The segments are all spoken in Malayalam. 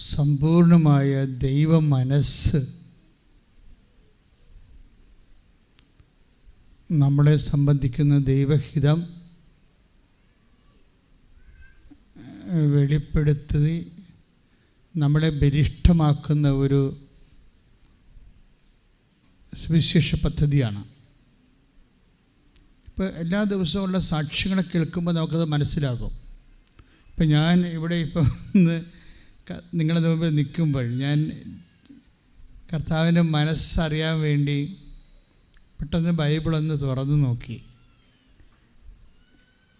സമ്പൂർണമായ ദൈവ മനസ്സ് നമ്മളെ സംബന്ധിക്കുന്ന ദൈവഹിതം വെളിപ്പെടുത്തി നമ്മളെ ബലിഷ്ഠമാക്കുന്ന ഒരു സുവിശേഷ പദ്ധതിയാണ്. ഇപ്പോൾ എല്ലാ ദിവസവുമുള്ള സാക്ഷ്യങ്ങളെ കേൾക്കുമ്പോൾ നമുക്കത് മനസ്സിലാകും. ഇപ്പം ഞാൻ ഇവിടെ ഇപ്പം നിങ്ങളുടെ മുമ്പിൽ നിൽക്കുമ്പോൾ ഞാൻ കർത്താവിൻ്റെ മനസ്സറിയാൻ വേണ്ടി പെട്ടെന്ന് ബൈബിളൊന്ന് തുറന്നു നോക്കി.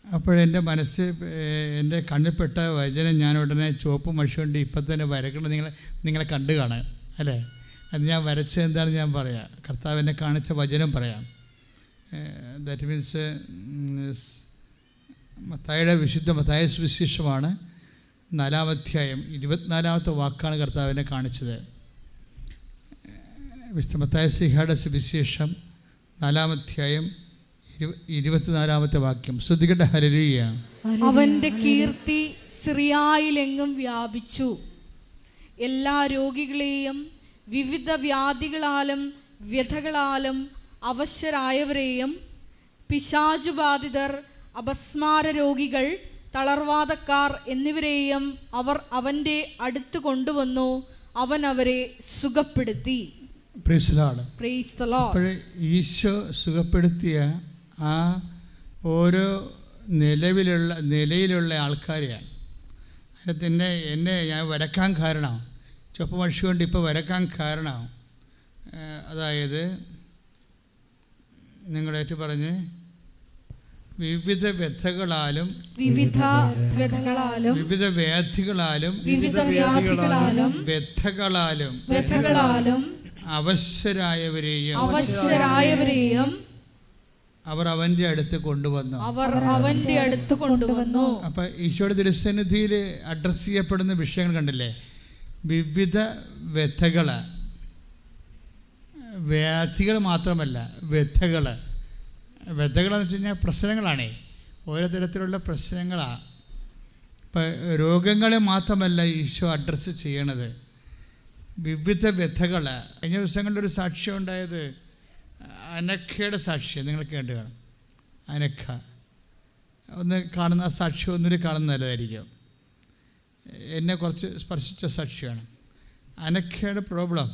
അപ്പോഴെൻ്റെ മനസ്സ് എൻ്റെ കണ്ണിൽപ്പെട്ട വചനം ഞാൻ ഉടനെ ചുവപ്പ് മഷി കൊണ്ട് ഇപ്പം തന്നെ വരക്കണം. നിങ്ങളെ കണ്ടു കാണാൻ അല്ലേ? അത് ഞാൻ വരച്ചത് എന്താണെന്ന് ഞാൻ പറയാം. കർത്താവ് എന്നെ കാണിച്ച വചനം പറയാം. ദാറ്റ് മീൻസ് വിശുദ്ധ മത്തായി സുവിശേഷമാണ്, 4-ാം അധ്യായം 24-ാമത്തെ വാക്കാണ് കർത്താവിനെ കാണിച്ചത്. വിശുദ്ധ മത്തായി ശ്ലീഹായുടെ സുവിശേഷം 4-ാം അധ്യായം 24-ാമത്തെ വാക്യം. ശ്രദ്ധിക്കട്ടെ. ഹല്ലേലൂയ. അവന്റെ കീർത്തി സിറിയായിലെങ്ങും വ്യാപിച്ചു, എല്ലാ രോഗികളെയും വിവിധ വ്യാധികളാലും വ്യഥകളാലും അവശരായവരെയും പിശാചുബാധിതർ, അപസ്മാര രോഗികൾ, തളർവാദക്കാർ എന്നിവരെയും അവർ അവൻ്റെ അടുത്ത് കൊണ്ടുവന്നു. അവൻ അവരെ സുഖപ്പെടുത്തി. ഈശോ സുഖപ്പെടുത്തിയ ആ ഓരോ നിലയിലുള്ള ആൾക്കാരെയാണ്. അതിന് എന്നെ ഞാൻ വരക്കാൻ കാരണം, ചുവപ്പ് മഷി കൊണ്ട് ഇപ്പോൾ വരക്കാൻ കാരണം, അതായത് നിങ്ങളേറ്റ് പറഞ്ഞ് വിവിധ വ്യഥകളാലും വിവിധ വ്യാധികളാലും വ്യഥകളാലും അവശരായവരെയും അവർ അവൻ്റെ അടുത്ത് കൊണ്ടുവന്നു. അപ്പം ഈശോയുടെ തിരുസന്നിധിയിൽ അഡ്രസ്സ് ചെയ്യപ്പെടുന്ന വിഷയങ്ങൾ കണ്ടില്ലേ? വിവിധ വ്യഥകൾ, വ്യാധികൾ മാത്രമല്ല, വ്യഥകളെന്ന് വെച്ച് കഴിഞ്ഞാൽ പ്രശ്നങ്ങളാണേ, ഓരോ തരത്തിലുള്ള പ്രശ്നങ്ങളാണ്. ഇപ്പം രോഗങ്ങളെ മാത്രമല്ല ഈശോ അഡ്രസ്സ് ചെയ്യണത്, വിവിധ വ്യഥകൾ. കഴിഞ്ഞ ദിവസങ്ങളിലൊരു സാക്ഷ്യം ഉണ്ടായത് അനഖയുടെ സാക്ഷ്യം നിങ്ങൾ കേട്ട് കാണും. അനഖ ഒന്ന് കാണുന്ന ആ സാക്ഷ്യം ഒന്നുകൂടി കാണുന്ന നല്ലതായിരിക്കും. എന്നെ കുറച്ച് സ്പർശിച്ച സാക്ഷ്യമാണ്. അനഖയുടെ പ്രോബ്ലം,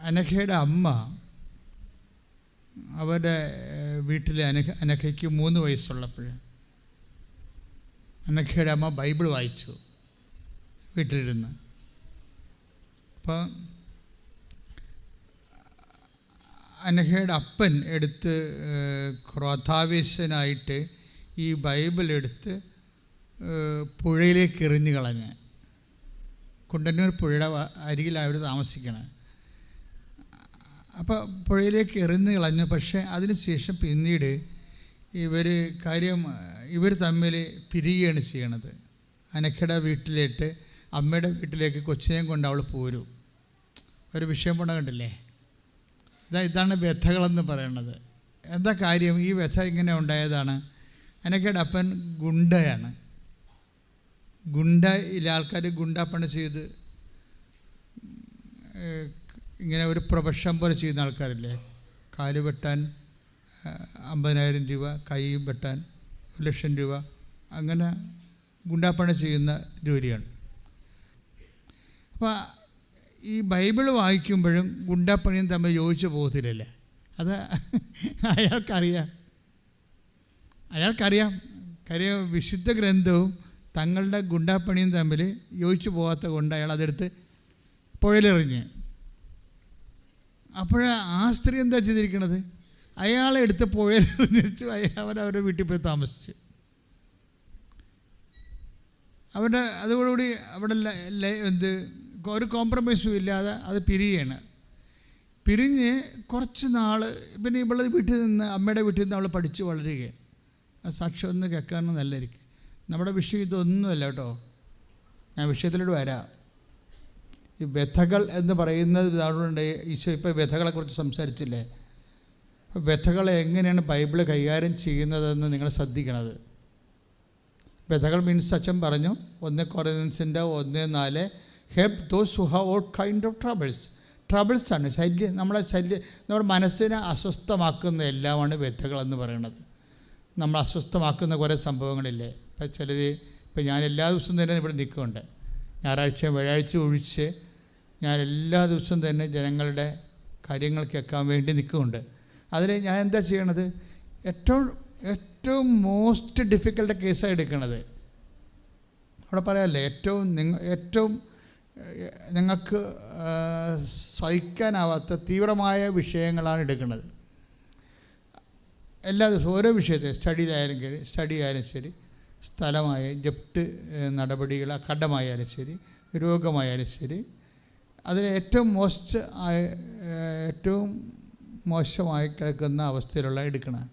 അനഖയുടെ അമ്മ, അവരുടെ വീട്ടിൽ അനഖയ്ക്ക് 3 വയസ്സുള്ളപ്പോൾ അനഖയുടെ അമ്മ ബൈബിൾ വായിച്ചു വീട്ടിലിരുന്ന്. അപ്പം അനഖയുടെ അപ്പൻ എടുത്ത് ക്രോധാവേശനായിട്ട് ഈ ബൈബിൾ എടുത്ത് പുഴയിലേക്ക് എറിഞ്ഞു കളഞ്ഞ്. കുണ്ടന്നൂർ പുഴയുടെ അരികിലാണ് അവർ താമസിക്കണത്. അപ്പോൾ പുഴയിലേക്ക് എറിഞ്ഞു കളഞ്ഞു. പക്ഷേ അതിനുശേഷം പിന്നീട് ഇവർ തമ്മിൽ പിരിയുകയാണ് ചെയ്യണത്. അനഖയുടെ വീട്ടിലേക്ക്, അമ്മയുടെ വീട്ടിലേക്ക് കൊച്ചിനെയും കൊണ്ട് അവൾ പോരും. ഒരു വിഷയം കൊണ്ട് കണ്ടില്ലേ? ഇതാണ് വ്യഥകളെന്ന് പറയണത്. എന്താ കാര്യം? ഈ വ്യഥ ഇങ്ങനെ ഉണ്ടായതാണ്. അനഖയുടെ അപ്പൻ ഗുണ്ടയാണ്. ഗുണ്ടയിലെ ആൾക്കാർ ഗുണ്ടാപ്പണി ചെയ്ത് ഇങ്ങനെ ഒരു പ്രൊഫഷൻ പോലെ ചെയ്യുന്ന ആൾക്കാരില്ലേ? കാല് വെട്ടാൻ 50,000 രൂപ, കൈ വെട്ടാൻ 1,00,000 രൂപ, അങ്ങനെ ഗുണ്ടാപ്പണി ചെയ്യുന്ന ജോലിയാണ്. അപ്പോൾ ഈ ബൈബിൾ വായിക്കുമ്പോഴും ഗുണ്ടാപ്പണിയും തമ്മിൽ യോജിച്ച് പോകത്തില്ലല്ലേ? അത് അയാൾക്കറിയാം. കാര്യം വിശുദ്ധ ഗ്രന്ഥവും തങ്ങളുടെ ഗുണ്ടാപ്പണിയും തമ്മിൽ യോജിച്ച് പോകാത്ത കൊണ്ട് അയാൾ അതെടുത്ത് പുഴയിലെറിഞ്ഞ്. അപ്പോൾ ആ സ്ത്രീ എന്താ ചെയ്തിരിക്കണത്? അയാളെ എടുത്ത് പുഴയിലെറിഞ്ഞു അവരവരുടെ വീട്ടിൽ പോയി താമസിച്ച്. അതോടുകൂടി അവിടെ ഒരു കോംപ്രമൈസും ഇല്ലാതെ അത് പിരിയാണ്. പിരിഞ്ഞ് കുറച്ച് നാൾ പിന്നെ ഇവളുടെ വീട്ടിൽ നിന്ന്, അമ്മയുടെ വീട്ടിൽ നിന്ന് അവൾ പഠിച്ച് വളരുകയാണ്. ആ സാക്ഷ്യം ഒന്ന് കേൾക്കാനും നല്ലതായിരിക്കും. നമ്മുടെ വിഷയം ഇതൊന്നുമല്ല കേട്ടോ. ഞാൻ വിഷയത്തിലോട്ട് വരാം. ഈ വ്യഥകൾ എന്ന് പറയുന്നത് ഇതാളുണ്ട്. ഈശോ ഇപ്പോൾ വ്യഥകളെക്കുറിച്ച് സംസാരിച്ചില്ലേ? വ്യഥകളെ എങ്ങനെയാണ് ബൈബിള് കൈകാര്യം ചെയ്യുന്നതെന്ന് നിങ്ങൾ ശ്രദ്ധിക്കണത്. വിധകൾ മീൻസ് അച്ഛൻ പറഞ്ഞു 1 കൊറിന്ത്യൻസിൻ്റെ 1:4 help those who have all kind of ട്രബിൾസാണ് നമ്മുടെ മനസ്സിനെ അസ്വസ്ഥമാക്കുന്ന എല്ലാമാണ് വ്യഥകളെന്ന് പറയുന്നത്. നമ്മൾ അസ്വസ്ഥമാക്കുന്ന കുറേ സംഭവങ്ങളില്ലേ. ഇപ്പം ചിലർ, ഇപ്പം ഞാൻ എല്ലാ ദിവസവും തന്നെ ഇവിടെ നിൽക്കുന്നുണ്ട്. ഞായറാഴ്ച വ്യാഴാഴ്ച ഒഴിച്ച് ഞാൻ എല്ലാ ദിവസവും തന്നെ ജനങ്ങളുടെ കാര്യങ്ങൾ കേൾക്കാൻ വേണ്ടി നിൽക്കുന്നുണ്ട്. അതിൽ ഞാൻ എന്താ ചെയ്യണത്? ഏറ്റവും മോസ്റ്റ് ഡിഫിക്കൽട്ട് കേസാണ് എടുക്കണത്. അവിടെ പറയാമല്ലേ, ഏറ്റവും ഞങ്ങൾക്ക് സഹിക്കാനാവാത്ത തീവ്രമായ വിഷയങ്ങളാണ് എടുക്കുന്നത്. എല്ലാ ദിവസവും ഓരോ വിഷയത്തെ സ്റ്റഡി ആയാലും ശരി, സ്ഥലമായ ജപ്റ്റ് നടപടികൾ, കടമായാലും ശരി, രോഗമായാലും ശരി, അതിൽ ഏറ്റവും മോശമായി കിടക്കുന്ന അവസ്ഥയിലുള്ള എടുക്കണം.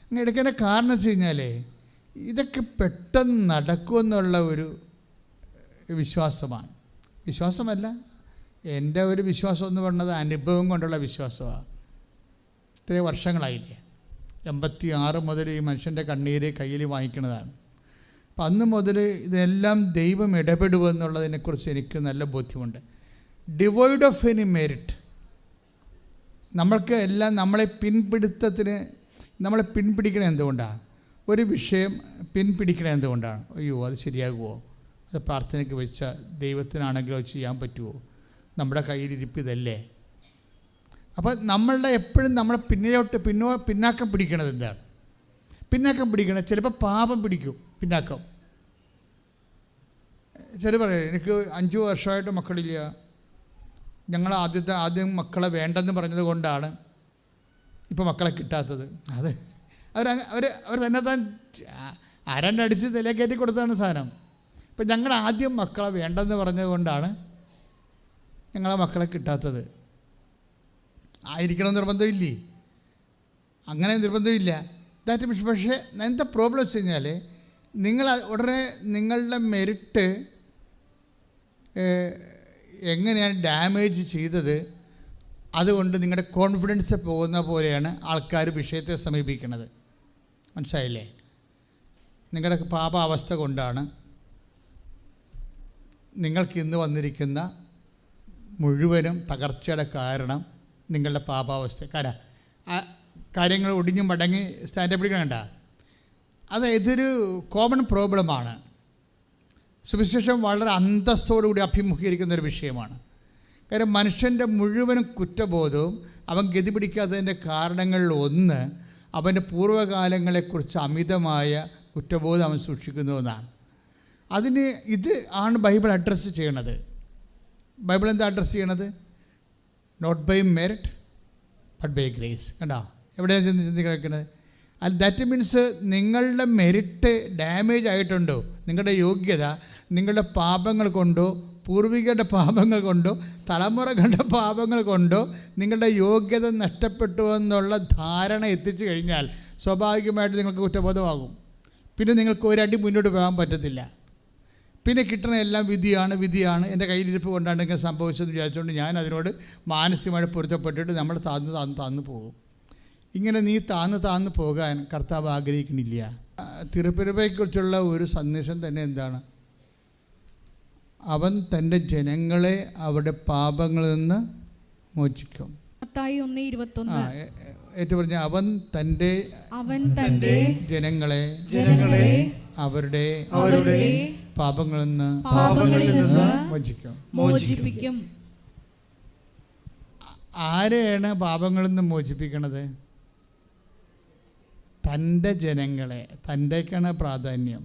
അങ്ങനെ എടുക്കേണ്ട കാരണം വെച്ച് കഴിഞ്ഞാൽ ഇതൊക്കെ പെട്ടെന്ന് നടക്കുമെന്നുള്ള ഒരു വിശ്വാസമല്ല. എൻ്റെ ഒരു വിശ്വാസം എന്ന് പറയുന്നത് അനുഭവം കൊണ്ടുള്ള വിശ്വാസമാണ്. ഇത്രയും വർഷങ്ങളായില്ലേ, 86 മുതൽ ഈ മനുഷ്യൻ്റെ കണ്ണീര് കയ്യിൽ വാങ്ങിക്കുന്നതാണ്. അപ്പം അന്ന് മുതൽ ഇതെല്ലാം ദൈവം ഇടപെടുമെന്നുള്ളതിനെക്കുറിച്ച് എനിക്ക് നല്ല ബോധ്യമുണ്ട്. Devoid of any merit. നമ്മൾക്ക് എല്ലാം നമ്മളെ പിൻപിടിക്കണത് എന്തുകൊണ്ടാണ്? ഒരു വിഷയം പിൻപിടിക്കണത് എന്തുകൊണ്ടാണ്? അയ്യോ, അത് ശരിയാകുമോ? അത് പ്രാർത്ഥനയ്ക്ക് വെച്ച ദൈവത്തിനാണെങ്കിലോ ചെയ്യാൻ പറ്റുമോ? നമ്മുടെ കയ്യിലിരിപ്പിതല്ലേ. അപ്പോൾ നമ്മളുടെ എപ്പോഴും നമ്മളെ പിന്നാക്കം പിടിക്കണത് എന്താണ്? പിന്നാക്കം പിടിക്കണത് ചിലപ്പോൾ പാപം പിടിക്കും. പിന്നാക്കം ചില പറയും, എനിക്ക് 5 വർഷമായിട്ട് മക്കളില്ല, ഞങ്ങൾ ആദ്യം മക്കളെ വേണ്ടെന്ന് പറഞ്ഞത് കൊണ്ടാണ് ഇപ്പോൾ മക്കളെ കിട്ടാത്തത്. അത് അവർ തന്നെ ആരണ്ടടിച്ച് തലക്കയറ്റി കൊടുത്തതാണ് സാധനം. ഇപ്പം ഞങ്ങൾ ആദ്യം മക്കളെ വേണ്ടെന്ന് പറഞ്ഞത് കൊണ്ടാണ് ഞങ്ങളെ മക്കളെ കിട്ടാത്തത്. ആയിരിക്കണം നിർബന്ധമില്ലേ? അങ്ങനെ നിർബന്ധമില്ല. പക്ഷേ എന്താ പ്രോബ്ലം വെച്ച് കഴിഞ്ഞാൽ, നിങ്ങൾ ഉടനെ നിങ്ങളുടെ മെരിറ്റ് എങ്ങനെയാണ് ഡാമേജ് ചെയ്തത്, അതുകൊണ്ട് നിങ്ങളുടെ കോൺഫിഡൻസ് പോകുന്ന പോലെയാണ് ആൾക്കാർ വിഷയത്തെ സമീപിക്കുന്നത്. മനസ്സിലായില്ലേ? നിങ്ങളുടെ പാപാവസ്ഥ കൊണ്ടാണ് നിങ്ങൾക്ക് ഇന്ന് വന്നിരിക്കുന്ന മുഴുവനും തകർച്ചയുടെ കാരണം നിങ്ങളുടെ പാപാവസ്ഥ. കാര്യങ്ങൾ ഒടിഞ്ഞും മടങ്ങി സ്റ്റാൻഡപ്പ് പിടിക്കണണ്ട. അത് ഇതൊരു കോമൺ പ്രോബ്ലമാണ്. സുവിശേഷം വളരെ അന്തസ്സോടുകൂടി അഭിമുഖീകരിക്കുന്നൊരു വിഷയമാണ്. കാര്യം മനുഷ്യൻ്റെ മുഴുവനും കുറ്റബോധവും അവൻ ഗതി പിടിക്കാത്തതിൻ്റെ കാരണങ്ങളിൽ ഒന്ന് അവൻ്റെ പൂർവ്വകാലങ്ങളെക്കുറിച്ച് അമിതമായ കുറ്റബോധം അവൻ സൂക്ഷിക്കുന്നു എന്നാണ്. ഇത് ആണ് ബൈബിൾ അഡ്രസ്സ് ചെയ്യണത്. ബൈബിൾ എന്താ അഡ്രസ്സ് ചെയ്യണത്? Not by merit but by grace. കണ്ടോ എവിടെയാണ് ചിന്തിക്കുന്നത്? ദാറ്റ് മീൻസ് നിങ്ങളുടെ മെറിറ്റ് ഡാമേജ് ആയിട്ടുണ്ടോ, നിങ്ങളുടെ യോഗ്യത നിങ്ങളുടെ പാപങ്ങൾ കൊണ്ടോ, പൂർവികരുടെ പാപങ്ങൾ കൊണ്ടോ, തലമുറകളുടെ പാപങ്ങൾ കൊണ്ടോ നിങ്ങളുടെ യോഗ്യത നഷ്ടപ്പെട്ടു എന്നുള്ള ധാരണ എത്തിച്ചു കഴിഞ്ഞാൽ സ്വാഭാവികമായിട്ട് നിങ്ങൾക്ക് കുറ്റബോധമാകും. പിന്നെ നിങ്ങൾക്ക് ഒരടി മുന്നോട്ട് പോകാൻ പറ്റത്തില്ല. പിന്നെ കിട്ടണ എല്ലാം വിധിയാണ്, എൻ്റെ കയ്യിലിരിപ്പ് കൊണ്ടാണ് ഇങ്ങനെ സംഭവിച്ചതെന്ന് വിചാരിച്ചുകൊണ്ട് ഞാൻ അതിനോട് മാനസികമായിട്ട് പൊരുത്തപ്പെട്ടിട്ട് നമ്മൾ താന്നു പോകും. ഇങ്ങനെ നീ താന്ന് പോകാൻ കർത്താവ് ആഗ്രഹിക്കുന്നില്ല. തിരുപ്പിറവയെക്കുറിച്ചുള്ള ഒരു സന്ദേശം തന്നെ എന്താണ്? അവൻ തൻ്റെ ജനങ്ങളെ അവരുടെ പാപങ്ങളിൽ നിന്ന് മോചിക്കും. ഏറ്റു പറഞ്ഞ അവൻ തൻ്റെ ജനങ്ങളെ അവരുടെ പാപങ്ങളിൽ നിന്ന് മോചിപ്പിക്കും. ആരെയാണ് പാപങ്ങളിൽ നിന്ന് മോചിപ്പിക്കണത്? തൻ്റെ ജനങ്ങളെ. തൻ്റെക്കാണ് പ്രാധാന്യം.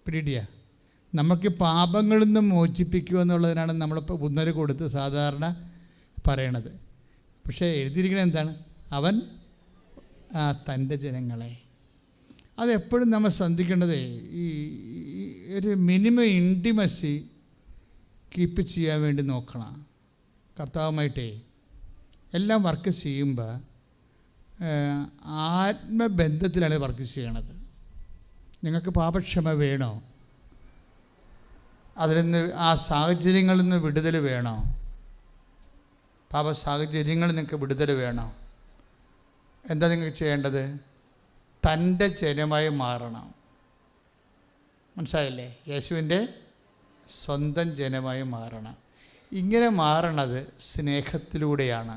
പിടിയ നമുക്ക് പാപങ്ങളിൽ നിന്ന് മോചിപ്പിക്കുക എന്നുള്ളതിനാണ് നമ്മളിപ്പോൾ ഊന്നൽ കൊടുത്ത് സാധാരണ പറയണത്. പക്ഷേ എഴുതിയിരിക്കുന്നത് എന്താണ്? അവൻ തൻ്റെ ജനങ്ങളെ. അതെപ്പോഴും നമ്മൾ ശ്രദ്ധിക്കേണ്ടത് ഈ ഒരു മിനിമം ഇൻറ്റിമസി കീപ്പ് ചെയ്യാൻ വേണ്ടി നോക്കണം. കർത്താവുമായിട്ടേ എല്ലാം വർക്ക് ചെയ്യുമ്പോൾ ആത്മബന്ധത്തിലാണ് വർക്ക് ചെയ്യണത്. നിങ്ങൾക്ക് പാപക്ഷമ വേണോ? അതിൽ നിന്ന് ആ സാഹചര്യങ്ങളിൽ നിന്ന് വിടുതൽ വേണോ? പാപ സാഹചര്യങ്ങളിൽ നിങ്ങൾക്ക് വിടുതൽ വേണോ? എന്താ നിങ്ങൾക്ക് ചെയ്യേണ്ടത്? തൻ്റെ ജനമായി മാറണം. മനസ്സിലായില്ലേ? യേശുവിൻ്റെ സ്വന്തം ജനമായി മാറണം. ഇങ്ങനെ മാറണത് സ്നേഹത്തിലൂടെയാണ്.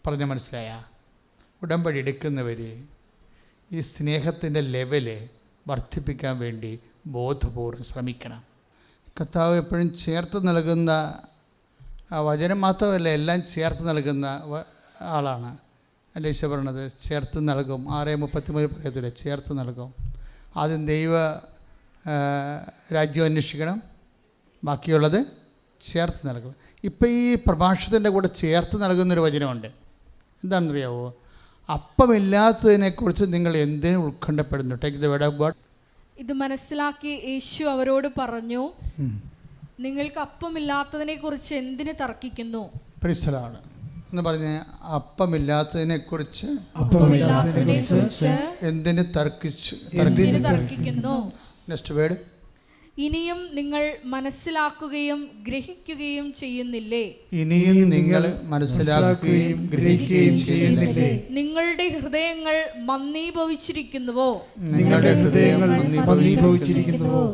പറഞ്ഞ മനസ്സിലായ? ഉടമ്പടി എടുക്കുന്നവർ ഈ സ്നേഹത്തിൻ്റെ ലെവല് വർദ്ധിപ്പിക്കാൻ വേണ്ടി ബോധപൂർവ്വം ശ്രമിക്കണം. കർത്താവ് എപ്പോഴും ചേർത്ത് നൽകുന്ന വചനം മാത്രമല്ല, എല്ലാം ചേർത്ത് നൽകുന്ന ആളാണ്. അല്ലേ ഈശോ പറയണത്? ചേർത്ത് നൽകും. 6:33 പറയത്തില്ല, ചേർത്ത് നൽകും. ആദ്യം ദൈവ രാജ്യം അന്വേഷിക്കണം, ബാക്കിയുള്ളത് ചേർത്ത് നൽകും. ഇപ്പം ഈ പ്രഭാഷണത്തിൻ്റെ കൂടെ ചേർത്ത് നൽകുന്നൊരു വചനമുണ്ട്. എന്താണെന്നറിയാവോ? അപ്പമില്ലാത്തതിനെക്കുറിച്ച് നിങ്ങൾ എന്തിനു ഉത്കണ്ഠപ്പെടുന്നു? Take the word of God. ഇത് മനസ്സിലാക്കി യേശു അവരോട് പറഞ്ഞു, നിങ്ങൾക്ക് അപ്പമില്ലാത്തതിനെ കുറിച്ച് എന്തിന് തർക്കിക്കുന്നു? പരിസരമാണ് എന്ന് പറഞ്ഞ അപ്പമില്ലാത്തതിനെക്കുറിച്ച് എന്തിന് തർക്കിക്കുന്നു? Next word. ഇനിയും നിങ്ങൾ മനസ്സിലാക്കുകയും ഗ്രഹിക്കുകയും ചെയ്യുന്നില്ലേ? ഇനിയും നിങ്ങൾ മനസ്സിലാക്കുകയും ഗ്രഹിക്കുകയും ചെയ്യുന്നില്ലേ? നിങ്ങളുടെ ഹൃദയങ്ങൾ മന്ദീഭവിച്ചിരിക്കുന്നുവോ? നിങ്ങളുടെ ഹൃദയങ്ങൾ മന്ദീഭവിച്ചിരിക്കുന്നുവോ?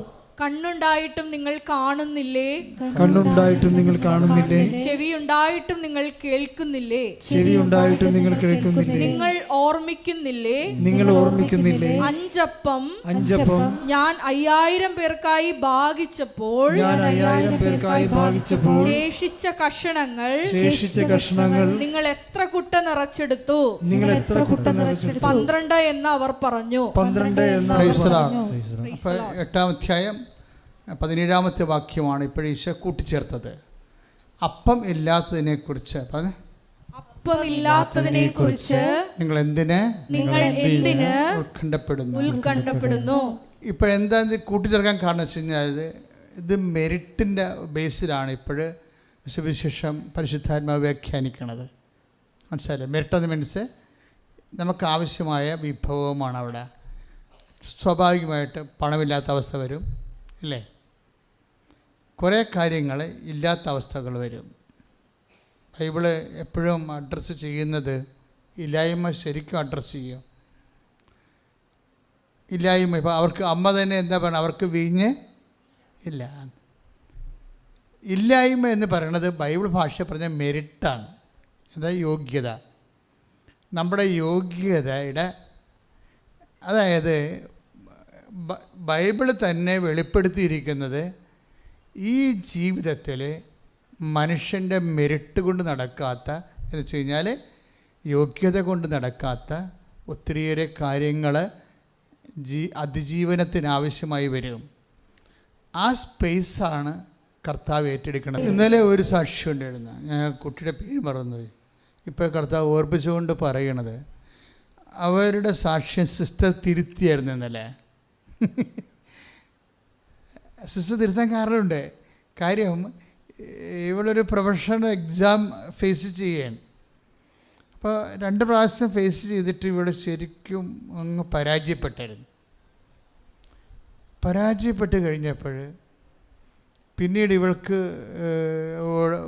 കണ്ണുണ്ടായിട്ടും നിങ്ങൾ കാണുന്നില്ലേ? കണ്ണുണ്ടായിട്ടും നിങ്ങൾ കാണുന്നില്ലേ? ചെവിയുണ്ടായിട്ടും നിങ്ങൾ കേൾക്കുന്നില്ലേ? ചെവിയുണ്ടായിട്ടും നിങ്ങൾ കേൾക്കുന്നില്ലേ? നിങ്ങൾ ഓർമ്മിക്കുന്നില്ലേ? നിങ്ങൾ ഓർമ്മിക്കുന്നില്ലേ? അഞ്ചപ്പം ഞാൻ 5000 പേർക്കായി ഭാഗിച്ചപ്പോൾ ശേഷിച്ച കഷണങ്ങൾ നിങ്ങൾ എത്ര കുട്ട നിറച്ചെടുത്തു? 12 എന്ന് അവർ പറഞ്ഞു. 12 എന്ന്. 8-ാം അധ്യായം 17-ാമത്തെ വാക്യമാണ് ഇപ്പോൾ ഈശോ കൂട്ടിച്ചേർത്തത്. അപ്പം ഇല്ലാത്തതിനെക്കുറിച്ച് നിങ്ങൾ എന്തിന് ഉത്കണ്ഠപ്പെടുന്നു? ഇപ്പോഴെന്താ കൂട്ടിച്ചേർക്കാൻ കാരണം വെച്ച് കഴിഞ്ഞാൽ ഇത് മെറിറ്റിൻ്റെ ബേസിലാണ് ഇപ്പോഴ് സുവിശേഷം പരിശുദ്ധാത്മാവ് വ്യാഖ്യാനിക്കണത്. മനസ്സിലായില്ലേ? മെറിറ്റ് എന്ന് മീൻസ് നമുക്ക് ആവശ്യമായ വിഭവമാണ്. അവിടെ സ്വാഭാവികമായിട്ട് പണമില്ലാത്ത അവസ്ഥ വരും, ഇല്ലേ? കുറേ കാര്യങ്ങൾ ഇല്ലാത്ത അവസ്ഥകൾ വരും. ബൈബിള് എപ്പോഴും അഡ്രസ്സ് ചെയ്യുന്നത് ഇല്ലായ്മ ശരിക്കും അഡ്രസ്സ് ചെയ്യും. ഇല്ലായ്മ ഇപ്പോൾ അവർക്ക് അമ്മ തന്നെ എന്താ പറയുക? അവർക്ക് വീഞ്ഞ് ഇല്ല. ഇല്ലായ്മ എന്ന് പറയുന്നത് ബൈബിൾ ഭാഷ പറഞ്ഞ മെറിറ്റാണ്. എന്താ? യോഗ്യത. നമ്മുടെ യോഗ്യതയുടെ, അതായത് ബൈബിൾ തന്നെ വെളിപ്പെടുത്തിയിരിക്കുന്നത് ഈ ജീവിതത്തിൽ മനുഷ്യൻ്റെ മെറിറ്റ് കൊണ്ട് നടക്കാത്ത, എന്ന് വെച്ച് കഴിഞ്ഞാൽ യോഗ്യത കൊണ്ട് നടക്കാത്ത ഒത്തിരിയേറെ കാര്യങ്ങൾ അതിജീവനത്തിനാവശ്യമായി വരും. ആ സ്പേസാണ് കർത്താവ് ഏറ്റെടുക്കുന്നത്. ഇന്നലെ ഒരു സാക്ഷി ഉണ്ടായിരുന്നു, ഞാൻ കുട്ടിയുടെ പേര് മറന്നുപോയി. ഇപ്പോൾ കർത്താവ് ഓർപ്പിച്ചുകൊണ്ട് പറയണത്, അവരുടെ സാക്ഷ്യം സിസ്റ്റർ തിരുത്തിയായിരുന്നു ഇന്നലെ. സിസ്റ്റർ തിരുത്താൻ കാരണമുണ്ട്. കാര്യം ഇവളൊരു പ്രൊഫഷണൽ എക്സാം ഫേസ് ചെയ്യുകയാണ്. അപ്പോൾ 2 പ്രാവശ്യം ഫേസ് ചെയ്തിട്ട് ഇവള് ശരിക്കും അങ്ങ് പരാജയപ്പെട്ട് കഴിഞ്ഞപ്പോൾ പിന്നീട് ഇവൾക്ക്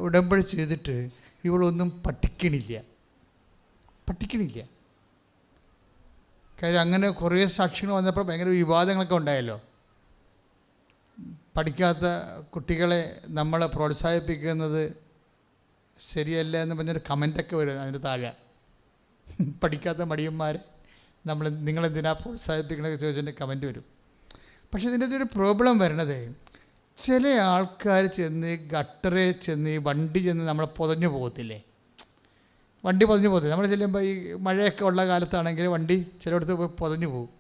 ഉടമ്പടി ചെയ്തിട്ട് ഇവളൊന്നും പഠിക്കണില്ല. കാര്യം അങ്ങനെ കുറേ സാക്ഷ്യങ്ങൾ വന്നപ്പോൾ ഭയങ്കര വിവാദങ്ങളൊക്കെ ഉണ്ടായല്ലോ. പഠിക്കാത്ത കുട്ടികളെ നമ്മൾ പ്രോത്സാഹിപ്പിക്കുന്നത് ശരിയല്ല എന്ന് പറഞ്ഞൊരു കമൻ്റൊക്കെ വരും അതിൻ്റെ താഴെ. പഠിക്കാത്ത മടിയന്മാരെ നിങ്ങളെന്തിനാ പ്രോത്സാഹിപ്പിക്കണമെന്ന് ചോദിച്ചതിൻ്റെ കമൻറ്റ് വരും. പക്ഷേ ഇതിൻ്റെ ഒരു പ്രോബ്ലം വരണത്, ചില ആൾക്കാർ ഗട്ടറെ ചെന്ന് വണ്ടി ചെന്ന് നമ്മളെ പൊതഞ്ഞു പോകത്തില്ലേ? വണ്ടി പൊതഞ്ഞു പോകത്തില്ല. നമ്മൾ ചെല്ലുമ്പോൾ ഈ മഴയൊക്കെ ഉള്ള കാലത്താണെങ്കിൽ വണ്ടി ചിലയിടത്ത് പോയി പൊതഞ്ഞു പോകും.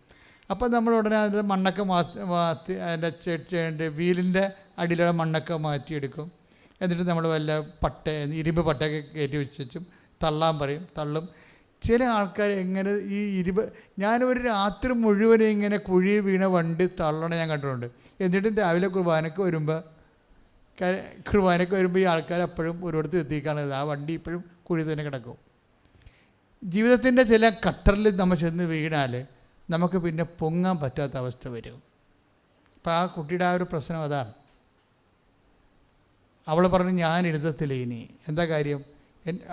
അപ്പോൾ നമ്മൾ ഉടനെ അതിൻ്റെ മണ്ണൊക്കെ മാറ്റി അതിൻ്റെ വീലിൻ്റെ അടിയിലുള്ള മണ്ണൊക്കെ മാറ്റിയെടുക്കും. എന്നിട്ട് നമ്മൾ വല്ല ഇരുമ്പ് പട്ടയൊക്കെ കയറ്റി വെച്ചും തള്ളാൻ പറയും, തള്ളും. ചില ആൾക്കാർ എങ്ങനെ ഈ ഞാനൊരു രാത്രി മുഴുവനും ഇങ്ങനെ കുഴി വീണ വണ്ടി തള്ളണം ഞാൻ കണ്ടിട്ടുണ്ട്. എന്നിട്ടും രാവിലെ കുർബാനയ്ക്ക് വരുമ്പോൾ ഈ ആൾക്കാർ അപ്പോഴും ഒരിടത്ത് എത്തിക്കാണത്, ആ വണ്ടി ഇപ്പോഴും കുഴി തന്നെ കിടക്കും. ജീവിതത്തിൻ്റെ ചില കട്ടറിൽ നമ്മൾ ചെന്ന് വീണാൽ നമുക്ക് പിന്നെ പൊങ്ങാൻ പറ്റാത്ത അവസ്ഥ വരും. അപ്പോൾ ആ കുട്ടിയുടെ ആ ഒരു പ്രശ്നം അതാണ്. അവൾ പറഞ്ഞു ഞാൻ എഴുതത്തില്ല ഇനി. എന്താ കാര്യം?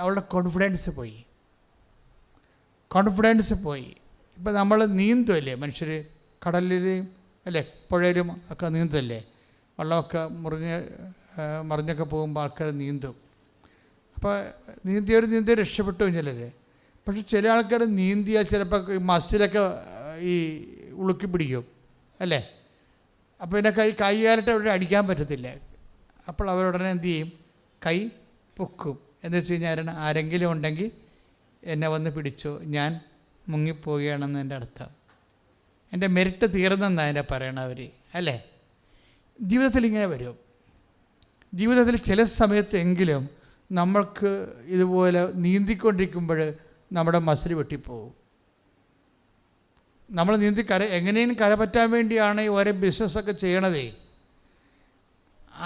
അവളുടെ കോൺഫിഡൻസ് പോയി. ഇപ്പം നമ്മൾ നീന്തുമല്ലേ മനുഷ്യർ, കടലിലെയും അല്ലേ പുഴയിലും ഒക്കെ നീന്തല്ലേ, വെള്ളമൊക്കെ മറിഞ്ഞൊക്കെ പോകുമ്പോൾ ആൾക്കാർ നീന്തും. അപ്പോൾ നീന്തിയ രക്ഷപ്പെട്ടു കഴിഞ്ഞാലല്ലേ. പക്ഷെ ചില ആൾക്കാർ നീന്തിയാൽ ചിലപ്പോൾ മസിലൊക്കെ ഈ ഉളുക്കി പിടിക്കും അല്ലേ. അപ്പോൾ പിന്നെ കൈകാലിട്ട് അവിടെ അടിക്കാൻ പറ്റത്തില്ല. അപ്പോൾ അവരുടനെ എന്ത് ചെയ്യും, കൈ പൊക്കും. എന്ന് വെച്ച് കഴിഞ്ഞാൽ ആരെങ്കിലും ഉണ്ടെങ്കിൽ എന്നെ വന്ന് പിടിച്ചോ, ഞാൻ മുങ്ങിപ്പോവുകയാണെന്ന് എൻ്റെ അർത്ഥം. എൻ്റെ മെരിറ്റ് തീർന്നെന്നാണ് അതിനെ പറയണത് അവർ അല്ലേ. ജീവിതത്തിൽ ഇങ്ങനെ വരും. ജീവിതത്തിൽ ചില സമയത്തെങ്കിലും നമ്മൾക്ക് ഇതുപോലെ നീന്തിക്കൊണ്ടിരിക്കുമ്പോൾ നമ്മുടെ മസിൽ വെട്ടിപ്പോവും. നമ്മൾ എങ്ങനെയും കരപറ്റാൻ വേണ്ടിയാണ് ഈ ഓരോ ബിസിനസ്സൊക്കെ ചെയ്യണതേ.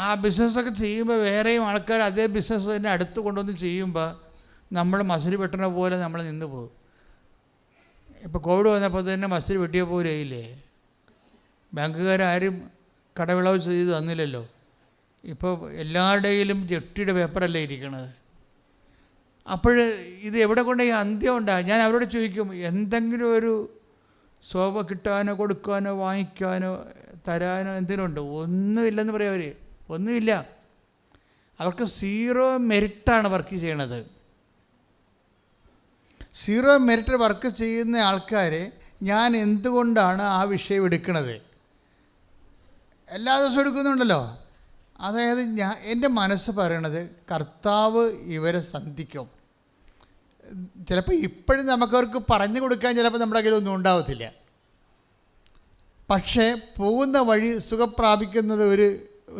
ആ ബിസിനസ്സൊക്കെ ചെയ്യുമ്പോൾ വേറെയും ആൾക്കാർ അതേ ബിസിനസ് തന്നെ അടുത്ത് കൊണ്ടുവന്ന് ചെയ്യുമ്പോൾ നമ്മൾ മസിൽ വെട്ടണ പോലെ നമ്മൾ നിന്ന് പോകും. ഇപ്പോൾ കോവിഡ് വന്നപ്പോൾ തന്നെ മസിൽ വെട്ടിയ പോലെ ഇല്ലേ. ബാങ്കുകാരും കടവിളവ് ചെയ്ത് തന്നില്ലല്ലോ. ഇപ്പോൾ എല്ലാവരുടെയിലും ജെട്ടിയുടെ പേപ്പറല്ലേ ഇരിക്കണത്. അപ്പോൾ ഇത് എവിടെ കൊണ്ട് ഈ അന്ത്യം ഉണ്ടാകും? ഞാൻ അവരോട് ചോദിക്കും, എന്തെങ്കിലും ഒരു ശോഭ കിട്ടാനോ കൊടുക്കാനോ വാങ്ങിക്കാനോ തരാനോ എന്തെങ്കിലും ഉണ്ടോ? ഒന്നുമില്ലെന്ന് പറയും അവർ. ഒന്നുമില്ല. അവർക്ക് 0 മെരിറ്റാണ് വർക്ക് ചെയ്യണത്. 0 മെരിറ്റ് വർക്ക് ചെയ്യുന്ന ആൾക്കാരെ ഞാൻ എന്തുകൊണ്ടാണ് ആ വിഷയം എടുക്കുന്നത്? എല്ലാ ദിവസവും എടുക്കുന്നുണ്ടല്ലോ. അതായത് എൻ്റെ മനസ്സ് പറയണത് കർത്താവ് ഇവരെ സന്ധിക്കും. ചിലപ്പോൾ ഇപ്പോഴും നമുക്കവർക്ക് പറഞ്ഞു കൊടുക്കാൻ ചിലപ്പോൾ നമ്മുടെ കയ്യിലൊന്നും ഉണ്ടാവത്തില്ല. പക്ഷേ പോകുന്ന വഴി സുഖപ്രാപിക്കുന്നത് ഒരു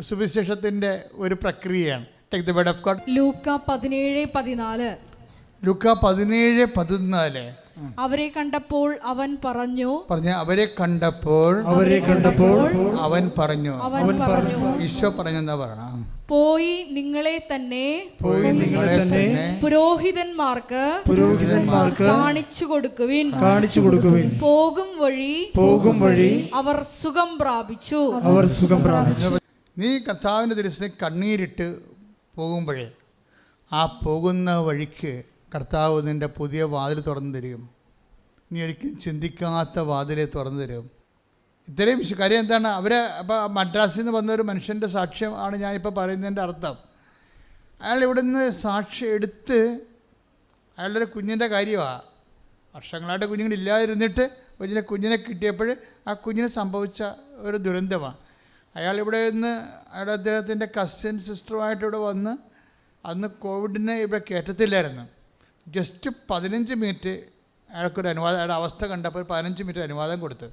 സുവിശേഷത്തിൻ്റെ ഒരു പ്രക്രിയയാണ്. Take the word of God. ലൂക്ക 17:14. ലൂക്ക 17:14. അവരെ കണ്ടപ്പോൾ അവൻ പറഞ്ഞു അവരെ കണ്ടപ്പോൾ അവൻ പറഞ്ഞു ഈശോ പറഞ്ഞെന്നാ പറയണം, പോയി നിങ്ങളെ തന്നെ പുരോഹിതന്മാർക്ക് കാണിച്ചു കൊടുക്കുവിൻ. പോകും വഴി അവർ സുഖം പ്രാപിച്ചു. നീ കർത്താവിൻ്റെ തിരുസന്നിധിയിൽ കണ്ണീരിട്ട് പോകുമ്പോഴേ ആ പോകുന്ന വഴിക്ക് കർത്താവ് നിൻ്റെ പുതിയ വാതിൽ തുറന്നു തരും. നീ ഒരിക്കലും ചിന്തിക്കാത്ത വാതിലെ തുറന്നു തരും. ഇത്രയും കാര്യം എന്താണ്? അപ്പോൾ മദ്രാസിൽ നിന്ന് വന്ന ഒരു മനുഷ്യൻ്റെ സാക്ഷ്യം ആണ് ഞാനിപ്പോൾ പറയുന്നതിൻ്റെ അർത്ഥം. അയാൾ ഇവിടുന്ന് സാക്ഷ്യം എടുത്ത് അയാളുടെ ഒരു കുഞ്ഞിൻ്റെ കാര്യമാണ്. വർഷങ്ങളായിട്ട് കുഞ്ഞുങ്ങളില്ലാതിരുന്നിട്ട് ഒരു കുഞ്ഞിനെ കിട്ടിയപ്പോൾ ആ കുഞ്ഞിന് സംഭവിച്ച ഒരു ദുരന്തമാണ്. അയാൾ ഇവിടെ നിന്ന് അദ്ദേഹത്തിൻ്റെ കസിൻ സിസ്റ്ററുമായിട്ട് ഇവിടെ വന്ന് അന്ന് കോവിഡിനെ ഇവിടെ കയറ്റത്തില്ലായിരുന്നു. ജസ്റ്റ് 15 മിനിറ്റ് അയാൾക്കൊരു അനുവാദം, അയാളുടെ അവസ്ഥ കണ്ടപ്പോൾ 15 മിനിറ്റ് അനുവാദം കൊടുത്ത്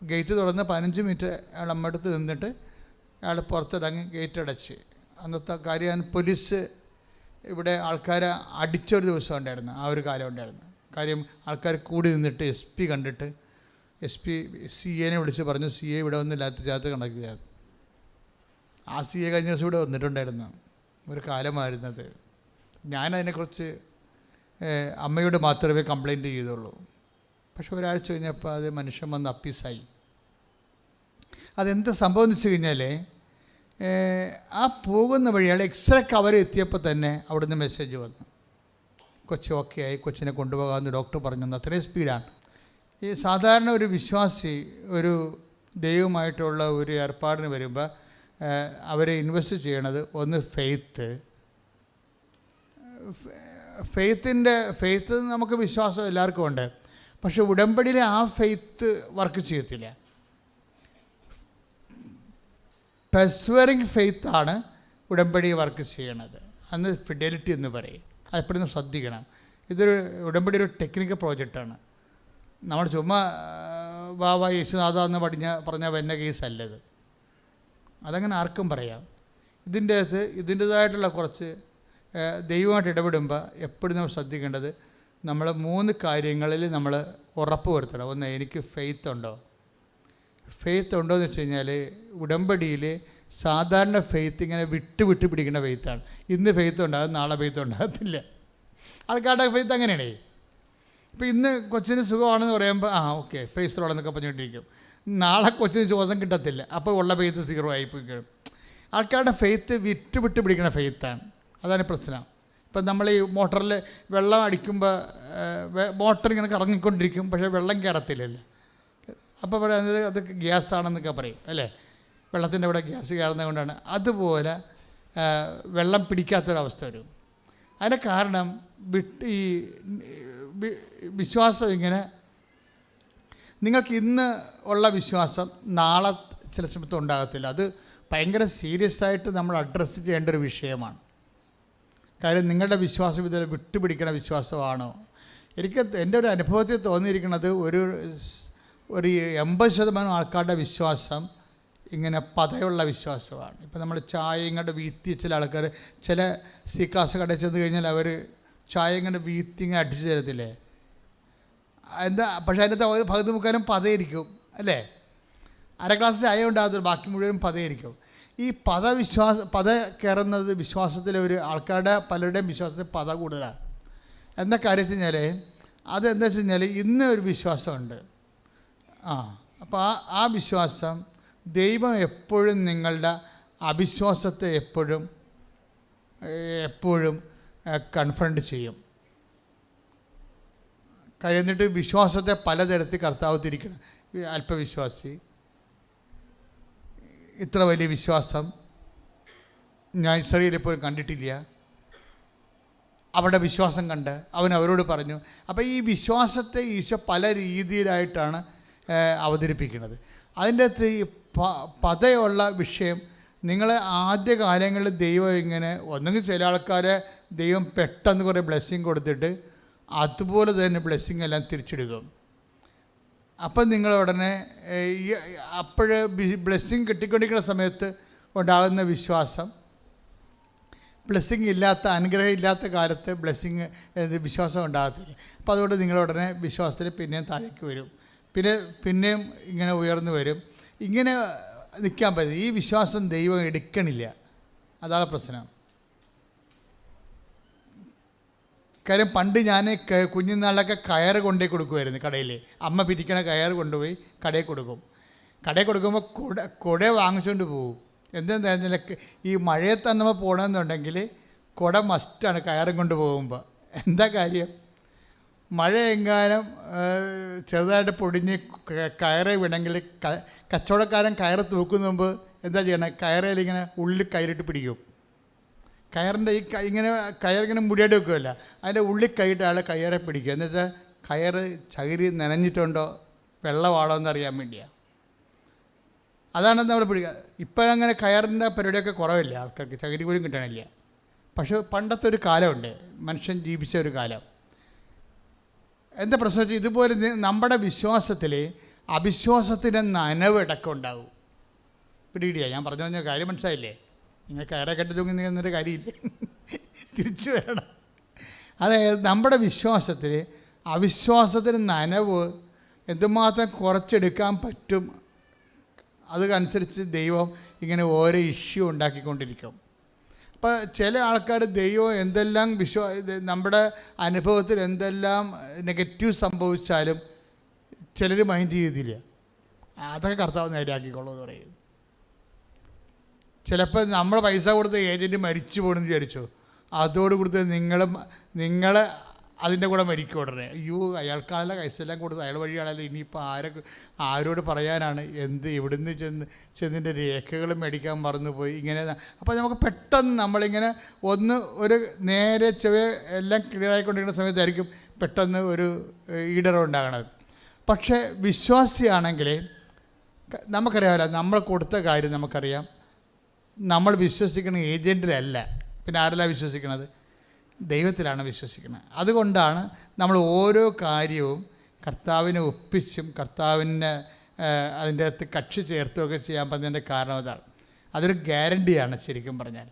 ഗേറ്റ് തുറന്ന് 15 മിനിറ്റ് അയാൾ നമ്മടുത്ത് നിന്നിട്ട് അയാൾ പുറത്തിറങ്ങി ഗേറ്റ് അടച്ച്. അന്നത്തെ കാര്യം പോലീസ് ഇവിടെ ആൾക്കാരെ അടിച്ചൊരു ദിവസം ഉണ്ടായിരുന്നു. ആ ഒരു കാലം ഉണ്ടായിരുന്നു. കാര്യം ആൾക്കാർ കൂടി നിന്നിട്ട് SP കണ്ടിട്ട് CAനെ വിളിച്ച് പറഞ്ഞു CA ഇവിടെ വന്നില്ലാത്ത കണക്കുകയാണ്. ആ CA കഴിഞ്ഞ ദിവസം ഇവിടെ വന്നിട്ടുണ്ടായിരുന്നു. ഒരു കാലമായിരുന്നത്. ഞാനതിനെക്കുറിച്ച് അമ്മയോട് മാത്രമേ കംപ്ലയിൻറ്റ് ചെയ്തുള്ളൂ. പക്ഷെ ഒരാഴ്ച കഴിഞ്ഞപ്പോൾ അത് മനുഷ്യൻ വന്ന് അപ്പീസായി. അതെന്ത് സംഭവം എന്ന് വെച്ച് കഴിഞ്ഞാൽ ആ പോകുന്ന വഴി അയാൾ എക്സ്റേ കവർ എത്തിയപ്പോൾ തന്നെ അവിടുന്ന് മെസ്സേജ് വന്നു, കൊച്ച് ഓക്കെ ആയി, കൊച്ചിനെ കൊണ്ടുപോകാമെന്ന് ഡോക്ടർ പറഞ്ഞു. അത്രയും സ്പീഡാണ്. ഈ സാധാരണ ഒരു വിശ്വാസി ഒരു ദൈവമായിട്ടുള്ള ഒരു ഏർപ്പാടിന് വരുമ്പോൾ അവരെ ഇൻവെസ്റ്റ് ചെയ്യണത് ഒന്ന് ഫെയ്ത്ത് നമുക്ക് വിശ്വാസം എല്ലാവർക്കും ഉണ്ട്. പക്ഷെ ഉടമ്പടിയിൽ ആ ഫെയ്ത്ത് വർക്ക് ചെയ്യത്തില്ല. പെർസ്വറിങ് ഫെയ്ത്താണ് ഉടമ്പടി വർക്ക് ചെയ്യണത്. അന്ന് ഫിഡലിറ്റി എന്ന് പറയും. അതെപ്പോഴും ശ്രദ്ധിക്കണം. ഇതൊരു ഉടമ്പടി ഒരു ടെക്നിക്കൽ പ്രോജക്റ്റാണ്. നമ്മൾ ചുമ്മാ ബാബ യേശുനാഥ എന്ന് പറഞ്ഞ വന്ന കേസല്ലത്. അതങ്ങനെ ആർക്കും പറയാം. ഇതിൻ്റേതായിട്ടുള്ള കുറച്ച് ദൈവമായിട്ട് ഇടപെടുമ്പോൾ എപ്പോഴും നമ്മൾ ശ്രദ്ധിക്കേണ്ടത്, നമ്മൾ 3 കാര്യങ്ങളിൽ നമ്മൾ ഉറപ്പ് വരുത്തണം. ഒന്ന്, എനിക്ക് ഫെയ്ത്ത് ഉണ്ടോ എന്ന് വെച്ച് കഴിഞ്ഞാൽ ഉടമ്പടിയിൽ സാധാരണ ഫെയ്ത്ത് ഇങ്ങനെ വിട്ട് പിടിക്കുന്ന ഫെയ്ത്താണ്. ഇന്ന് ഫെയ്ത്ത് ഉണ്ടാകും, നാളെ ഫെയ്ത്ത് ഉണ്ടാകത്തില്ല. ആൾക്കാരുടെ ഫെയ്ത്ത് അങ്ങനെയാണേ. ഇപ്പോൾ ഇന്ന് കൊച്ചിന് സുഖമാണെന്ന് പറയുമ്പോൾ ഓക്കെ ഫെയ്സറോടെന്നൊക്കെ പറഞ്ഞുകൊണ്ടിരിക്കും. നാളെ കൊച്ചിന് ശ്വാസം കിട്ടത്തില്ല, അപ്പോൾ ഉള്ള ഫെയ്ത്ത് 0 ആയിപ്പോയിക്കും. ആൾക്കാരുടെ ഫെയ്ത്ത് വിട്ട് പിടിക്കുന്ന ഫെയ്ത്താണ്. അതാണ് പ്രശ്നം. ഇപ്പം നമ്മൾ ഈ മോട്ടറിൽ വെള്ളം അടിക്കുമ്പോൾ മോട്ടർ ഇങ്ങനെ കറങ്ങിക്കൊണ്ടിരിക്കും, പക്ഷേ വെള്ളം കയറത്തില്ലല്ലോ. അപ്പോൾ പറയുന്നത് അത് ഗ്യാസാണെന്നൊക്കെ പറയും അല്ലേ, വെള്ളത്തിൻ്റെ കൂടെ ഗ്യാസ് കയറുന്നത് കൊണ്ടാണ്. അതുപോലെ വെള്ളം പിടിക്കാത്തൊരവസ്ഥ വരും. അതിൻ്റെ കാരണം ഈ വിശ്വാസം ഇങ്ങനെ നിങ്ങൾക്ക് ഇന്ന് ഉള്ള വിശ്വാസം നാളെ ചില സമയത്ത് ഉണ്ടാകത്തില്ല. അത് ഭയങ്കര സീരിയസ് ആയിട്ട് നമ്മൾ അഡ്രസ്സ് ചെയ്യേണ്ട ഒരു വിഷയമാണ്. കാര്യം നിങ്ങളുടെ വിശ്വാസം ഇതിൽ വിട്ടുപിടിക്കണ വിശ്വാസമാണോ? എനിക്ക് എൻ്റെ ഒരു അനുഭവത്തിൽ തോന്നിയിരിക്കുന്നത് ഒരു 80% ആൾക്കാരുടെ വിശ്വാസം ഇങ്ങനെ പതയുള്ള വിശ്വാസമാണ്. ഇപ്പം നമ്മൾ ചായ ഇങ്ങോട്ട് വീത്തി, ചില ആൾക്കാർ ചില സി ക്ലാസ് കടയിൽ ചെന്ന് കഴിഞ്ഞാൽ അവർ ചായ ഇങ്ങോട്ട് വീത്തി ഇങ്ങനെ അടിച്ചു തരത്തില്ലേ, എന്താ? പക്ഷേ അതിൻ്റെ പകുതി മുക്കാലും പതയിരിക്കും അല്ലേ. അര ഗ്ലാസ് ചായ ഉണ്ടാകത്തില്ല, ബാക്കി മുഴുവൻ പതയിരിക്കും. ഈ പത കയറുന്നത് വിശ്വാസത്തിലെ ഒരു ആൾക്കാരുടെ പലരുടെയും വിശ്വാസത്തിൽ പത കൂടുതലാണ്. എന്താ കാര്യം വെച്ച് കഴിഞ്ഞാൽ അതെന്താ വെച്ച് കഴിഞ്ഞാൽ ഇന്ന് ഒരു വിശ്വാസമുണ്ട്. അപ്പോൾ ആ വിശ്വാസം ദൈവം എപ്പോഴും നിങ്ങളുടെ അവിശ്വാസത്തെ എപ്പോഴും കൺഫ്രണ്ട് ചെയ്യും. കാര്യം എന്നിട്ട് വിശ്വാസത്തെ പലതരത്തിൽ കർത്താവ് തിരിക്കണം. അല്പവിശ്വാസി, ഇത്ര വലിയ വിശ്വാസം ഞാൻ ഇസ്രായേലിൽ പോലും കണ്ടിട്ടില്ല. അവിടെ വിശ്വാസം കണ്ട് അവൻ അവരോട് പറഞ്ഞു. അപ്പോൾ ഈ വിശ്വാസത്തെ ഈശോ പല രീതിയിലായിട്ടാണ് അവതരിപ്പിക്കുന്നത്. അതിൻ്റെ അകത്ത് ഈ പതയുള്ള വിഷയം, നിങ്ങളെ ആദ്യകാലങ്ങളിൽ ദൈവം ഇങ്ങനെ ഒന്നെങ്കിൽ ചില ആൾക്കാരെ ദൈവം പെട്ടെന്ന് കുറേ ബ്ലെസ്സിങ് കൊടുത്തിട്ട് അതുപോലെ തന്നെ ബ്ലെസ്സിങ് എല്ലാം തിരിച്ചെടുക്കും. അപ്പം നിങ്ങൾ ഉടനെ ബ്ലെസ്സിങ് കിട്ടിക്കൊണ്ടിരിക്കുന്ന സമയത്ത് ഉണ്ടാകുന്ന വിശ്വാസം, ബ്ലെസ്സിങ് ഇല്ലാത്ത, അനുഗ്രഹം ഇല്ലാത്ത കാലത്ത് വിശ്വാസം ഉണ്ടാകത്തില്ല. അപ്പോൾ അതുകൊണ്ട് നിങ്ങളുടനെ വിശ്വാസത്തിൽ പിന്നെയും താഴേക്ക് വരും, പിന്നെയും ഇങ്ങനെ ഉയർന്നു വരും. ഇങ്ങനെ നിൽക്കാൻ പറ്റും. ഈ വിശ്വാസം ദൈവം എടുക്കണില്ല, അതാണ് പ്രശ്നം. കാര്യം പണ്ട് ഞാൻ കുഞ്ഞുനാളിലൊക്കെ കയറ് കൊണ്ടേ കൊടുക്കുമായിരുന്നു കടയിൽ. അമ്മ പിരിക്കണ കയറ് കൊണ്ടുപോയി കടയിൽ കൊടുക്കും. കടയിൽ കൊടുക്കുമ്പോൾ കുട വാങ്ങിച്ചുകൊണ്ട് പോകും. എന്താ ഈ മഴയത്ത് തന്നെ നമ്മൾ പോകണമെന്നുണ്ടെങ്കിൽ കുട മസ്റ്റാണ് കയറും കൊണ്ട് പോകുമ്പോൾ. എന്താ കാര്യം? മഴ എങ്ങാനും ചെറുതായിട്ട് പൊടിഞ്ഞ് കയറ് വീണെങ്കിൽ കച്ചവടക്കാരൻ കയറ് തൂക്കുന്ന മുമ്പ് എന്താ ചെയ്യണത്? കയറയിൽ ഇങ്ങനെ ഉള്ളിൽ കയറിട്ട് പിടിക്കും. കയറിൻ്റെ ഇങ്ങനെ കയറിങ്ങനെ മുടിയായിട്ട് വെക്കുമല്ല, അതിൻ്റെ ഉള്ളിൽ കൈയിട്ട് ആൾ കയറെ പിടിക്കുക. എന്ന് വെച്ചാൽ കയറ് ചകിരി നനഞ്ഞിട്ടുണ്ടോ വെള്ളമാണോ എന്നറിയാൻ വേണ്ടിയാണ്. അതാണ് നമ്മൾ പിടിക്കുക. ഇപ്പം അങ്ങനെ കയറിൻ്റെ പരിപാടിയൊക്കെ കുറവില്ല, ആൾക്കാർക്ക് ചകിരി പോലും കിട്ടണില്ല. പക്ഷേ പണ്ടത്തെ ഒരു കാലമുണ്ട്, മനുഷ്യൻ ജീവിച്ച ഒരു കാലം. എന്താ പ്രശ്നം വെച്ചാൽ ഇതുപോലെ നമ്മുടെ വിശ്വാസത്തിൽ അവിശ്വാസത്തിൻ്റെ നനവിടക്കം ഉണ്ടാവും. പിടിയിടിയാണ് ഞാൻ പറഞ്ഞു പറഞ്ഞ കാര്യം, മനസ്സിലായില്ലേ? നിങ്ങൾ കയറെ കെട്ടി തൂങ്ങി നിന്നൊരു കാര്യമില്ല, തിരിച്ചു വരണം. അതായത് നമ്മുടെ വിശ്വാസത്തിൽ അവിശ്വാസത്തിന് നനവ് എന്തുമാത്രം കുറച്ചെടുക്കാൻ പറ്റും, അതനുസരിച്ച് ദൈവം ഇങ്ങനെ ഓരോ ഇഷ്യൂ ഉണ്ടാക്കിക്കൊണ്ടിരിക്കും. അപ്പോൾ ചില ആൾക്കാർ ദൈവം എന്തെല്ലാം നമ്മുടെ അനുഭവത്തിൽ എന്തെല്ലാം നെഗറ്റീവ് സംഭവിച്ചാലും ചിലർ മൈൻഡ് ചെയ്തില്ല. അതൊക്കെ കർത്താവ് നേരെയാക്കിക്കോളൂ എന്ന് പറയും. ചിലപ്പോൾ നമ്മൾ പൈസ കൊടുത്ത ഏജൻറ്റ് മരിച്ചു പോകണമെന്ന് വിചാരിച്ചു, അതോടുകൂടി നിങ്ങൾ അതിൻ്റെ കൂടെ മരിക്കും ഉടനെ. അയ്യോ, അയാൾക്കാണല്ലോ പൈസയെല്ലാം കൊടുത്ത്, അയാൾ വഴിയാണല്ലോ, ഇനിയിപ്പോൾ ആരോട് പറയാനാണ്, എവിടുന്ന് ചെന്നിൻ്റെ രേഖകൾ മേടിക്കാൻ മറന്നുപോയി, ഇങ്ങനെ. അപ്പോൾ നമുക്ക് പെട്ടെന്ന് നമ്മളിങ്ങനെ ഒരു നേരെ എല്ലാം ക്ലിയർ ആയിക്കൊണ്ടിരിക്കുന്ന സമയത്തായിരിക്കും പെട്ടെന്ന് ഒരു ഈടറ ഉണ്ടാകണത്. പക്ഷേ വിശ്വാസിയാണെങ്കിൽ നമുക്കറിയാമല്ലോ, നമ്മൾ കൊടുത്ത കാര്യം നമുക്കറിയാം. നമ്മൾ വിശ്വസിക്കുന്ന ഏജൻറ്റിലല്ല, പിന്നെ ആരെല്ലാം വിശ്വസിക്കുന്നത്? ദൈവത്തിലാണ് വിശ്വസിക്കുന്നത്. അതുകൊണ്ടാണ് നമ്മൾ ഓരോ കാര്യവും കർത്താവിനെ ഒപ്പിച്ചും കർത്താവിനെ അതിൻ്റെ അകത്ത് കക്ഷി ചേർത്തുമൊക്കെ ചെയ്യാൻ പറ്റുന്നതിൻ്റെ കാരണം അതാണ്. അതൊരു ഗ്യാരണ്ടിയാണ് ശരിക്കും പറഞ്ഞാൽ.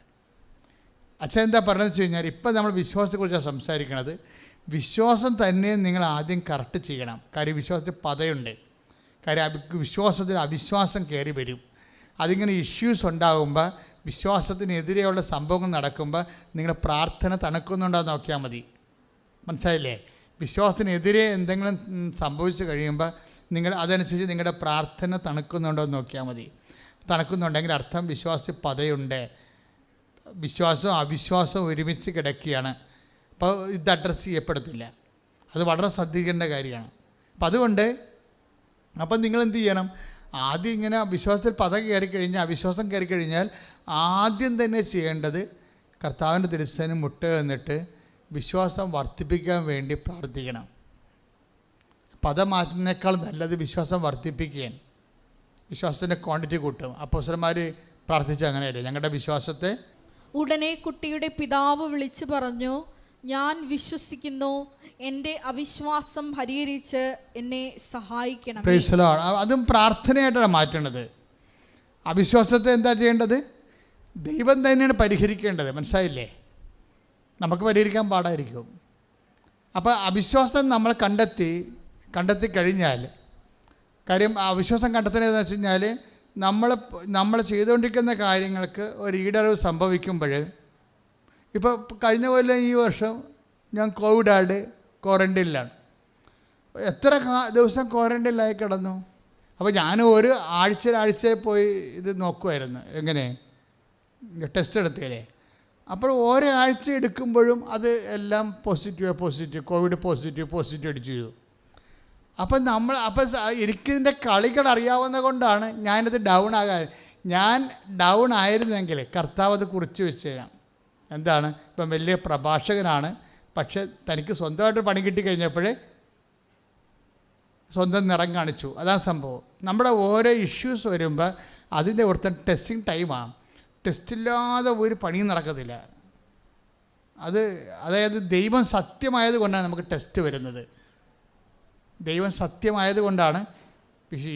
അച്ഛൻ എന്താ പറഞ്ഞതെന്ന് വെച്ച് കഴിഞ്ഞാൽ, ഇപ്പം നമ്മൾ വിശ്വാസത്തെക്കുറിച്ചാണ് സംസാരിക്കുന്നത്. വിശ്വാസം തന്നെ നിങ്ങൾ ആദ്യം കറക്റ്റ് ചെയ്യണം. കാര്യം വിശ്വാസത്തിൽ പതയുണ്ട്. കാര്യം വിശ്വാസത്തിൽ അവിശ്വാസം കയറി വരും. അതിങ്ങനെ ഇഷ്യൂസ് ഉണ്ടാകുമ്പോൾ, വിശ്വാസത്തിനെതിരെയുള്ള സംഭവങ്ങൾ നടക്കുമ്പോൾ നിങ്ങളുടെ പ്രാർത്ഥന തണുക്കുന്നുണ്ടോ എന്ന് നോക്കിയാൽ മതി. മനസ്സിലായില്ലേ? വിശ്വാസത്തിനെതിരെ എന്തെങ്കിലും സംഭവിച്ചു കഴിയുമ്പോൾ അതനുസരിച്ച് നിങ്ങളുടെ പ്രാർത്ഥന തണുക്കുന്നുണ്ടോ എന്ന് നോക്കിയാൽ മതി. തണുക്കുന്നുണ്ടെങ്കിൽ അർത്ഥം വിശ്വാസത്തിൽ പതയുണ്ട്. വിശ്വാസവും അവിശ്വാസവും ഒരുമിച്ച് കിടക്കുകയാണ്. അപ്പോൾ ഇത് അഡ്രസ്സ് ചെയ്യപ്പെടത്തില്ല. അത് വളരെ ശ്രദ്ധിക്കേണ്ട കാര്യമാണ്. അപ്പം അതുകൊണ്ട് അപ്പം നിങ്ങൾ എന്ത് ചെയ്യണം? ആദ്യം ഇങ്ങനെ വിശ്വാസത്തിൽ പദം കയറിക്കഴിഞ്ഞാൽ, അവിശ്വാസം കയറിക്കഴിഞ്ഞാൽ ആദ്യം തന്നെ ചെയ്യേണ്ടത് കർത്താവിൻ്റെ തിരുസേന മുട്ടുക, എന്നിട്ട് വിശ്വാസം വർദ്ധിപ്പിക്കാൻ വേണ്ടി പ്രാർത്ഥിക്കണം. പദം മാറ്റുന്നതിനേക്കാൾ നല്ലത് വിശ്വാസം വർദ്ധിപ്പിക്കുകയാണ്. വിശ്വാസത്തിൻ്റെ ക്വാണ്ടിറ്റി കൂട്ടും. അപ്പോസ്തലന്മാർ പ്രാർത്ഥിച്ച അങ്ങനെയല്ലേ? ഞങ്ങളുടെ വിശ്വാസത്തെ. ഉടനെ കുട്ടിയുടെ പിതാവ് വിളിച്ചു പറഞ്ഞു, ഞാൻ വിശ്വസിക്കുന്നു, എൻ്റെ അവിശ്വാസം പരിഹരിച്ച് എന്നെ സഹായിക്കണം. Praise the Lord. അതും പ്രാർത്ഥനയായിട്ടാണ് മാറ്റേണ്ടത്. അവിശ്വാസത്തെ എന്താ ചെയ്യേണ്ടത്? ദൈവം തന്നെയാണ് പരിഹരിക്കേണ്ടത്. മനസ്സിലായില്ലേ? നമുക്ക് പരിഹരിക്കാൻ പാടായിരിക്കും. അപ്പോൾ അവിശ്വാസം നമ്മൾ കണ്ടെത്തി കഴിഞ്ഞാൽ, കാര്യം അവിശ്വാസം കണ്ടെത്തുന്നതെന്ന് വെച്ച് കഴിഞ്ഞാൽ നമ്മൾ ചെയ്തുകൊണ്ടിരിക്കുന്ന കാര്യങ്ങൾക്ക് ഒരു ഈടറിവ് സംഭവിക്കുമ്പോൾ, ഇപ്പോൾ കഴിഞ്ഞ കൊല്ലം ഈ വർഷം ഞാൻ കോവിഡായിട്ട് ക്വാറൻറ്റൈനിലാണ്. എത്ര ദിവസം ക്വാറൻറ്റൈനിലായി കിടന്നു. അപ്പോൾ ഞാൻ ഒരു ആഴ്ച പോയി ഇത് നോക്കുമായിരുന്നു, എങ്ങനെ ടെസ്റ്റ് എടുത്തേലേ. അപ്പോൾ ഓരോ ആഴ്ച എടുക്കുമ്പോഴും അത് എല്ലാം പോസിറ്റീവ് കോവിഡ് പോസിറ്റീവ് അടിച്ചു ചെയ്തു. അപ്പം എനിക്കിതിൻ്റെ കളികൾ അറിയാവുന്ന കൊണ്ടാണ് ഞാനത് ഡൗൺ ആകാതെ. ഞാൻ ഡൗൺ ആയിരുന്നെങ്കിൽ കർത്താവ് അത് കുറിച്ച് വെച്ച് തരാം. എന്താണ്? ഇപ്പം വലിയ പ്രഭാഷകനാണ്, പക്ഷെ തനിക്ക് സ്വന്തമായിട്ട് പണി കിട്ടിക്കഴിഞ്ഞപ്പോൾ സ്വന്തം നിറം കാണിച്ചു. അതാണ് സംഭവം. നമ്മുടെ ഓരോ ഇഷ്യൂസ് വരുമ്പോൾ അതിൻ്റെ ഒരുത്തൻ ടെസ്റ്റിംഗ് ടൈമാണ്. ടെസ്റ്റില്ലാതെ ഒരു പണിയും നടക്കത്തില്ല. അതായത് ദൈവം സത്യമായത് കൊണ്ടാണ് നമുക്ക് ടെസ്റ്റ് വരുന്നത്. ദൈവം സത്യമായത് കൊണ്ടാണ്.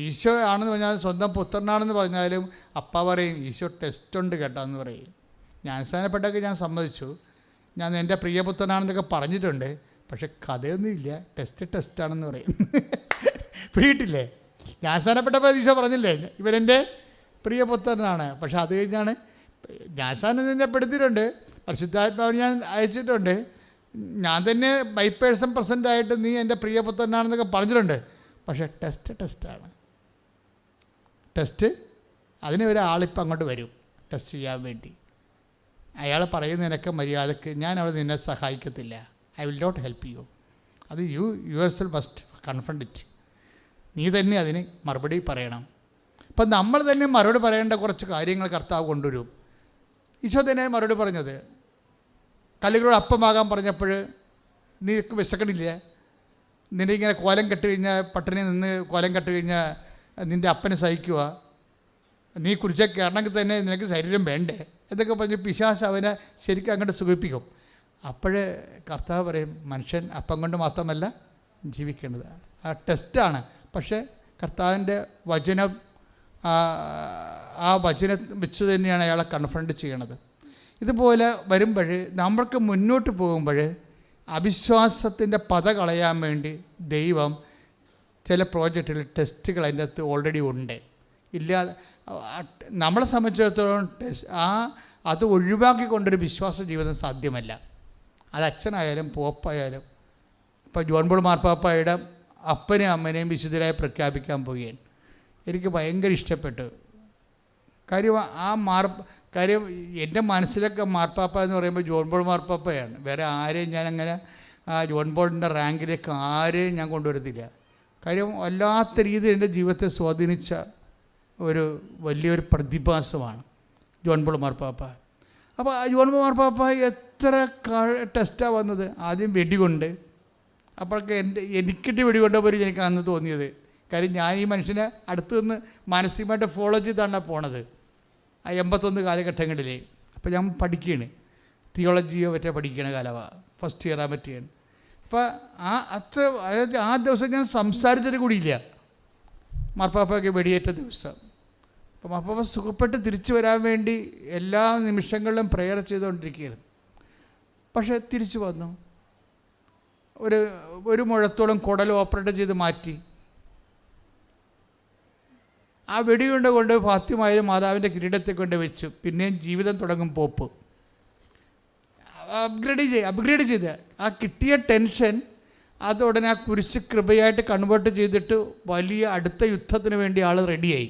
ഈശോ ആണെന്ന് പറഞ്ഞാൽ, സ്വന്തം പുത്രനാണെന്ന് പറഞ്ഞാലും അപ്പ പറയും ഈശോ ടെസ്റ്റ് ഉണ്ട് കേട്ടോ എന്ന് പറയും. ജ്ഞാനസ്നാനപ്പെട്ടൊക്കെ ഞാൻ സമ്മതിച്ചു, ഞാൻ എൻ്റെ പ്രിയപുത്രനാണെന്നൊക്കെ പറഞ്ഞിട്ടുണ്ട്, പക്ഷെ കഥയൊന്നുമില്ല, ടെസ്റ്റാണെന്ന് പറയും. പിടിയിട്ടില്ലേ? ജ്ഞാനസ്നാനപ്പെട്ടപ്പോൾ ഈശോ പറഞ്ഞില്ലേ ഇവരെൻ്റെ പ്രിയപുത്രനാണ്. പക്ഷെ അത് കഴിഞ്ഞാണ് ജ്ഞാനസ്നാനം തന്നെ പെടുത്തിയിട്ടുണ്ട്, പരിശുദ്ധാത്മാവിനെ ഞാൻ അയച്ചിട്ടുണ്ട്, ഞാൻ തന്നെ 5% ആയിട്ട് നീ എൻ്റെ പ്രിയപുത്രനാണെന്നൊക്കെ പറഞ്ഞിട്ടുണ്ട്. പക്ഷേ ടെസ്റ്റാണ്. അതിന് ഒരാളിപ്പോൾ അങ്ങോട്ട് വരും ടെസ്റ്റ് ചെയ്യാൻ വേണ്ടി. അയാൾ പറയുന്നതിനൊക്കെ മര്യാദക്ക് ഞാൻ അവിടെ നിന്നെ സഹായിക്കത്തില്ല. I will not help you. അത് യുവർ മസ്റ്റ് കൺഫ്രണ്ട് ഇറ്റ്. നീ തന്നെ അതിന് മറുപടി പറയണം. അപ്പം നമ്മൾ തന്നെ മറുപടി പറയേണ്ട കുറച്ച് കാര്യങ്ങൾ കർത്താവ് കൊണ്ടുവരും. ഈശോ തന്നെ മറുപടി പറഞ്ഞത്, കല്ലുകളോട് അപ്പമാകാൻ പറഞ്ഞപ്പോൾ നീക്ക് വിശക്കണില്ല, നിൻ്റെ ഇങ്ങനെ കോലം കെട്ട് കഴിഞ്ഞാൽ, പട്ടിണി നിന്ന് കോലം കെട്ട് കഴിഞ്ഞാൽ നിൻ്റെ അപ്പനെ സഹിക്കുക, നീ കുരിശേ കയറണമെങ്കിൽ തന്നെ നിനക്ക് ശരീരം വേണ്ടേ എന്നൊക്കെ പറഞ്ഞ് പിശാച് അവനെ ശരിക്കും അങ്ങോട്ട് സുഖിപ്പിക്കും. അപ്പോൾ കർത്താവ് പറയും, മനുഷ്യൻ അപ്പം കൊണ്ട് മാത്രമല്ല ജീവിക്കേണ്ടത്. ആ ടെസ്റ്റാണ്. പക്ഷേ കർത്താവിൻ്റെ വചനം, ആ വചനം വെച്ച് തന്നെയാണ് അയാളെ കൺഫ്രണ്ട് ചെയ്യണത്. ഇതുപോലെ വരുമ്പോൾ നമ്മൾക്ക് മുന്നോട്ട് പോകുമ്പോൾ അവിശ്വാസത്തിൻ്റെ പത കളയാൻ വേണ്ടി ദൈവം ചില പ്രോജക്റ്റുകൾ, ടെസ്റ്റുകൾ അതിൻ്റെ അകത്ത് ഓൾറെഡി ഉണ്ട്. ഇല്ലാതെ നമ്മളെ സംബന്ധിച്ചിടത്തോളം അത് ഒഴിവാക്കിക്കൊണ്ടൊരു വിശ്വാസ ജീവിതം സാധ്യമല്ല. അത് അച്ഛനായാലും പോപ്പായാലും. ഇപ്പോൾ ജോൺ പോൾ മാർപ്പാപ്പയുടെ അപ്പനെയും അമ്മനെയും വിശുദ്ധരായി പ്രഖ്യാപിക്കാൻ പോവുകയാണ്. എനിക്ക് ഭയങ്കര ഇഷ്ടപ്പെട്ടു. കാര്യം എൻ്റെ മനസ്സിലൊക്കെ മാർപ്പാപ്പ എന്ന് പറയുമ്പോൾ ജോൺ പോൾ മാർപ്പാപ്പയാണ്. വേറെ ആരെയും ഞാനങ്ങനെ ജോൺ പോളിൻ്റെ റാങ്കിലേക്ക് ആരെയും ഞാൻ കൊണ്ടുവരത്തില്ല. കാര്യം വല്ലാത്ത രീതിയിൽ എൻ്റെ ജീവിതത്തെ സ്വാധീനിച്ച വലിയൊരു പ്രതിഭാസമാണ് ജോൺ പോൾ മാർപ്പാപ്പ. അപ്പോൾ ജോൺ പോൾ മാർപ്പാപ്പ എത്ര ടെസ്റ്റാണ് വന്നത്. ആദ്യം വെടികൊണ്ട്, അപ്പോഴൊക്കെ എനിക്കിട്ട് വെടികൊണ്ട പോലെ എനിക്ക് അന്ന് തോന്നിയത്. കാര്യം ഞാൻ ഈ മനുഷ്യനെ അടുത്ത് നിന്ന് മാനസികമായിട്ട് ഫോളോ ചെയ്താണ് പോണത് ആ 81 കാലഘട്ടങ്ങളിൽ. അപ്പോൾ ഞാൻ പഠിക്കുകയാണ്, തിയോളജിയോ മറ്റേ പഠിക്കണ കാലമാണ്, ഫസ്റ്റ് ഇയറാൻ പറ്റുകയാണ്. അപ്പോൾ അതായത് ആ ദിവസം ഞാൻ സംസാരിച്ചിട്ട് കൂടിയില്ല മാർപ്പാപ്പയ്ക്ക് വെടിയേറ്റ ദിവസം. അപ്പോൾ മാർപ്പാപ്പ സുഖപ്പെട്ട് തിരിച്ചു വരാൻ വേണ്ടി എല്ലാ നിമിഷങ്ങളിലും പ്രെയർ ചെയ്തുകൊണ്ടിരിക്കുകയാണ്. പക്ഷേ തിരിച്ചു വന്നു. ഒരു മുഴത്തോളം കുടൽ ഓപ്പറേറ്റ് ചെയ്ത് മാറ്റി. ആ വെടികൊണ്ട് കൊണ്ട് ഫാത്തിമായാലും മാതാവിൻ്റെ കിരീടത്തെ കൊണ്ട് വെച്ചു. പിന്നെയും ജീവിതം തുടങ്ങും പോപ്പ്. അപ്ഗ്രേഡ് ചെയ്ത് ആ കിട്ടിയ ടെൻഷൻ അതുടനെ ആ കുരിശ് കൃപയായിട്ട് കൺവേർട്ട് ചെയ്തിട്ട് വലിയ അടുത്ത യുദ്ധത്തിന് വേണ്ടി ആൾ റെഡിയായി.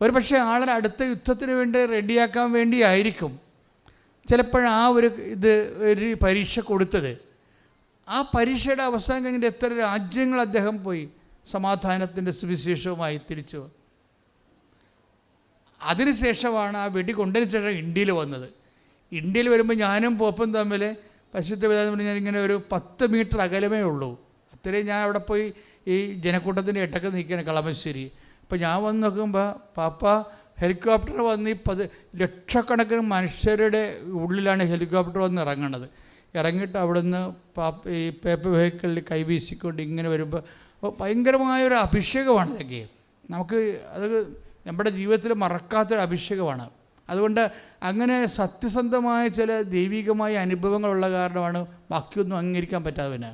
ഒരു പക്ഷേ ആളെ അടുത്ത യുദ്ധത്തിന് വേണ്ടി റെഡിയാക്കാൻ വേണ്ടിയായിരിക്കും ചിലപ്പോൾ ഒരു പരീക്ഷ കൊടുത്തത്. ആ പരീക്ഷയുടെ അവസാനം കഴിഞ്ഞിട്ട് എത്ര രാജ്യങ്ങൾ അദ്ദേഹം പോയി. സമാധാനത്തിൻ്റെ സുവിശേഷവുമായി തിരിച്ചു. അതിനുശേഷമാണ് ആ വെടി കൊണ്ടതിന് ശേഷം ഇന്ത്യയിൽ വന്നത്. ഇന്ത്യയിൽ വരുമ്പോൾ ഞാനും പോപ്പും തമ്മിൽ പരിശുദ്ധ പിതാവിനോട് ഞാനിങ്ങനെ ഒരു 10 മീറ്റർ അകലമേ ഉള്ളൂ. അത്രയും ഞാൻ അവിടെ പോയി ഈ ജനക്കൂട്ടത്തിൻ്റെ ഇട്ടൊക്കെ നിൽക്കുകയാണ് കളമശ്ശേരി. അപ്പോൾ ഞാൻ വന്ന് നോക്കുമ്പോൾ പാപ്പ ഹെലികോപ്റ്റർ വന്ന് ഈ ലക്ഷക്കണക്കിന് മനുഷ്യരുടെ ഉള്ളിലാണ് ഹെലികോപ്റ്റർ വന്ന് ഇറങ്ങണത്. ഇറങ്ങിയിട്ട് അവിടുന്ന് ഈ പേപ്പർ വെഹിക്കിളിൽ കൈവീശിക്കൊണ്ട് ഇങ്ങനെ വരുമ്പോൾ ഭയങ്കരമായൊരു അഭിഷേകമാണ് ഇതൊക്കെ. നമുക്ക് അത് നമ്മുടെ ജീവിതത്തിൽ മറക്കാത്തൊരു അഭിഷേകമാണ്. അതുകൊണ്ട് അങ്ങനെ സത്യസന്ധമായ ചില ദൈവികമായ അനുഭവങ്ങളുള്ള കാരണമാണ് ബാക്കിയൊന്നും അംഗീകരിക്കാൻ പറ്റാത്തവന്.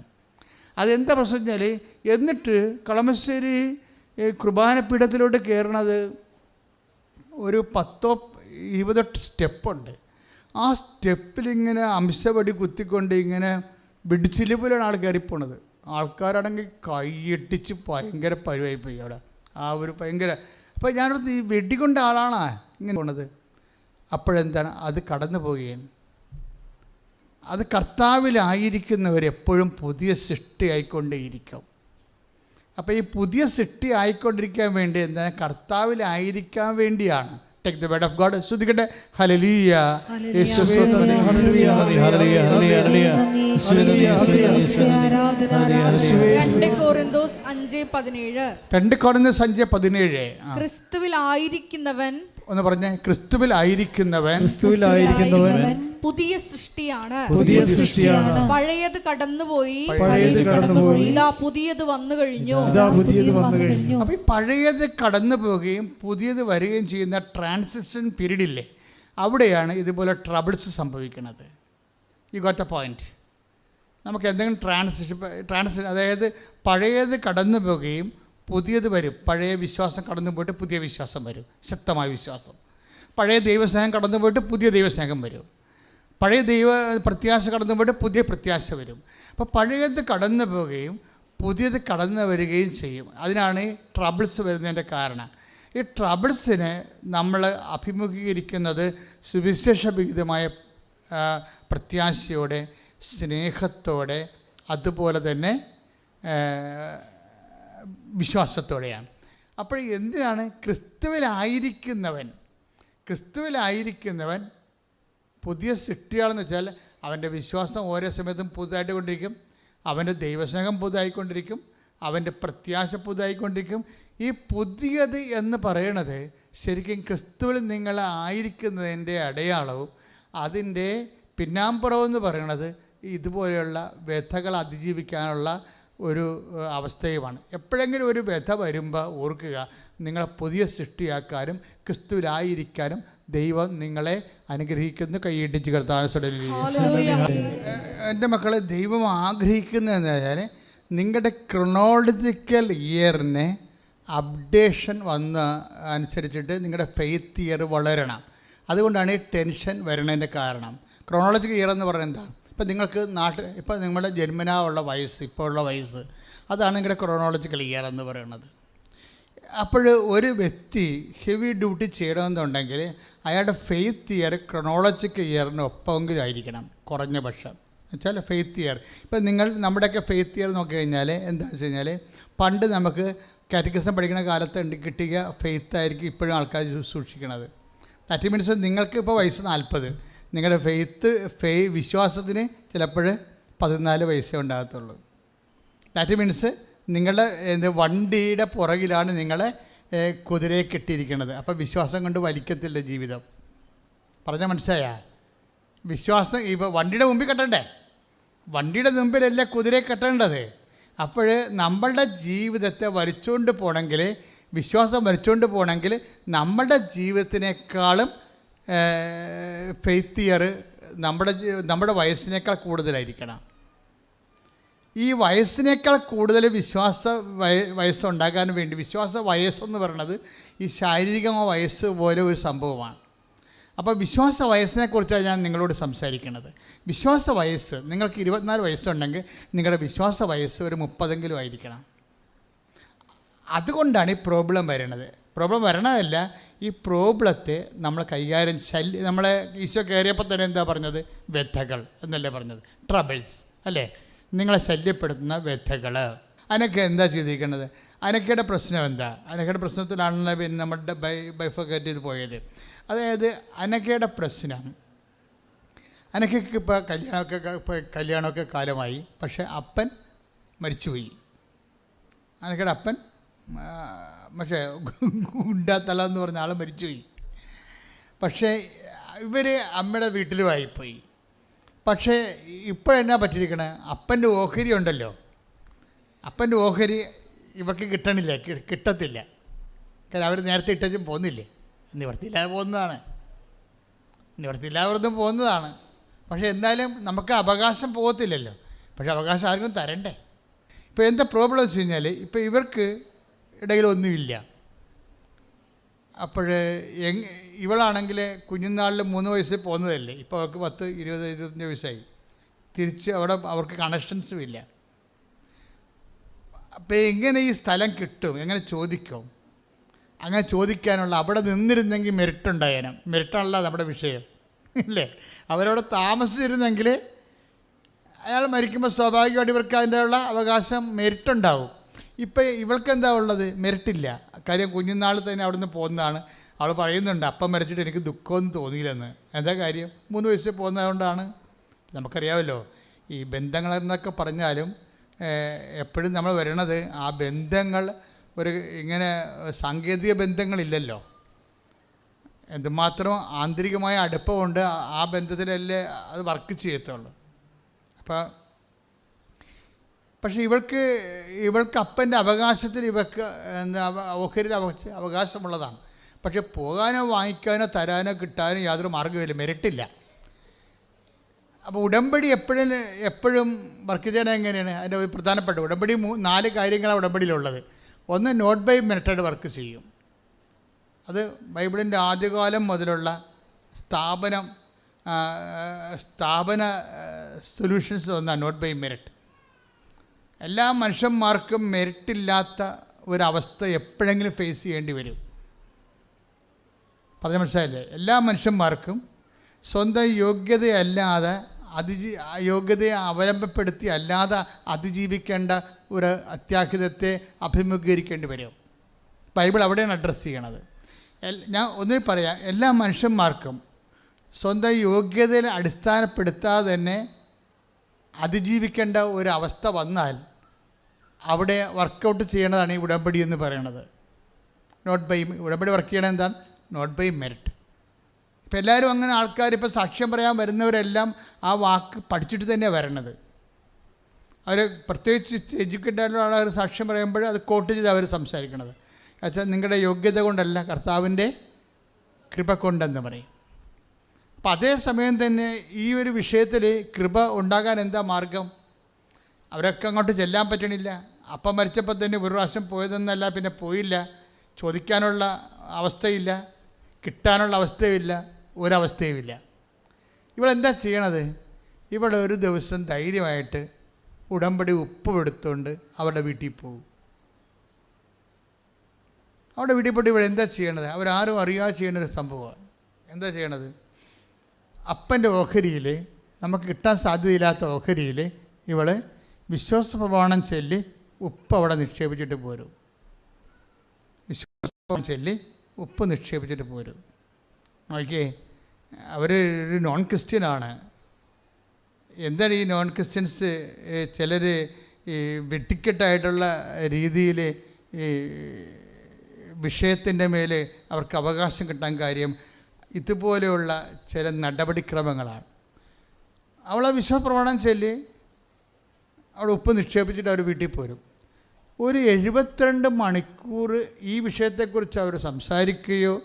അതെന്താ പ്രശ്നം വെച്ചാൽ, എന്നിട്ട് കളമശ്ശേരി കുർബാനപീഠത്തിലോട്ട് കയറണത് ഒരു 10-20 സ്റ്റെപ്പുണ്ട്. ആ സ്റ്റെപ്പിലിങ്ങനെ അംശപടി കുത്തിക്കൊണ്ട് ഇങ്ങനെ പിടിച്ചില് പോലെയാണ് ആൾ കയറിപ്പോണത്. ആൾക്കാരാണെങ്കിൽ കൈയിട്ടിച്ച് ഭയങ്കര പരുവായിപ്പോയി അവിടെ. ആ ഒരു ഭയങ്കര, അപ്പോൾ ഞാനോട് ഈ വെടികൊണ്ട ആളാണാ ഇങ്ങനെ പോണത്. അപ്പോഴെന്താണ് അത് കടന്നു പോവുകയാണ്. അത് കർത്താവിലായിരിക്കുന്നവരെപ്പോഴും പുതിയ സൃഷ്ടിയായിക്കൊണ്ടേയിരിക്കും. അപ്പോൾ ഈ പുതിയ സൃഷ്ടി ആയിക്കൊണ്ടിരിക്കാൻ വേണ്ടി എന്താ, കർത്താവിലായിരിക്കാൻ വേണ്ടിയാണ്. Take the word of God. ശ്രദ്ധിക്കട്ടെ. ഹല്ലേലൂയ. യേശുവേ നന്ദി. ഹല്ലേലൂയ. ഹല്ലേലൂയ. ഹല്ലേലൂയ. 2 കൊരിന്തോസ് 5:17. 2 കൊരിന്തോസ് 5:17. ക്രിസ്തുവിലായിരിക്കുന്നവൻ, ഒന്ന് പറഞ്ഞേ, ക്രിസ്തുവിലായിരിക്കുന്നവൻ പുതിയ സൃഷ്ടിയാണ്. പുതിയ സൃഷ്ടിയാണ്. പഴയത് കടന്നുപോയി, ഇതാ പുതിയത് വന്നു കഴിഞ്ഞു. അപ്പോൾ ഈ പഴയത് കടന്നു പോവുകയും പുതിയത് വരികയും ചെയ്യുന്ന ട്രാൻസിഷൻ പീരീഡില്ലേ, അവിടെയാണ് ഇതുപോലെ ട്രബിൾസ് സംഭവിക്കുന്നത്. You got A point. നമുക്ക് എന്തെങ്കിലും ട്രാൻസിഷൻ അതായത് പഴയത് കടന്നു പോവുകയും പുതിയത് വരും. പഴയ വിശ്വാസം കടന്നു പോയിട്ട് പുതിയ വിശ്വാസം വരും, ശക്തമായ വിശ്വാസം. പഴയ ദൈവസ്നേഹം കടന്നു പോയിട്ട് പുതിയ ദൈവസ്നേഹം വരും. പഴയ ദൈവ പ്രത്യാശ കടന്നു പോയിട്ട് പുതിയ പ്രത്യാശ വരും. അപ്പോൾ പഴയത് കടന്നു പോവുകയും പുതിയത് കടന്നു വരികയും ചെയ്യും. അതിനാണ് ഈ ട്രബിൾസ് വരുന്നതിൻ്റെ കാരണം. ഈ ട്രബിൾസിനെ നമ്മൾ അഭിമുഖീകരിക്കുന്നത് സുവിശേഷവിഹിതമായ പ്രത്യാശയോടെ, സ്നേഹത്തോടെ, അതുപോലെ തന്നെ വിശ്വാസത്തോടെയാണ്. അപ്പോൾ എന്തിനാണ് ക്രിസ്തുവിലായിരിക്കുന്നവൻ പുതിയ സൃഷ്ടിയാണെന്ന് വെച്ചാൽ അവൻ്റെ വിശ്വാസം ഓരോ സമയത്തും പുതുതായിട്ട് കൊണ്ടിരിക്കും, അവൻ്റെ ദൈവസ്നേഹം പുതുതായിക്കൊണ്ടിരിക്കും, അവൻ്റെ പ്രത്യാശ പുതുതായിക്കൊണ്ടിരിക്കും. ഈ പുതിയത് എന്ന് പറയണത് ശരിക്കും ക്രിസ്തുവിൽ നിങ്ങളായിരിക്കുന്നതിൻ്റെ അടയാളവും അതിൻ്റെ പിന്നാമ്പുറം എന്ന് പറയണത് ഇതുപോലെയുള്ള വ്യഥകൾ അതിജീവിക്കാനുള്ള ഒരു അവസ്ഥയുമാണ്. എപ്പോഴെങ്കിലും ഒരു വ്യഥ വരുമ്പോൾ ഓർക്കുക, നിങ്ങളെ പുതിയ സൃഷ്ടിയാക്കാനും ക്രിസ്തുവിലായിരിക്കാനും ദൈവം നിങ്ങളെ അനുഗ്രഹിക്കുന്നു. കൈയിടിച്ച് കർത്താവിനെ സ്തുതിക്കുന്നു. എൻ്റെ മക്കളെ, ദൈവം ആഗ്രഹിക്കുന്നതെന്ന് വെച്ചാൽ നിങ്ങളുടെ ക്രൊണോളജിക്കൽ ഇയറിനെ അപ്ഡേഷൻ വന്ന അനുസരിച്ചിട്ട് നിങ്ങളുടെ ഫെയ്ത്ത് ഇയർ വളരണം. അതുകൊണ്ടാണ് ഈ ടെൻഷൻ വരുന്നതിൻ്റെ കാരണം. ക്രൊണോളജിക്കൽ ഇയർ എന്ന് പറയുന്നത് എന്താ? ഇപ്പം നിങ്ങൾക്ക് ഇപ്പം നിങ്ങളുടെ ജന്മനാ ഉള്ള വയസ്സ്, ഇപ്പോൾ ഉള്ള വയസ്സ്, അതാണ് നിങ്ങളുടെ ക്രൊണോളജിക്കൽ ഇയർ എന്ന് പറയുന്നത്. അപ്പോൾ ഒരു വ്യക്തി ഹെവി ഡ്യൂട്ടി ചെയ്യണമെന്നുണ്ടെങ്കിൽ അയാളുടെ ഫെയ്ത്ത് ഇയർ ക്രൊണോളജിക്കൽ ഇയറിന് ഒപ്പമെങ്കിലും ആയിരിക്കണം, കുറഞ്ഞ പക്ഷം. എന്നുവെച്ചാൽ ഫെയ്ത്ത് ഇയർ ഇപ്പം നമ്മുടെയൊക്കെ ഫെയ്ത്ത് ഇയർ നോക്കി കഴിഞ്ഞാൽ എന്താണെന്ന് വെച്ച് കഴിഞ്ഞാൽ, പണ്ട് നമുക്ക് കാറ്റഗിസം പഠിക്കുന്ന കാലത്ത് കിട്ടിയ ഫെയ്ത്ത് ആയിരിക്കും ഇപ്പോഴും ആൾക്കാർ സൂക്ഷിക്കുന്നത്. ദാറ്റ് മീൻസ് നിങ്ങൾക്ക് ഇപ്പോൾ വയസ്സ് 40, നിങ്ങളുടെ വിശ്വാസത്തിന് ചിലപ്പോൾ 14 വയസ്സേ ഉണ്ടാകത്തുള്ളൂ. ദാറ്റ് മീൻസ് നിങ്ങളുടെ വണ്ടിയുടെ പുറകിലാണ് നിങ്ങളെ കുതിരയെ കെട്ടിയിരിക്കുന്നത്. അപ്പോൾ വിശ്വാസം കൊണ്ട് വലിക്കത്തില്ല ജീവിതം. പറഞ്ഞാൽ മനസ്സിലായാ? വിശ്വാസം ഇപ്പോൾ വണ്ടിയുടെ മുമ്പിൽ കെട്ടണ്ടേ? വണ്ടിയുടെ മുമ്പിലല്ല കുതിരയെ കെട്ടേണ്ടത്. അപ്പോൾ നമ്മളുടെ ജീവിതത്തെ വലിച്ചുകൊണ്ട് പോകണമെങ്കിൽ, വിശ്വാസം വലിച്ചുകൊണ്ട് പോകണമെങ്കിൽ നമ്മളുടെ ജീവിതത്തിനേക്കാളും ഫെയ്ത്ത് ഇയർ നമ്മുടെ വയസ്സിനേക്കാൾ കൂടുതലായിരിക്കണം. ഈ വയസ്സിനേക്കാൾ കൂടുതൽ വയസ്സുണ്ടാകാൻ വേണ്ടി, വിശ്വാസ വയസ്സെന്ന് പറയുന്നത് ഈ ശാരീരികമായ വയസ്സ് പോലെ ഒരു സംഭവമാണ്. അപ്പോൾ വിശ്വാസ വയസ്സിനെക്കുറിച്ചാണ് ഞാൻ നിങ്ങളോട് സംസാരിക്കുന്നത്. വിശ്വാസ വയസ്സ് നിങ്ങൾക്ക് 24 വയസ്സുണ്ടെങ്കിൽ നിങ്ങളുടെ വിശ്വാസ വയസ്സ് ഒരു 30 ആയിരിക്കണം. അതുകൊണ്ടാണ് ഈ പ്രോബ്ലം വരുന്നത്. പ്രോബ്ലം വരണതല്ല, ഈ പ്രോബ്ലത്തെ നമ്മൾ കൈകാര്യം നമ്മളെ ഈശോ കയറിയപ്പോൾ തന്നെ എന്താ പറഞ്ഞത്? വ്യഥകൾ എന്നല്ലേ പറഞ്ഞത്? ട്രബിൾസ് അല്ലേ? നിങ്ങളെ ശല്യപ്പെടുത്തുന്ന വ്യഥകൾ. അതിനൊക്കെ എന്താ ചെയ്തിരിക്കുന്നത്? അനക്കയുടെ പ്രശ്നം എന്താ? അനക്കയുടെ പ്രശ്നത്തിലാണല്ലോ പിന്നെ നമ്മുടെ ബൈഫൊക്കേറ്റ് ചെയ്ത് പോയത്. അതായത് അനക്കയുടെ പ്രശ്നം, അനക്കയ്ക്ക് ഇപ്പോൾ കല്യാണമൊക്കെ കാലമായി, പക്ഷേ അപ്പൻ മരിച്ചുപോയി. അനക്കയുടെ അപ്പൻ പക്ഷേ ഗുണ്ടാത്തല എന്ന് പറഞ്ഞ ആൾ മരിച്ചുപോയി. പക്ഷേ ഇവർ അമ്മയുടെ വീട്ടിലുമായിപ്പോയി. പക്ഷേ ഇപ്പോഴെന്നാ പറ്റിയിരിക്കണേ, അപ്പൻ്റെ ഓഹരി ഉണ്ടല്ലോ, അപ്പൻ്റെ ഓഹരി ഇവർക്ക് കിട്ടണില്ല, കിട്ടത്തില്ല. കാരണം അവർ നേരത്തെ ഇട്ടും പോകുന്നില്ലേ, നിവർത്തിയില്ലാതെ പോകുന്നതാണ്. പക്ഷേ എന്നാലും നമുക്ക് അവകാശം പോകത്തില്ലല്ലോ. പക്ഷേ അവകാശം ആർക്കും തരണ്ടേ? ഇപ്പോൾ എന്താ പ്രോബ്ലം വെച്ച് കഴിഞ്ഞാൽ, ഇപ്പോൾ ഇവർക്ക് ഇടയിലൊന്നുമില്ല. അപ്പോൾ ഇവളാണെങ്കിൽ കുഞ്ഞുനാളിൽ 3 വയസ്സിൽ പോകുന്നതല്ലേ, ഇപ്പോൾ അവർക്ക് 10, 20, 25 വയസ്സായി. തിരിച്ച് അവർക്ക് കണക്ഷൻസും ഇല്ല. അപ്പോൾ എങ്ങനെ ഈ സ്ഥലം കിട്ടും, എങ്ങനെ ചോദിക്കും? അങ്ങനെ ചോദിക്കാനുള്ള അവിടെ നിന്നിരുന്നെങ്കിൽ മെറിറ്റുണ്ടായേനും. മെറിറ്റാണല്ലോ നമ്മുടെ വിഷയം, ഇല്ലേ? അവരവിടെ താമസിച്ചിരുന്നെങ്കിൽ അയാൾ മരിക്കുമ്പോൾ സ്വാഭാവികമായിട്ട് ഇവർക്ക് അതിൻ്റെ ഉള്ള അവകാശം മെറിറ്റുണ്ടാവും. ഇപ്പം ഇവൾക്ക് എന്താ ഉള്ളത്? മെറിറ്റില്ല. കാര്യം കുഞ്ഞുനാൾ തന്നെ അവിടെ നിന്ന് പോകുന്നതാണ്. അവൾ പറയുന്നുണ്ട്, അപ്പം മരിച്ചിട്ട് എനിക്ക് ദുഃഖമൊന്നും തോന്നിയില്ലെന്ന്. എന്താ കാര്യം? 3 വയസ്സിൽ പോകുന്നതുകൊണ്ടാണ്. നമുക്കറിയാമല്ലോ, ഈ ബന്ധങ്ങളെന്നൊക്കെ പറഞ്ഞാലും എപ്പോഴും നമ്മൾ വരണത് ആ ബന്ധങ്ങൾ ഒരു ഇങ്ങനെ സാങ്കേതിക ബന്ധങ്ങളില്ലല്ലോ. എന്തുമാത്രം ആന്തരികമായ അടുപ്പമുണ്ട് ആ ബന്ധത്തിലല്ലേ അത് വർക്ക് ചെയ്യത്തുള്ളൂ. പക്ഷേ ഇവൾക്ക് അപ്പൻ്റെ അവകാശത്തിൽ ഇവർക്ക് എന്താ ഓഹരിയിൽ അവകാശമുള്ളതാണ്. പക്ഷെ പോകാനോ വാങ്ങിക്കാനോ തരാനോ കിട്ടാനോ യാതൊരു മാർഗ്ഗമില്ല, മെറിറ്റില്ല. അപ്പോൾ ഉടമ്പടി എപ്പോഴും വർക്ക് ചെയ്യണത് എങ്ങനെയാണ്? അതിൻ്റെ ഒരു പ്രധാനപ്പെട്ട ഉടമ്പടി 4 കാര്യങ്ങളാണ് ഉടമ്പടിയിലുള്ളത്. ഒന്ന്, നോട്ട് ബൈ മെറിറ്റ് വർക്ക് ചെയ്യും. അത് ബൈബിളിൻ്റെ ആദ്യകാലം മുതലുള്ള സ്ഥാപന സൊല്യൂഷൻസിൽ ഒന്നാണ് നോട്ട് ബൈ മെറിറ്റ്. എല്ലാ മനുഷ്യന്മാർക്കും മെറിറ്റില്ലാത്ത ഒരവസ്ഥ എപ്പോഴെങ്കിലും ഫേസ് ചെയ്യേണ്ടി വരും. പറഞ്ഞ മനസ്സിലായില്ലേ? എല്ലാ മനുഷ്യന്മാർക്കും സ്വന്തം യോഗ്യതയല്ലാതെ യോഗ്യതയെ അവലംബപ്പെടുത്തി അല്ലാതെ അതിജീവിക്കേണ്ട ഒരു അത്യാഹിതത്തെ അഭിമുഖീകരിക്കേണ്ടി വരും. ബൈബിൾ അവിടെയാണ് അഡ്രസ്സ് ചെയ്യണത്. ഞാൻ ഒന്നിൽ പറയാം, എല്ലാ മനുഷ്യന്മാർക്കും സ്വന്തം യോഗ്യതയെ അടിസ്ഥാനപ്പെടുത്താതെ തന്നെ അതിജീവിക്കേണ്ട ഒരവസ്ഥ വന്നാൽ അവിടെ വർക്കൗട്ട് ചെയ്യണതാണ് ഈ ഉടമ്പടി എന്ന് പറയണത്. ഉടമ്പടി വർക്ക് ചെയ്യണത് എന്താണ്? Not by merit. ഇപ്പം എല്ലാവരും അങ്ങനെ ആൾക്കാർ ഇപ്പോൾ സാക്ഷ്യം പറയാൻ വരുന്നവരെല്ലാം ആ വാക്ക് പഠിച്ചിട്ട് തന്നെയാണ് വരണത്. അവർ പ്രത്യേകിച്ച് എഡ്യൂക്കേറ്റഡ് ആയിട്ടുള്ള ആൾക്കാർ സാക്ഷ്യം പറയുമ്പോൾ അത് കോട്ട് ചെയ്ത് അവർ സംസാരിക്കണത്. വെച്ചാൽ നിങ്ങളുടെ യോഗ്യത കൊണ്ടല്ല, കർത്താവിൻ്റെ കൃപ കൊണ്ടെന്ന് പറയും. അപ്പം അതേസമയം തന്നെ ഈ ഒരു വിഷയത്തിൽ കൃപ ഉണ്ടാകാൻ എന്താ മാർഗം? അവരൊക്കെ അങ്ങോട്ട് ചെല്ലാൻ പറ്റണില്ല. അപ്പം മരിച്ചപ്പോൾ തന്നെ ഒരു പ്രാവശ്യം പോയതെന്നല്ല, പിന്നെ പോയില്ല. ചോദിക്കാനുള്ള അവസ്ഥയില്ല, കിട്ടാനുള്ള അവസ്ഥയുമില്ല, ഒരവസ്ഥയുമില്ല. ഇവളെന്താ ചെയ്യണത്? ഇവിടെ ഒരു ദിവസം ധൈര്യമായിട്ട് ഉടമ്പടി ഉപ്പെടുത്തുകൊണ്ട് അവരുടെ വീട്ടിൽ പോകും. അവിടെ വീട്ടിൽ പോയിട്ട് ഇവിടെ എന്താ ചെയ്യണത്? അവരാരും അറിയാതെ ചെയ്യുന്നൊരു സംഭവമാണ്. എന്താ ചെയ്യണത്? അപ്പൻ്റെ ഓഹരിയിൽ, നമുക്ക് കിട്ടാൻ സാധ്യതയില്ലാത്ത ഓഹരിയിൽ ഇവൾ വിശ്വാസ പ്രമാണം ചൊല്ലി ഉപ്പ് അവിടെ നിക്ഷേപിച്ചിട്ട് പോരും. വിശ്വാസ പ്രമാണം ചൊല്ലി ഉപ്പ് നിക്ഷേപിച്ചിട്ട് പോരും. നോക്കിയേ, അവരൊരു നോൺ ക്രിസ്ത്യനാണ്. എന്താണ് ഈ നോൺ ക്രിസ്ത്യൻസ്? ചിലർ ഈ വെട്ടിക്കെട്ടായിട്ടുള്ള രീതിയിൽ ഈ വിഷയത്തിൻ്റെ മേൽ അവർക്ക് അവകാശം കിട്ടാൻ കാര്യം ഇതുപോലെയുള്ള ചില നടപടിക്രമങ്ങളാണ്. അവളെ വിശ്വാസപ്രമാണം ചൊല്ലി അവിടെ ഉപ്പ് നിക്ഷേപിച്ചിട്ട് അവർ വീട്ടിൽ പോരും. ഒരു 72 മണിക്കൂർ ഈ വിഷയത്തെക്കുറിച്ച് അവർ സംസാരിക്കുകയോ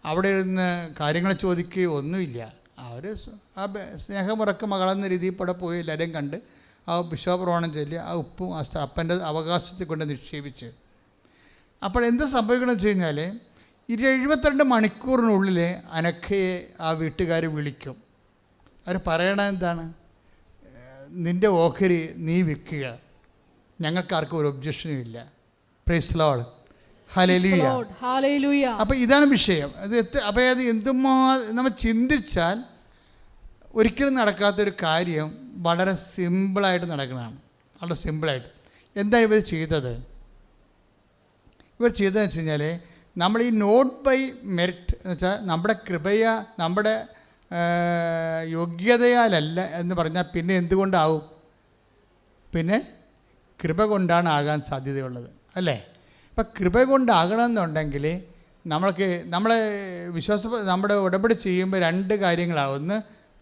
അവിടെ ഇരുന്ന് കാര്യങ്ങൾ ചോദിക്കുകയോ ഒന്നുമില്ല. അവർ ആ സ്നേഹമുറക്ക മകളെന്ന രീതിയിൽ ഇവിടെ പോയി എല്ലാവരെയും കണ്ട് ആ വിശ്വാസപ്രമാണം ചൊല്ലി ആ ഉപ്പും ആ അപ്പൻ്റെ അവകാശത്തിൽ കൊണ്ട് നിക്ഷേപിച്ച്. അപ്പോൾ എന്ത് സംഭവിക്കണമെന്ന് വെച്ച് കഴിഞ്ഞാൽ 72 മണിക്കൂറിനുള്ളിൽ അനക്കയെ ആ വീട്ടുകാർ വിളിക്കും. അവർ പറയണത് എന്താണ്? നിൻ്റെ ഓഹരി നീ വിൽക്കുക, ഞങ്ങൾക്കാർക്കും ഒരു ഒബ്ജക്ഷനും ഇല്ല. Praise Lord, hallelujah. അപ്പോൾ ഇതാണ് വിഷയം. അപ്പോൾ അത് നമ്മൾ ചിന്തിച്ചാൽ ഒരിക്കലും നടക്കാത്തൊരു കാര്യം വളരെ സിമ്പിളായിട്ട് നടക്കുന്നതാണ്. വളരെ സിമ്പിളായിട്ട്. എന്താ ഇവർ ചെയ്തത്? ഇവർ ചെയ്തതെന്ന് വെച്ച് കഴിഞ്ഞാൽ നമ്മൾ ഈ നോട്ട് ബൈ മെറിറ്റ് എന്ന് വെച്ചാൽ നമ്മുടെ നമ്മുടെ യോഗ്യതയാലല്ല എന്ന് പറഞ്ഞാൽ പിന്നെ എന്തുകൊണ്ടാവും? പിന്നെ കൃപ കൊണ്ടാണ് ആകാൻ സാധ്യതയുള്ളത്, അല്ലേ? ഇപ്പം കൃപ കൊണ്ടാകണമെന്നുണ്ടെങ്കിൽ നമ്മളെ നമ്മുടെ ഉടമ്പടി ചെയ്യുമ്പോൾ 2 കാര്യങ്ങളാണ്. ഒന്ന്,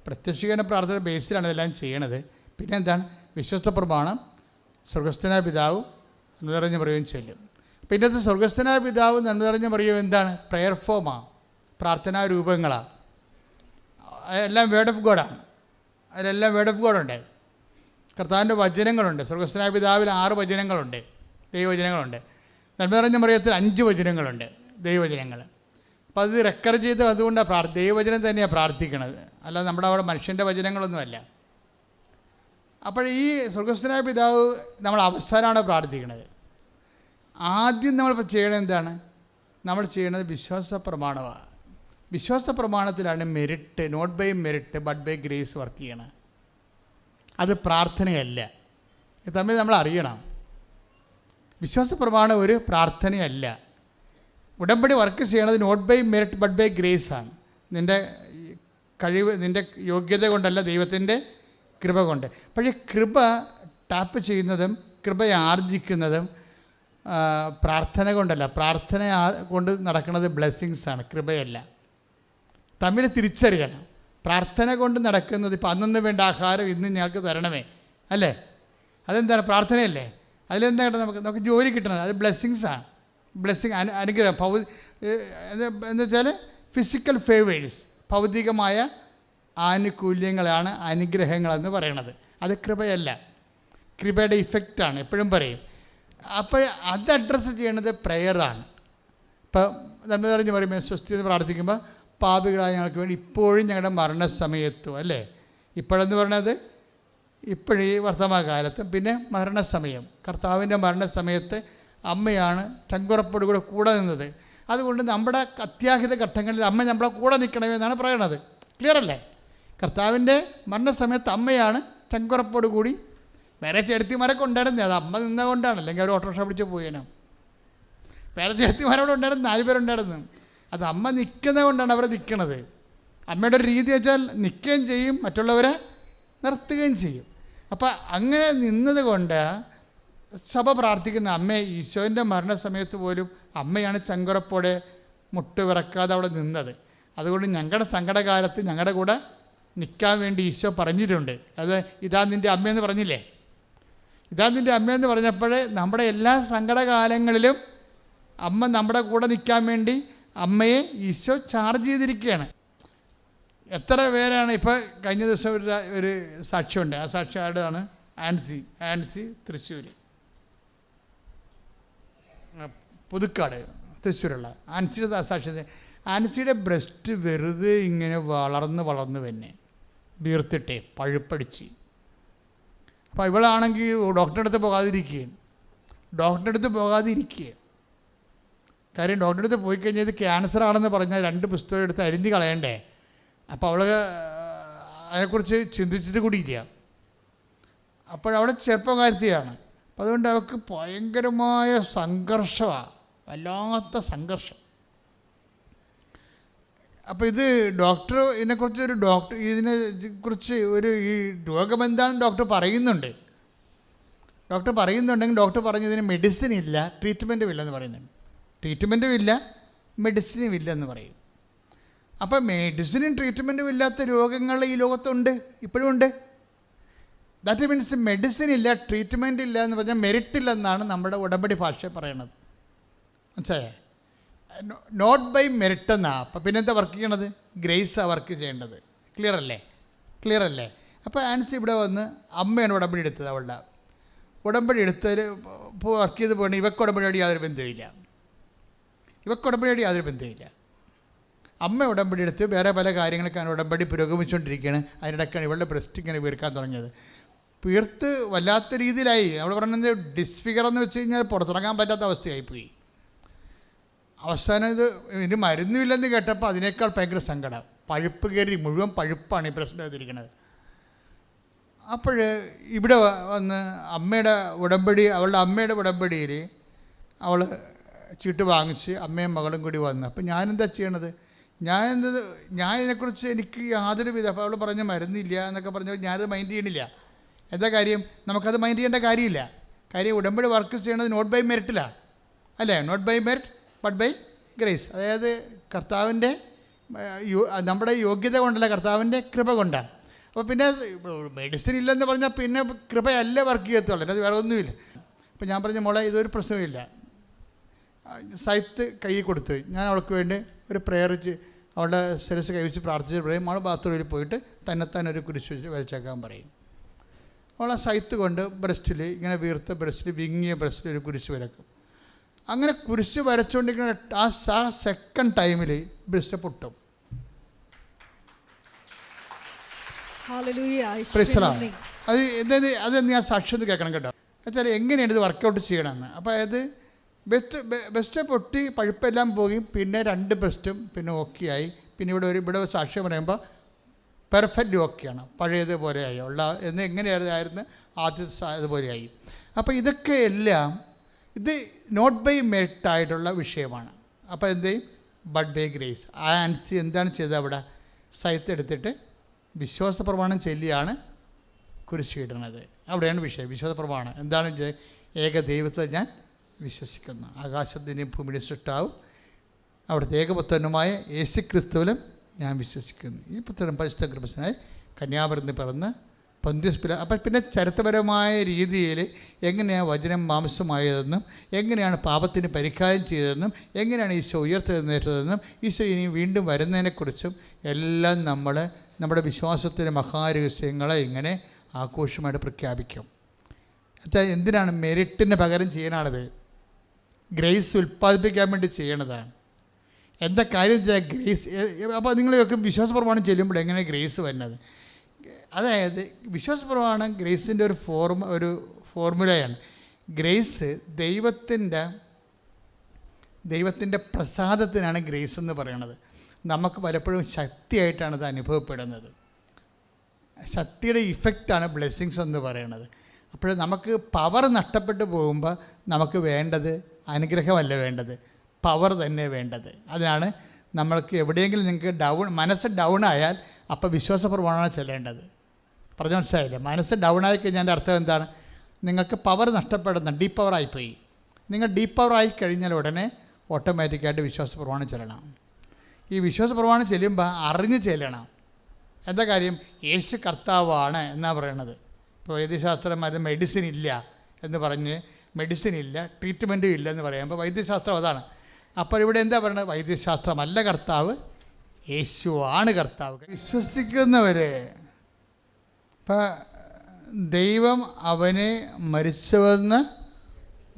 പ്രത്യക്ഷീകരണ പ്രാർത്ഥന ബേസിലാണ് ഇതെല്ലാം ചെയ്യണത്. പിന്നെ എന്താണ്? വിശ്വസ്ത പ്രമാണം, സ്വർഗസ്ഥനായ പിതാവ് നന്മ നിറഞ്ഞ പറയുകയും ചെല്ലും. പിന്നത്തെ സ്വർഗസ്ഥനായ പിതാവ് നന്മ നിറഞ്ഞ പറയുക എന്താണ്? പ്രെയർ ഫോമാണ്, പ്രാർത്ഥനാ രൂപങ്ങളാണ്. എല്ലാം വേർഡ് ഓഫ് ഗോഡാണ്. അതിലെല്ലാം വേർഡ് ഓഫ് ഗോഡുണ്ട്. കർത്താവിൻ്റെ വചനങ്ങളുണ്ട്. സ്വർഗസ്ഥനായ പിതാവിൽ 6 വചനങ്ങളുണ്ട്, ദൈവവചനങ്ങളുണ്ട്. നന്മ നിറഞ്ഞ മറിയത്തിൽ 5 വചനങ്ങളുണ്ട്, ദൈവവചനങ്ങൾ. അപ്പോൾ അത് റെക്കോർഡ് ചെയ്ത് അതുകൊണ്ടാണ് ദൈവവചനം തന്നെയാണ് പ്രാർത്ഥിക്കണത്, അല്ലാതെ നമ്മുടെ അവിടെ മനുഷ്യൻ്റെ വചനങ്ങളൊന്നുമല്ല. അപ്പോൾ ഈ സ്വർഗസ്ഥനായ പിതാവ് നമ്മൾ അവസാനമാണ് പ്രാർത്ഥിക്കുന്നത്. ആദ്യം നമ്മൾ ചെയ്യണത് എന്താണ്? നമ്മൾ ചെയ്യണത് വിശ്വാസ പ്രമാണമാണ്. വിശ്വാസ പ്രമാണത്തിലാണ് merit, not by merit but by grace work ചെയ്യണം. അത് പ്രാർത്ഥനയല്ല. തമ്മിൽ നമ്മൾ അറിയണം. വിശ്വാസ പ്രമാണം ഒരു പ്രാർത്ഥനയല്ല. ഉടമ്പടി വർക്ക് ചെയ്യണത് not by merit but by grace ആണ്. നിൻ്റെ കഴിവ്, നിൻ്റെ യോഗ്യത കൊണ്ടല്ല, ദൈവത്തിൻ്റെ കൃപ കൊണ്ട്. പക്ഷേ കൃപ ടാപ്പ് ചെയ്യുന്നതും കൃപയെ ആർജിക്കുന്നതും പ്രാർത്ഥന കൊണ്ടല്ല. പ്രാർത്ഥന കൊണ്ട് നടക്കുന്നത് ബ്ലെസ്സിങ്സാണ്, കൃപയല്ല. തമ്മിൽ തിരിച്ചറിയണം. പ്രാർത്ഥന കൊണ്ട് നടക്കുന്നത് ഇപ്പോൾ അന്നു വേണ്ട ആഹാരം ഇന്ന് ഞങ്ങൾക്ക് തരണമേ, അല്ലേ? അതെന്താണ്? പ്രാർത്ഥനയല്ലേ? അതിലെന്താണ് നമുക്ക് ജോലി കിട്ടുന്നത്? അത് ബ്ലെസ്സിങ്സാണ്. ബ്ലെസ്സിങ്, അനുഗ്രഹം. എന്ന് വെച്ചാൽ ഫിസിക്കൽ ഫേവേഴ്സ്, ഭൗതികമായ ആനുകൂല്യങ്ങളാണ് അനുഗ്രഹങ്ങളെന്ന് പറയണത്. അത് കൃപയല്ല, കൃപയുടെ ഇഫക്റ്റാണ്. എപ്പോഴും പറയും. അപ്പോൾ അത് അഡ്രസ്സ് ചെയ്യണത് പ്രെയറാണ്. ഇപ്പം നമ്മൾ പറഞ്ഞ് പറയുമ്പോൾ സ്വസ്തി എന്ന് പ്രാർത്ഥിക്കുമ്പോൾ പാപികളായ ഞങ്ങൾക്ക് വേണ്ടി ഇപ്പോഴും ഞങ്ങളുടെ മരണസമയത്തും, അല്ലേ? ഇപ്പോഴെന്ന് പറയണത് ഇപ്പോഴീ വർത്തമാനകാലത്തും പിന്നെ മരണസമയം, കർത്താവിൻ്റെ മരണസമയത്ത് അമ്മയാണ് ചങ്കുറപ്പോടുകൂടെ കൂടെ നിന്നത്. അതുകൊണ്ട് നമ്മുടെ അത്യാഹിത ഘട്ടങ്ങളിൽ അമ്മ നമ്മളെ കൂടെ നിൽക്കണമെന്നാണ് പറയണത്. ക്ലിയർ അല്ലേ? കർത്താവിൻ്റെ മരണസമയത്ത് അമ്മയാണ് ചങ്കുറപ്പോട് കൂടി. വേറെ ചേട്ടത്തിമാരൊക്കെ ഉണ്ടായിരുന്നേ, അത് അമ്മ നിന്നതുകൊണ്ടാണ്. അല്ലെങ്കിൽ അവർ ഓട്ടോറിക്ഷ പിടിച്ച് പോയേനോ. വേറെ ചേട്ടത്തിമാരോട് ഉണ്ടായിരുന്നു, 4 പേരുണ്ടായിരുന്നു. അത് അമ്മ നിൽക്കുന്നത് കൊണ്ടാണ് അവർ നിൽക്കണത്. അമ്മയുടെ ഒരു രീതി വെച്ചാൽ നിൽക്കുകയും ചെയ്യും, മറ്റുള്ളവരെ നിർത്തുകയും ചെയ്യും. അപ്പം അങ്ങനെ നിന്നത് കൊണ്ട് സഭ പ്രാർത്ഥിക്കുന്ന അമ്മയെ, ഈശോൻ്റെ മരണസമയത്ത് പോലും അമ്മയാണ് ചങ്കുറപ്പോടെ മുട്ട് വിറക്കാതെ അവിടെ നിന്നത്. അതുകൊണ്ട് ഞങ്ങളുടെ സങ്കടകാലത്ത് ഞങ്ങളുടെ കൂടെ നിൽക്കാൻ വേണ്ടി ഈശോ പറഞ്ഞിട്ടുണ്ട്. അത് ഇതാ നിൻ്റെ അമ്മയെന്ന് പറഞ്ഞില്ലേ? ഇതാ നിൻ്റെ അമ്മയെന്ന് പറഞ്ഞപ്പോൾ നമ്മുടെ എല്ലാ സങ്കടകാലങ്ങളിലും അമ്മ നമ്മുടെ കൂടെ നിൽക്കാൻ വേണ്ടി അമ്മയെ ഈശോ ചാർജ് ചെയ്തിരിക്കുകയാണ്. എത്ര പേരാണ്? ഇപ്പോൾ കഴിഞ്ഞ ദിവസം ഒരു സാക്ഷ്യമുണ്ട്. ആ സാക്ഷ്യം ആരുടെയാണ്? ആൻസി തൃശ്ശൂർ, പുതുക്കാട്, തൃശ്ശൂരുള്ള ആൻസിയുടെ സാക്ഷ്യത്തെ. ആൻസിയുടെ ബ്രസ്റ്റ് വെറുതെ ഇങ്ങനെ വളർന്ന് തന്നെ വീർത്തിട്ടേ പഴുപ്പടിച്ച്. അപ്പോൾ ഇവളാണെങ്കിൽ ഡോക്ടറുടെ അടുത്ത് പോകാതിരിക്കുക. കാര്യം ഡോക്ടറുടെ അടുത്ത് പോയി കഴിഞ്ഞാൽ ഇത് ക്യാൻസർ ആണെന്ന് പറഞ്ഞാൽ 2 പുസ്തകം എടുത്ത് അരിഞ്ഞ് കളയണ്ടേ. അപ്പോൾ അവൾ അതിനെക്കുറിച്ച് ചിന്തിച്ചിട്ട് കൂടിയില്ല. അപ്പോഴവിടെ ചെറുപ്പക്കാരത്തിയാണ്. അപ്പോൾ അതുകൊണ്ട് അവൾക്ക് ഭയങ്കരമായ സംഘർഷമാണ്, വല്ലാത്ത സംഘർഷം. അപ്പോൾ ഇത് ഇതിനെക്കുറിച്ച് ഈ രോഗം എന്താണെന്ന് ഡോക്ടർ പറയുന്നുണ്ട്. ഡോക്ടർ പറഞ്ഞു ഇതിന് മെഡിസിൻ ഇല്ല, ട്രീറ്റ്മെൻറ്റും ഇല്ലെന്ന് പറയുന്നുണ്ട്. ട്രീറ്റ്മെൻറ്റും ഇല്ല, മെഡിസിനും ഇല്ലെന്ന് പറയും. അപ്പം മെഡിസിനും ട്രീറ്റ്മെൻറ്റും ഇല്ലാത്ത രോഗങ്ങൾ ഈ ലോകത്തുണ്ട്, ഇപ്പോഴും ഉണ്ട്. ദാറ്റ് മീൻസ് മെഡിസിൻ ഇല്ല, ട്രീറ്റ്മെൻറ്റ് ഇല്ല എന്ന് പറഞ്ഞാൽ മെറിറ്റ് ഇല്ലെന്നാണ് നമ്മുടെ ഉടമ്പടി ഭാഷ പറയണത്. മനസ്സിലായേ? നോട്ട് ബൈ മെറിറ്റ് എന്നാണ്. അപ്പം പിന്നെന്താ വർക്ക് ചെയ്യണത്? ഗ്രേസാണ് വർക്ക് ചെയ്യേണ്ടത്. ക്ലിയർ അല്ലേ? അപ്പോൾ ആൻസി ഇവിടെ വന്ന് അമ്മയാണ് ഉടമ്പടി എടുത്തത്. അവളുടെ ഉടമ്പടി എടുത്തതിൽ വർക്ക് ചെയ്ത് പോകണം. ഇവക്ക് ഉടമ്പടിയോട് യാതൊരു ബന്ധവുമില്ല. അമ്മ ഉടമ്പടി എടുത്ത് വേറെ പല കാര്യങ്ങൾക്കാണ് ഉടമ്പടി പുരോഗമിച്ചുകൊണ്ടിരിക്കുകയാണ്. അതിനിടയ്ക്കാണ് ഇവളുടെ ബ്രസ്റ്റ് ഇങ്ങനെ വീർക്കാൻ തുടങ്ങിയത്. വീർത്ത് വല്ലാത്ത രീതിയിലായി. അവൾ പറഞ്ഞത് ഡിസ്ഫിഗർ എന്ന് വെച്ച് കഴിഞ്ഞാൽ പുറത്തിറങ്ങാൻ പറ്റാത്ത അവസ്ഥയായിപ്പോയി. അവസാനം ഇതിന് മരുന്നുമില്ലെന്ന് കേട്ടപ്പോൾ അതിനേക്കാൾ ഭയങ്കര സങ്കടം. പഴുപ്പ് കയറി, മുഴുവൻ പഴുപ്പാണ് ഈ ബ്രസ്റ്റ് ചെയ്തിരിക്കുന്നത്. അപ്പോൾ ഇവിടെ വന്ന് അവളുടെ അമ്മയുടെ ഉടമ്പടിയിൽ അവൾ ചീട്ട് വാങ്ങിച്ച് അമ്മയും മകളും കൂടി വന്നു. അപ്പോൾ ഞാനെന്താ ചെയ്യണത്? ഞാൻ ഇതിനെക്കുറിച്ച് എനിക്ക് യാതൊരു വിധ, അപ്പോൾ അവൾ പറഞ്ഞ് മരുന്നില്ല എന്നൊക്കെ പറഞ്ഞപ്പോൾ ഞാനത് മൈൻഡ് ചെയ്യണില്ല. എന്താ കാര്യം? നമുക്കത് മൈൻഡ് ചെയ്യേണ്ട കാര്യമില്ല. കാര്യം ഉടമ്പടി വർക്ക് ചെയ്യണത് നോട്ട് ബൈ മെറിറ്റിലാണ്, അല്ലേ? Not by merit but by grace. അതായത് കർത്താവിൻ്റെ നമ്മുടെ യോഗ്യത കൊണ്ടല്ല, കർത്താവിൻ്റെ കൃപ കൊണ്ടാണ്. അപ്പോൾ പിന്നെ മെഡിസിൻ ഇല്ലെന്ന് പറഞ്ഞാൽ പിന്നെ കൃപയല്ല വർക്ക് ചെയ്യത്തുള്ളൂ, അത് വേറെ ഒന്നുമില്ല. അപ്പോൾ ഞാൻ പറഞ്ഞ മോളെ ഇതൊരു പ്രശ്നമില്ല. സൈത്ത് കൈ കൊടുത്ത് ഞാൻ അവൾക്ക് വേണ്ടി ഒരു പ്രെയർ അവളുടെ ശിരസ് കൈവച്ച് പ്രാർത്ഥിച്ച് പറയും. അവൾ ബാത്റൂമിൽ പോയിട്ട് തന്നെത്താൻ ഒരു കുരിശ് വരച്ചേക്കാൻ പറയും. അവൾ ആ സൈത്ത് കൊണ്ട് ബ്രസ്റ്റിൽ ഇങ്ങനെ വീർത്ത ബ്രസ്റ്റിൽ വിങ്ങിയ ബ്രസ്റ്റിൽ ഒരു കുരിശ് വരക്കും. അങ്ങനെ കുരിശ് വരച്ചുകൊണ്ടിരിക്കുന്ന ആ സെക്കൻഡ് ടൈമിൽ ബ്രസ്റ്റ് പൊട്ടും. അത് ഞാൻ സാക്ഷ്യം കേൾക്കണം കേട്ടോ. എന്നുവെച്ചാൽ എങ്ങനെയാണ് ഇത് വർക്കൗട്ട് ചെയ്യണമെന്ന്. അപ്പോൾ അത് ബെസ്റ്റ് പൊട്ടി പഴുപ്പെല്ലാം പോയി, പിന്നെ 2 ബ്രസ്റ്റും പിന്നെ ഓക്കെയായി. പിന്നെ ഇവിടെ സാക്ഷ്യം പറയുമ്പോൾ പെർഫെക്റ്റ് ഓക്കെയാണ്, പഴയതുപോലെയായി ഉള്ള എന്ന് എങ്ങനെയായിരുന്നു ആദ്യത്തെ അതുപോലെയായി. അപ്പോൾ ഇതൊക്കെ എല്ലാം ഇത് നോട്ട് ബൈ മെറിറ്റ് ആയിട്ടുള്ള വിഷയമാണ്. അപ്പോൾ എന്ത് ചെയ്യും? But by grace. ആ ആൻസി എന്താണ് ചെയ്തത്? അവിടെ സൈത്ത് എടുത്തിട്ട് വിശ്വാസ പ്രമാണം ചൊല്ലിയാണ് കുരിശ് ഇടുന്നത്. അവിടെയാണ് വിഷയം. വിശ്വാസ പ്രമാണം എന്താണ്? ഏക ദൈവത്തെ ഞാൻ വിശ്വസിക്കുന്നു, ആകാശത്തിൻ്റെയും ഭൂമിയുടെയും സൃഷ്ടാവും അവിടുത്തെ ഏകപുത്രനുമായ യേശുക്രിസ്തുവിലും ഞാൻ വിശ്വസിക്കുന്നു. ഈ പുത്രൻ പരിശുദ്ധ ഗർഭസ്ഥനായി കന്യാമറിന്ന് പിറന്ന് പൊന്തിയോസ് പിലാത്തോസ്. അപ്പം പിന്നെ ചരിത്രപരമായ രീതിയിൽ എങ്ങനെയാണ് വചനം മാംസമായതെന്നും എങ്ങനെയാണ് പാപത്തിന് പരിഹാരം ചെയ്തതെന്നും എങ്ങനെയാണ് ഈശോ ഉയർത്തെഴുന്നേറ്റതെന്നും ഈശോ ഇനി വീണ്ടും വരുന്നതിനെക്കുറിച്ചും എല്ലാം നമ്മൾ നമ്മുടെ വിശ്വാസത്തിൻ്റെ മഹാരഹസ്യങ്ങളെ ഇങ്ങനെ ആഘോഷമായിട്ട് പ്രഖ്യാപിക്കും. എന്തിനാണ്? മെറിറ്റിന് പകരം ചെയ്യണത്. ഗ്രേസ് ഉൽപ്പാദിപ്പിക്കാൻ വേണ്ടി ചെയ്യണതാണ്. എന്താ കാര്യം വെച്ചാൽ ഗ്രേസ്. അപ്പോൾ നിങ്ങളൊക്കെ വിശ്വാസ പ്രമാണം ചെല്ലുമ്പോൾ എങ്ങനെ ഗ്രേസ് വരുന്നത്? അതായത് വിശ്വാസ പ്രമാണം ഗ്രേസിൻ്റെ ഒരു ഫോർമുലയാണ്. ഗ്രേസ് ദൈവത്തിൻ്റെ പ്രസാദത്തിനാണ് ഗ്രേസ് എന്ന് പറയുന്നത്. നമുക്ക് പലപ്പോഴും ശക്തിയായിട്ടാണ് അത് അനുഭവപ്പെടുന്നത്. ശക്തിയുടെ ഇഫക്റ്റാണ് ബ്ലെസ്സിങ്സ് എന്ന് പറയുന്നത്. അപ്പോൾ നമുക്ക് പവർ നഷ്ടപ്പെട്ടു പോകുമ്പോൾ നമുക്ക് വേണ്ടത് അനുഗ്രഹമല്ല വേണ്ടത്, പവർ തന്നെ വേണ്ടത്. അതിനാണ് നമ്മൾക്ക് എവിടെയെങ്കിലും നിങ്ങൾക്ക് മനസ്സ് ഡൗൺ ആയാൽ അപ്പോൾ വിശ്വാസ പ്രമാണമാണ് ചെല്ലേണ്ടത്. പറഞ്ഞ മനസ്സിലായില്ലേ? മനസ്സ് ഡൗൺ ആയി കഴിഞ്ഞാൽ എൻ്റെ അർത്ഥം എന്താണ്? നിങ്ങൾക്ക് പവർ നഷ്ടപ്പെടുന്ന ഡീപ്പ് പവർ ആയിപ്പോയി. നിങ്ങൾ ഡീപ്പ് പവർ ആയി കഴിഞ്ഞാൽ ഉടനെ ഓട്ടോമാറ്റിക്കായിട്ട് വിശ്വാസ പ്രമാണം ചെല്ലണം. ഈ വിശ്വാസ പ്രമാണം ചെല്ലുമ്പോൾ അറിഞ്ഞ് ചെല്ലണം. എന്താ കാര്യം? യേശു കർത്താവാണ് എന്നാണ് പറയണത്. ഇപ്പോൾ വൈദ്യശാസ്ത്രം അത് മെഡിസിൻ ഇല്ല എന്ന് പറഞ്ഞ് മെഡിസിൻ ഇല്ല, ട്രീറ്റ്മെൻറ്റും ഇല്ല എന്ന് പറയുമ്പോൾ വൈദ്യശാസ്ത്രം അതാണ്. അപ്പോൾ ഇവിടെ എന്താ പറയുന്നത്? വൈദ്യശാസ്ത്രമല്ല കർത്താവ്, യേശുവാണ് കർത്താവ്. വിശ്വസിക്കുന്നവരെ ഇപ്പം ദൈവം അവനെ മരിച്ചവെന്ന്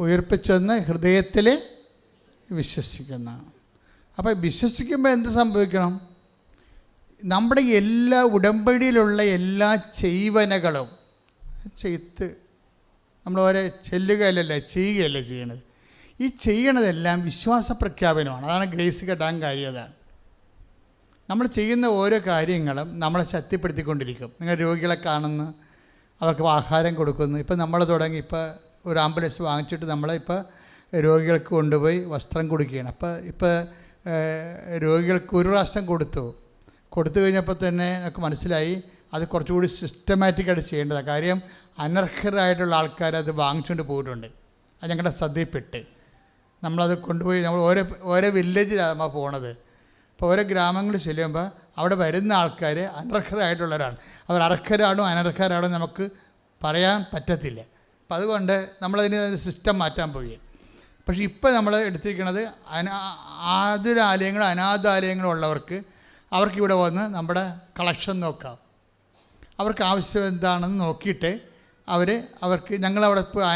ഉയർപ്പിച്ചെന്ന് ഹൃദയത്തിൽ വിശ്വസിക്കുന്ന. അപ്പോൾ വിശ്വസിക്കുമ്പോൾ എന്ത് സംഭവിക്കണം? നമ്മുടെ എല്ലാ ഉടമ്പടിയിലുള്ള എല്ലാ ചെയ്വനകളും ചെയ്ത്ത് നമ്മൾ ഓരോ ചെല്ലുകയല്ലല്ല ചെയ്യുകയല്ല ചെയ്യണത്. ഈ ചെയ്യണതെല്ലാം വിശ്വാസ പ്രഖ്യാപനമാണ്. അതാണ് ഗ്രേസ് കിട്ടാൻ കാര്യം. അതാണ് നമ്മൾ ചെയ്യുന്ന ഓരോ കാര്യങ്ങളും നമ്മളെ ശക്തിപ്പെടുത്തിക്കൊണ്ടിരിക്കും. നിങ്ങൾ രോഗികളെ കാണുന്നു, അവർക്ക് ആഹാരം കൊടുക്കുന്നു. ഇപ്പം നമ്മൾ തുടങ്ങി ഇപ്പോൾ ഒരു ആംബുലൻസ് വാങ്ങിച്ചിട്ട് നമ്മളിപ്പോൾ രോഗികൾക്ക് കൊണ്ടുപോയി വസ്ത്രം കൊടുക്കുകയാണ്. ഇപ്പോൾ രോഗികൾക്ക് ഒരു പ്രാവശ്യം കൊടുത്തു കഴിഞ്ഞപ്പോൾ തന്നെ നമുക്ക് മനസ്സിലായി അത് കുറച്ചുകൂടി സിസ്റ്റമാറ്റിക്കായിട്ട് ചെയ്യേണ്ടതാണ്. കാര്യം അനർഹരായിട്ടുള്ള ആൾക്കാർ അത് വാങ്ങിച്ചുകൊണ്ട് പോയിട്ടുണ്ട്. അത് ഞങ്ങളുടെ ശ്രദ്ധയിൽപ്പെട്ട് നമ്മളത് കൊണ്ടുപോയി നമ്മൾ ഓരോ വില്ലേജിലാണ് നമ്മൾ പോണത്. ഇപ്പോൾ ഓരോ ഗ്രാമങ്ങളിൽ ചെല്ലുമ്പോൾ അവിടെ വരുന്ന ആൾക്കാർ അനർഹരായിട്ടുള്ളവരാണ്. അവർ അർഹരാണോ അനർഹരാണോ നമുക്ക് പറയാൻ പറ്റത്തില്ല. അപ്പം അതുകൊണ്ട് നമ്മളതിന് സിസ്റ്റം മാറ്റാൻ പോയി. പക്ഷേ ഇപ്പോൾ നമ്മൾ എടുത്തിരിക്കുന്നത് ആതുരാലയങ്ങളും അനാഥാലയങ്ങളും ഉള്ളവർക്ക് അവർക്കിവിടെ വന്ന് നമ്മുടെ കളക്ഷൻ നോക്കാം. അവർക്ക് ആവശ്യം എന്താണെന്ന് നോക്കിയിട്ട് അവർക്ക് ഞങ്ങളവിടെ പോയി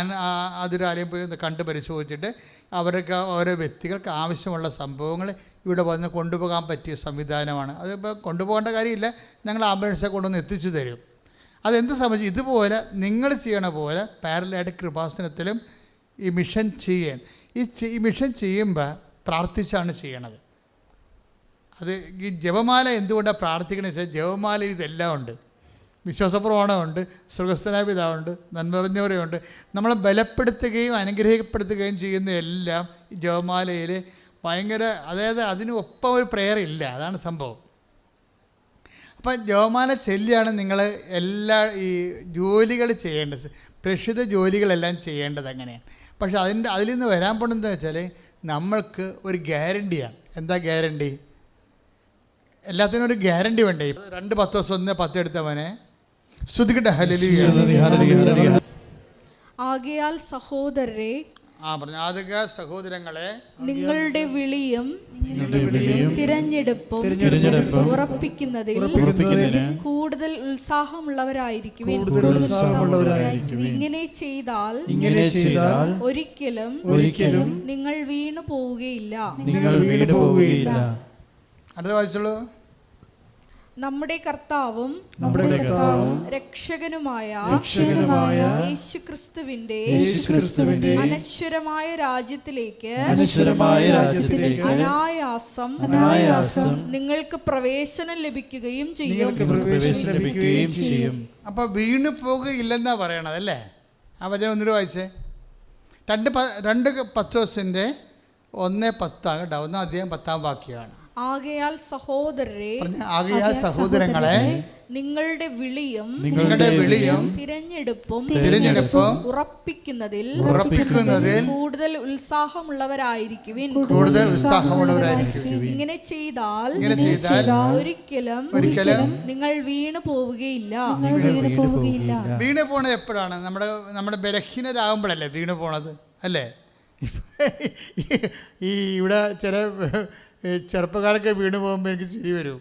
ആതുരാലയം പോയി കണ്ട് പരിശോധിച്ചിട്ട് അവർക്ക് ഓരോ വ്യക്തികൾക്ക് ആവശ്യമുള്ള സംഭവങ്ങൾ ഇവിടെ വന്ന് കൊണ്ടുപോകാൻ പറ്റിയ സംവിധാനമാണ്. അതിപ്പോൾ കൊണ്ടുപോകേണ്ട കാര്യമില്ല, ഞങ്ങൾ ആംബുലൻസെ കൊണ്ടുവന്ന് എത്തിച്ചു തരും. അതെന്ത് സംബന്ധിച്ച് ഇതുപോലെ നിങ്ങൾ ചെയ്യണ പോലെ പാരലായിട്ട് കൃപാസനത്തിലും ഈ മിഷൻ ചെയ്യാൻ ഈ മിഷൻ ചെയ്യുമ്പോൾ പ്രാർത്ഥിച്ചാണ് ചെയ്യണത്. അത് ഈ ജപമാല എന്തുകൊണ്ടാണ് പ്രാർത്ഥിക്കണമെന്ന് വെച്ചാൽ ജപമാല ഇതെല്ലാം ഉണ്ട്. വിശ്വാസപ്രമാണമുണ്ട്, സ്വർഗസ്ഥനായ പിതാവുണ്ട്, നന്മറിഞ്ഞവരെയുണ്ട്. നമ്മളെ ബലപ്പെടുത്തുകയും അനുഗ്രഹിക്കപ്പെടുത്തുകയും ചെയ്യുന്ന എല്ലാം ജപമാലയിൽ ഭയങ്കര, അതായത് അതിന് ഒപ്പം ഒരു പ്രെയർ ഇല്ല, അതാണ് സംഭവം. അപ്പം ജപമാല ചൊല്ലിയാണ് നിങ്ങൾ എല്ലാ ഈ ജോലികൾ ചെയ്യേണ്ടത്, പ്രേക്ഷിത ജോലികളെല്ലാം ചെയ്യേണ്ടത് അങ്ങനെയാണ്. പക്ഷെ അതിൽ നിന്ന് വരാൻ പോകുന്നത് വെച്ചാൽ നമ്മൾക്ക് ഒരു ഗ്യാരണ്ടിയാണ്. എന്താ ഗ്യാരണ്ടി? എല്ലാത്തിനും ഒരു ഗ്യാരണ്ടി വേണ്ടേ? 2:10 എടുത്തവനെ ശ്രുതികട്ടെ ഹല്ലേലൂയ. ആകയാൽ സഹോദരരെ, സഹോദരങ്ങളെ, നിങ്ങളുടെ വിളിയും തിരഞ്ഞെടുപ്പും ഉറപ്പിക്കുന്നതിൽ കൂടുതൽ ഉത്സാഹമുള്ളവരായിരിക്കുവിൻ. ഇങ്ങനെ ചെയ്താൽ ഒരിക്കലും നിങ്ങൾ വീണു പോവുകയില്ല. അടുത്ത വായിച്ചോളൂ. നമ്മുടെ കർത്താവും രക്ഷകനുമായ യേശുക്രിസ്തുവിന്റെ അനശ്വരമായ രാജ്യത്തിലേക്ക് അനായാസം നിങ്ങൾക്ക് പ്രവേശനം ലഭിക്കുകയും ചെയ്യും. അപ്പൊ വീണു പോകുകയില്ലെന്നാ പറയണത് അല്ലേ? ആ വചനം ഒന്നിട്ട് വായിച്ചേ. 2 പത്രോസിന്റെ 1:10 കേട്ടോ. 1:10 വാക്യമാണ്. ആകയാൽ സഹോദരരെ, സഹോദരങ്ങളെ, നിങ്ങളുടെ വിളിയും തിരഞ്ഞെടുപ്പും ഉറപ്പിക്കുന്നതിൽ കൂടുതൽ ഉത്സാഹമുള്ളവരായിരിക്കുവിൻ. ഇങ്ങനെ ചെയ്താൽ ഒരിക്കലും നിങ്ങൾ വീണു പോവുകയില്ല. വീണു പോണത് എപ്പോഴാണ്? നമ്മുടെ ബലഹീനരാകുമ്പോഴല്ലേ വീണു പോണത് അല്ലേ? ഈ ഇവിടെ ചില ചെറുപ്പക്കാരൊക്കെ വീണ് പോകുമ്പോൾ എനിക്ക് ചിരി വരും.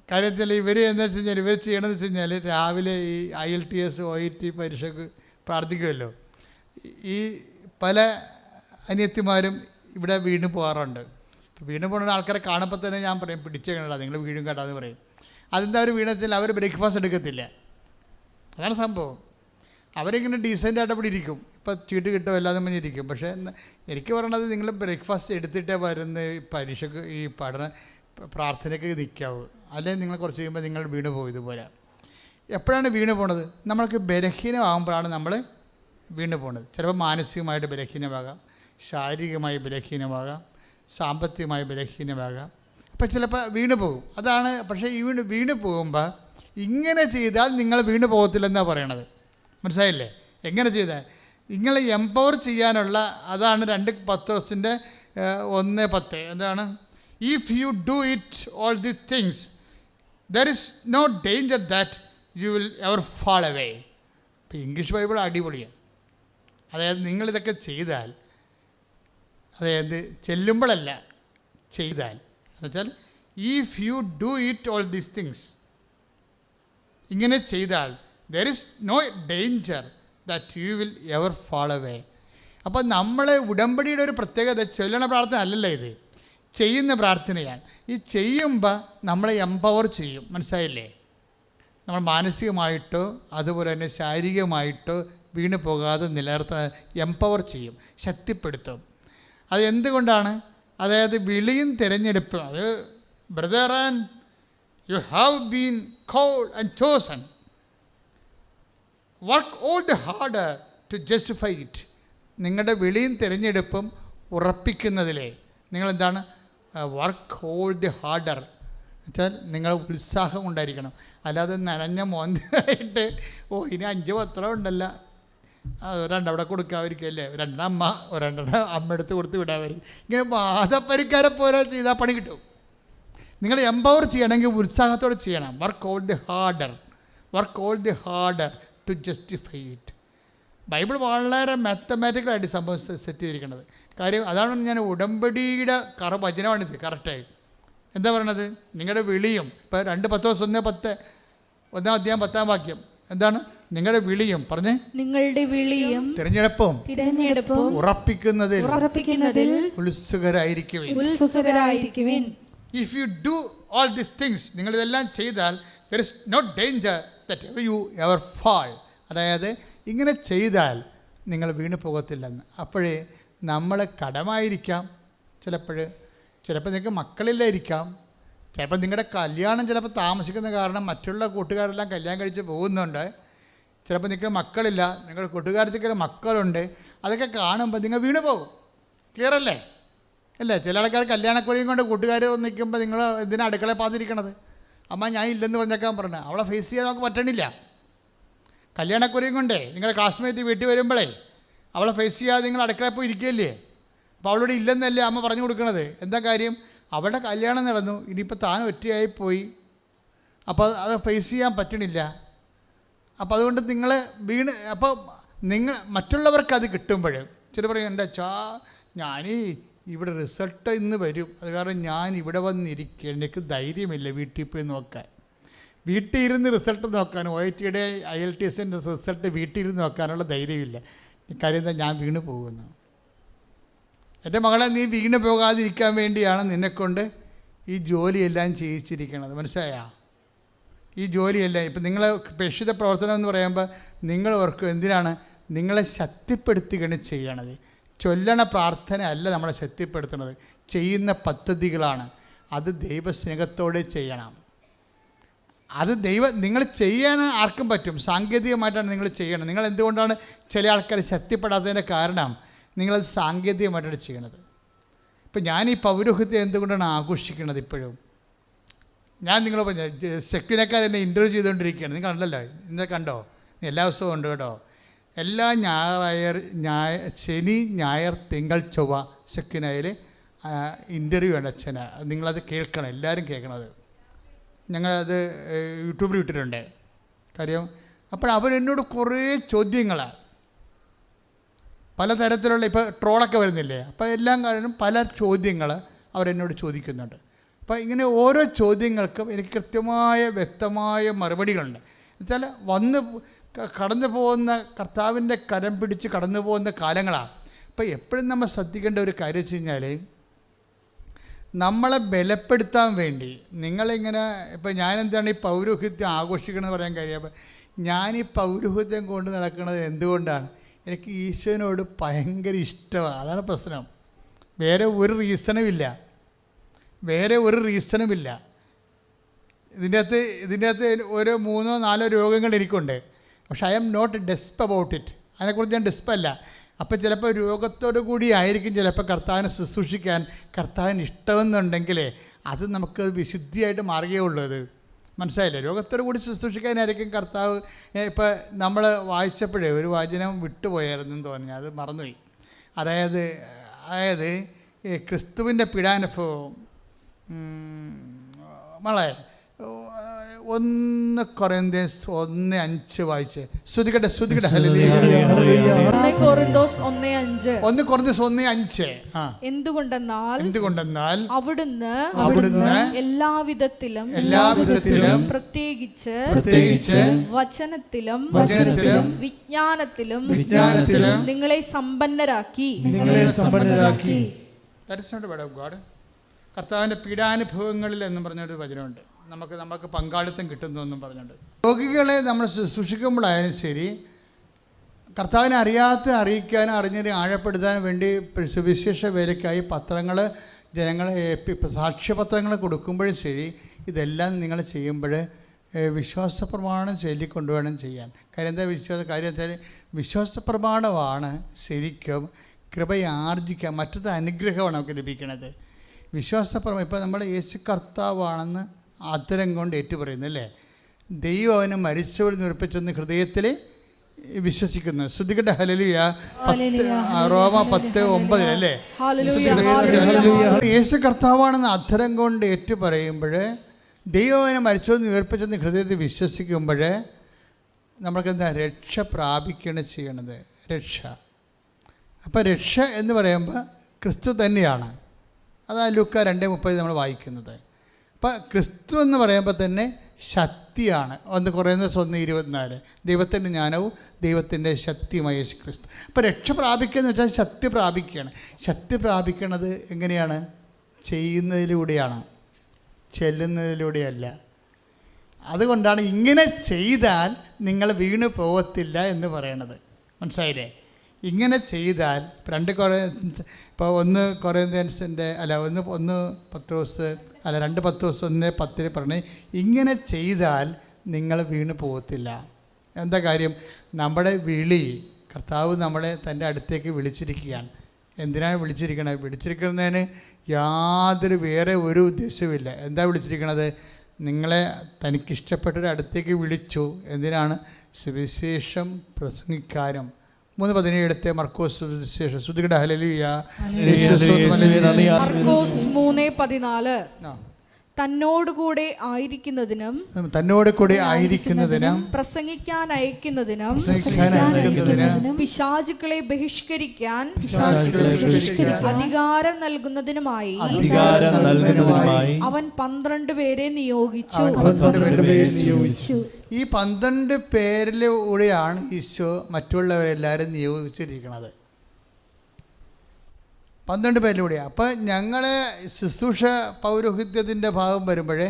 കാര്യത്തിൽ ഇവർ എന്താ വെച്ച് കഴിഞ്ഞാൽ ഇവർ ചെയ്യണമെന്ന് വെച്ച് കഴിഞ്ഞാൽ രാവിലെ ഈ IELTS OET പരീക്ഷയ്ക്ക് പ്രാർത്ഥിക്കുമല്ലോ. ഈ പല അനിയത്തിമാരും ഇവിടെ വീണ് പോകാറുണ്ട്. വീണ് പോകുന്ന ആൾക്കാരെ കാണുമ്പോൾ തന്നെ ഞാൻ പറയും, പിടിച്ചേക്കണടാ നിങ്ങൾ വീഴും കേട്ടാന്ന് പറയും. അതെന്താ അവർ വീണെച്ചാൽ അവർ ബ്രേക്ക്ഫാസ്റ്റ് എടുക്കത്തില്ല. അതാണ് സംഭവം. അവരിങ്ങനെ ഡീസൻ്റായിട്ട് അവിടെ ഇരിക്കും. ഇപ്പം ചീട്ട് കിട്ടുമോ എല്ലാതും പറഞ്ഞിരിക്കും. പക്ഷേ എനിക്ക് പറയണത് നിങ്ങൾ ബ്രേക്ക്ഫാസ്റ്റ് എടുത്തിട്ടേ വരുന്ന പരീക്ഷയ്ക്ക് ഈ പ്രാർത്ഥനയ്ക്ക് നിൽക്കാവൂ. അല്ലെങ്കിൽ നിങ്ങൾ കുറച്ച് കഴിയുമ്പോൾ നിങ്ങൾ വീണ് പോകും. ഇതുപോലെ എപ്പോഴാണ് വീണ് പോണത്? നമ്മൾക്ക് ബലഹീനമാകുമ്പോഴാണ് നമ്മൾ വീണ് പോണത്. ചിലപ്പോൾ മാനസികമായിട്ട് ബലഹീനമാകാം, ശാരീരികമായി ബലഹീനമാകാം, സാമ്പത്തികമായി ബലഹീനമാകാം. അപ്പം ചിലപ്പോൾ വീണ് പോകും. അതാണ്. പക്ഷേ ഈ വീണ് പോകുമ്പോൾ ഇങ്ങനെ ചെയ്താൽ നിങ്ങൾ വീണ് പോകത്തില്ലെന്നാണ് പറയണത്. മനസ്സിലായില്ലേ? എങ്ങനെ ചെയ്താൽ നിങ്ങളെ എംപവർ ചെയ്യാനുള്ള, അതാണ് 2 പത്രോസിൻ്റെ 1:10. എന്താണ്? If you do it all the things there is no danger that you will ever fall away. ഇപ്പോൾ ഇംഗ്ലീഷ് ബൈബിൾ അടിപൊളിയാണ്. അതായത് നിങ്ങളിതൊക്കെ ചെയ്താൽ, അതായത് ചെല്ലുമ്പോഴല്ല, ചെയ്താൽ എന്നുവെച്ചാൽ if you do it all these things, ഇങ്ങനെ ചെയ്താൽ there is no danger that you will ever fall away. അപ്പോൾ നമ്മളെ ഉടമ്പടിയുടെ ഒരു പ്രത്യേകത ചൊല്ലണ പ്രാർത്ഥന അല്ലല്ലോ, ഇത് ചെയ്യുന്ന പ്രാർത്ഥനയാണ്. ഈ ചെയ്യുമ്പോൾ നമ്മളെ എംപവർ ചെയ്യും. മനസ്സിലായില്ലേ? നമ്മൾ മാനസികമായിട്ടോ അതുപോലെ തന്നെ ശാരീരികമായിട്ടോ വീണ് പോകാതെ നിലനിർത്താൻ എംപവർ ചെയ്യും, ശക്തിപ്പെടുത്തും. അത് എന്തുകൊണ്ടാണ്? അതായത് വിളിയും തിരഞ്ഞെടുപ്പും. അത് brother and you have been called and chosen. Work all the harder to justify it. നിങ്ങളുടെ വിളിയും തിരഞ്ഞെടുപ്പും ഉറപ്പിക്കുന്നതിലേ നിങ്ങളെന്താണ്? വർക്ക് ഓൾ ദി ഹാർഡർ വെച്ചാൽ നിങ്ങൾ ഉത്സാഹം ഉണ്ടായിരിക്കണം. അല്ലാതെ നനഞ്ഞ മോന്തായിട്ട് ഇനി 5 പത്രം ഉണ്ടല്ല, ഒരെണ്ണവിടെ കൊടുക്കാതിരിക്കല്ലേ, 2 അമ്മ എടുത്ത് കൊടുത്ത് വിടാമായിരിക്കും. ഇങ്ങനെ വാദപ്പരിക്കാരെ പോലെ ചെയ്താൽ പണി കിട്ടും. നിങ്ങൾ എംപവർ ചെയ്യണമെങ്കിൽ ഉത്സാഹത്തോടെ ചെയ്യണം. Work all the harder to justify it. Bible വളരെ മാത്തമാറ്റിക്കലായിട്ട് സംഭവം സെറ്റ് ചെയ്തിരിക്കുന്നത്. കാര്യം അതാണ്. ഞാൻ ഉടമ്പടിയുടെ വചനമാണിത്. കറക്റ്റായി എന്താ പറയണത്? നിങ്ങളുടെ വിളിയും. ഇപ്പോൾ 2 പത്രോസ് 1:10 1:10 എന്താണ്? നിങ്ങളുടെ വിളിയും പറഞ്ഞേ, നിങ്ങളുടെ വിളിയും തിരഞ്ഞെടുപ്പും ഉറപ്പിക്കുന്നതിൽ ഉത്സുകരായിരിക്കുവിൻ. If you do all these things, നിങ്ങളിതെല്ലാം ചെയ്താൽ there is no danger that you ever fall. അതായത് ഇങ്ങനെ ചെയ്താൽ നിങ്ങൾ വീണ് പോകത്തില്ലെന്ന്. അപ്പോഴേ നമ്മൾ കടമായിരിക്കാം. ചിലപ്പോൾ നിങ്ങൾക്ക് മക്കളില്ലായിരിക്കാം. ചിലപ്പോൾ നിങ്ങളുടെ കല്യാണം ചിലപ്പോൾ താമസിക്കുന്ന കാരണം മറ്റുള്ള കൂട്ടുകാരെല്ലാം കല്യാണം കഴിച്ച് പോകുന്നുണ്ട്. ചിലപ്പോൾ നിങ്ങൾക്ക് മക്കളില്ല, നിങ്ങളുടെ കൂട്ടുകാരത്തേക്ക് മക്കളുണ്ട്. അതൊക്കെ കാണുമ്പോൾ നിങ്ങൾ വീണ് പോകും. ക്ലിയർ അല്ലേ? അല്ലേ? ചില ആൾക്കാർ കല്യാണക്കുഴിയും കൊണ്ട് കൂട്ടുകാർ നിൽക്കുമ്പോൾ നിങ്ങൾ എന്തിനാ അടുക്കളയിൽ പാതിരിക്കണത്? അമ്മ ഞാൻ ഇല്ലെന്ന് പറഞ്ഞേക്കാൻ പറഞ്ഞത് അവളെ ഫേസ് ചെയ്യാൻ നമുക്ക് പറ്റണില്ല. കല്യാണക്കുറിയും കൊണ്ടേ നിങ്ങളുടെ ക്ലാസ്മേറ്റ് വീട്ടിൽ വരുമ്പോഴേ അവളെ ഫേസ് ചെയ്യാതെ നിങ്ങൾ അടുക്കളയിൽ പോയി ഇരിക്കുകയല്ലേ? അപ്പോൾ അവളോട് ഇല്ലെന്നല്ലേ അമ്മ പറഞ്ഞു കൊടുക്കണത്. എന്താ കാര്യം? അവളുടെ കല്യാണം നടന്നു, ഇനിയിപ്പോൾ താൻ ഒറ്റയായിപ്പോയി, അപ്പോൾ അത് ഫേസ് ചെയ്യാൻ പറ്റണില്ല. അപ്പോൾ അതുകൊണ്ട് നിങ്ങൾ വീണ്, അപ്പോൾ നിങ്ങൾ മറ്റുള്ളവർക്ക് അത് കിട്ടുമ്പോൾ ചില പറയും എൻ്റെ ഞാൻ ഇവിടെ റിസൾട്ട് ഇന്ന് വരും, അത് കാരണം ഞാൻ ഇവിടെ വന്നിരിക്കുക, എനിക്ക് ധൈര്യമില്ല വീട്ടിൽ പോയി നോക്കാൻ. വീട്ടിൽ ഇരുന്ന് റിസൾട്ട് നോക്കാൻ, OIT IELTSൻ്റെ റിസൾട്ട് വീട്ടിൽ ഇരുന്ന് നോക്കാനുള്ള ധൈര്യമില്ല. കാര്യം എന്താ? ഞാൻ വീണ് പോകുന്നു. എൻ്റെ മകളെ, നീ വീണ് പോകാതിരിക്കാൻ വേണ്ടിയാണ് നിന്നെക്കൊണ്ട് ഈ ജോലിയെല്ലാം ചെയ്യിച്ചിരിക്കണത്. മനസ്സിലായാ? ഈ ജോലിയെല്ലാം ഇപ്പം നിങ്ങൾ പ്രേക്ഷിത പ്രവർത്തനം എന്ന് പറയുമ്പോൾ നിങ്ങൾ ഓർക്കും എന്തിനാണ്? നിങ്ങളെ ശക്തിപ്പെടുത്തുകയാണ് ചെയ്യണത്. ചൊല്ലണ പ്രാർത്ഥന അല്ല നമ്മളെ ശക്തിപ്പെടുത്തുന്നത്, ചെയ്യുന്ന പദ്ധതികളാണ്. അത് ദൈവസ്നേഹത്തോടെ ചെയ്യണം. അത് നിങ്ങൾ ചെയ്യാൻ ആർക്കും പറ്റും, സാങ്കേതികമായിട്ടാണ് നിങ്ങൾ ചെയ്യണം. നിങ്ങൾ എന്തുകൊണ്ടാണ് ചില ആൾക്കാർ ശക്തിപ്പെടാത്തതിൻ്റെ കാരണം നിങ്ങളത് സാങ്കേതികമായിട്ടാണ് ചെയ്യണത്. ഇപ്പം ഞാൻ ഈ പൗരോഹിത്യം എന്തുകൊണ്ടാണ് ആഘോഷിക്കുന്നത് ഇപ്പോഴും? ഞാൻ നിങ്ങൾ പറഞ്ഞ സെക്യൂരിനക്കാർ എന്നെ ഇൻ്റർവ്യൂ ചെയ്തുകൊണ്ടിരിക്കുകയാണ്. നിങ്ങൾ കണ്ടല്ലോ, ഇന്നലെ കണ്ടോ? എല്ലാ ദിവസവും ഉണ്ട് കേട്ടോ. എല്ലാ ശനി ഞായർ തിങ്കൾ ചൊവ്വ സെക്യൂനയിൽ ഇൻ്റർവ്യൂ ഉണ്ട് അച്ഛന്. നിങ്ങളത് കേൾക്കണം, എല്ലാവരും കേൾക്കണത്. ഞങ്ങളത് യൂട്യൂബിൽ ഇട്ടിട്ടുണ്ട്. കാര്യം അപ്പോൾ അവരെന്നോട് കുറേ ചോദ്യങ്ങളാണ്, പലതരത്തിലുള്ള, ഇപ്പോൾ ട്രോളൊക്കെ വരുന്നില്ലേ, അപ്പോൾ എല്ലാം കാരണം പല ചോദ്യങ്ങൾ അവരെന്നോട് ചോദിക്കുന്നുണ്ട്. അപ്പോൾ ഇങ്ങനെ ഓരോ ചോദ്യങ്ങൾക്കും എനിക്ക് കൃത്യമായ വ്യക്തമായ മറുപടികളുണ്ട്. എന്നുവെച്ചാൽ കടന്നു പോകുന്ന കർത്താവിൻ്റെ കരം പിടിച്ച് കടന്നു പോകുന്ന കാലങ്ങളാണ്. അപ്പോൾ എപ്പോഴും നമ്മൾ ശ്രദ്ധിക്കേണ്ട ഒരു കാര്യം വെച്ച് കഴിഞ്ഞാൽ, നമ്മളെ ബലപ്പെടുത്താൻ വേണ്ടി നിങ്ങളിങ്ങനെ, ഇപ്പോൾ ഞാനെന്താണ് ഈ പൗരോഹിത്യം ആഘോഷിക്കണമെന്ന് പറയാൻ കാര്യം, അപ്പോൾ ഞാൻ ഈ പൗരോഹിത്യം കൊണ്ട് നടക്കുന്നത് എന്തുകൊണ്ടാണ്? എനിക്ക് ഈശോനോട് ഭയങ്കര ഇഷ്ടമാണ്. അതാണ് പ്രശ്നം. വേറെ ഒരു റീസണുമില്ല. ഇതിൻ്റെ അകത്ത് ഒരു 3-4 രോഗങ്ങൾ എനിക്കുണ്ട്. പക്ഷെ ഐ ആം നോട്ട് ഡെസ്പ് അബൌട്ട് ഇറ്റ്. അതിനെക്കുറിച്ച് ഞാൻ ഡെസ്പല്ല. അപ്പോൾ ചിലപ്പോൾ രോഗത്തോടു കൂടി ആയിരിക്കും ചിലപ്പോൾ കർത്താവിനെ ശുശ്രൂഷിക്കാൻ കർത്താവിന് ഇഷ്ടമെന്നുണ്ടെങ്കിൽ അത് നമുക്ക് വിശുദ്ധിയായിട്ട് മാറുകയുള്ളൂ. അത് മനസ്സിലായില്ലേ? രോഗത്തോടു കൂടി ശുശ്രൂഷിക്കാനായിരിക്കും കർത്താവ്. ഇപ്പോൾ നമ്മൾ വായിച്ചപ്പോഴേ ഒരു വചനം വിട്ടുപോയായിരുന്നെന്ന് തോന്നി, അത് മറന്നുപോയി. അതായത് ക്രിസ്തുവിൻ്റെ പീഡാനുഭവം മോളെ 1 കൊറിന്ത്യൻസ് 1:5 വായിച്ചേ. ശ്രുതികട്ടെ ഹല്ലേലൂയ. 1 കൊറിന്തോസ് 1:5. 1 കൊറിന്തോസ് 1:5. എന്തുകൊണ്ടെന്നാൽ അവിടുന്ന് എല്ലാവിധത്തിലും പ്രത്യേകിച്ച് വചനത്തിലും വിജ്ഞാനത്തിലും നിങ്ങളെ സമ്പന്നരാക്കി. കർത്താവിൻ്റെ പീഡാനുഭവങ്ങളിൽ എന്നും പറഞ്ഞൊരു വചനമുണ്ട്. നമുക്ക് പങ്കാളിത്തം കിട്ടുന്നു എന്നും പറഞ്ഞുകൊണ്ട് രോഗികളെ നമ്മൾ ശുശ്രൂഷിക്കുമ്പോഴായാലും ശരി, കർത്താവിനെ അറിയിക്കാനും അറിഞ്ഞതിനെ ആഴപ്പെടുത്താനും വേണ്ടി സുവിശേഷ വേലയ്ക്കായി പത്രങ്ങൾ ജനങ്ങളെ സാക്ഷ്യപത്രങ്ങൾ കൊടുക്കുമ്പോഴും ശരി, ഇതെല്ലാം നിങ്ങൾ ചെയ്യുമ്പോൾ വിശ്വാസ പ്രമാണം ചൊല്ലിക്കൊണ്ടുവേണം ചെയ്യാൻ. കാര്യം എന്താ വിശ്വാസ പ്രമാണമാണ് ശരിക്കും കൃപയാർജിക്കുക. മറ്റത് അനുഗ്രഹമാണ് നമുക്ക് ലഭിക്കുന്നത്. വിശ്വാസപ്രമാണം ഇപ്പോൾ നമ്മൾ യേശു കർത്താവാണെന്ന് ആദരം കൊണ്ട് ഏറ്റുപറയുന്നു അല്ലേ? ദൈവം അവനെ മരിച്ചവരിൽ നിർപ്പിച്ചെന്ന് ഹൃദയത്തിൽ വിശ്വസിക്കുന്നു. ശ്രുതികട്ടെ ഹല്ലേലൂയ. റോമ 10:9 അല്ലേ? യേശു കർത്താവാണെന്ന് അധരം കൊണ്ട് ഏറ്റുപറയുമ്പോൾ, ദൈവം അവനെ മരിച്ചവരിൽ നിർപ്പിച്ചെന്ന് ഹൃദയത്തിൽ വിശ്വസിക്കുമ്പോൾ നമ്മൾക്കെന്താ? രക്ഷ പ്രാപിക്കുകയാണ് ചെയ്യണത്. രക്ഷ. അപ്പോൾ രക്ഷ എന്ന് പറയുമ്പോൾ ക്രിസ്തു തന്നെയാണ്. അതാണ് ലൂക്ക 2:30 നമ്മൾ വായിക്കുന്നത്. അപ്പം ക്രിസ്തു എന്ന് പറയുമ്പോൾ തന്നെ ശക്തിയാണ്. 1 കൊറിന്തോസ് 1:24 ദൈവത്തിൻ്റെ ജ്ഞാനവും ദൈവത്തിൻ്റെ ശക്തിയുമായ യേശു ക്രിസ്തു. അപ്പോൾ രക്ഷ പ്രാപിക്കുക എന്ന് വെച്ചാൽ ശക്തി പ്രാപിക്കുകയാണ്. ശക്തി പ്രാപിക്കണത് എങ്ങനെയാണ്? ചെയ്യുന്നതിലൂടെയാണ്, ചെല്ലുന്നതിലൂടെയല്ല. അതുകൊണ്ടാണ് ഇങ്ങനെ ചെയ്താൽ നിങ്ങൾ വീണ് പോകത്തില്ല എന്ന് പറയണത്. മനസ്സിലായില്ലേ? ഇങ്ങനെ ചെയ്താൽ 2 കൊറിന്ത്യൻസിൻ്റെ 1 പത്രോസ് 1:10 പറഞ്ഞ് ഇങ്ങനെ ചെയ്താൽ നിങ്ങൾ വീണ് പോകത്തില്ല. എന്താ കാര്യം? നമ്മുടെ വിളി കർത്താവ് നമ്മളെ തൻ്റെ അടുത്തേക്ക് വിളിച്ചിരിക്കുകയാണ്. എന്തിനാണ് വിളിച്ചിരിക്കണത്? വിളിച്ചിരിക്കുന്നതിന് യാതൊരു വേറെ ഒരു ഉദ്ദേശവുമില്ല. എന്താ വിളിച്ചിരിക്കണത്? നിങ്ങളെ തനിക്കിഷ്ടപ്പെട്ടൊരു അടുത്തേക്ക് വിളിച്ചു. എന്തിനാണ്? സുവിശേഷം പ്രസംഗിക്കാനും. 3:17 മർക്കോസ് സുവിശേഷം. ശ്രുതികട ഹല്ലേലൂയ. മർക്കോസ് 3:14 തന്നോടുകൂടെ ആയിരിക്കുന്നതിനും പ്രസംഗിക്കാൻ അയക്കുന്നതിനും പിശാചുക്കളെ ബഹിഷ്കരിക്കാൻ അധികാരം നൽകുന്നതിനുമായി അവൻ 12 പേരെ നിയോഗിച്ചു. ഈ 12 പേരിലൂടെയാണ് ഈശോ മറ്റുള്ളവരെല്ലാവരും നിയോഗിച്ചിരിക്കുന്നത്. 12 പേരിലൂടെയാണ്. അപ്പോൾ ഞങ്ങളെ ശുശ്രൂഷ പൗരോഹിത്യത്തിൻ്റെ ഭാഗം വരുമ്പോഴേ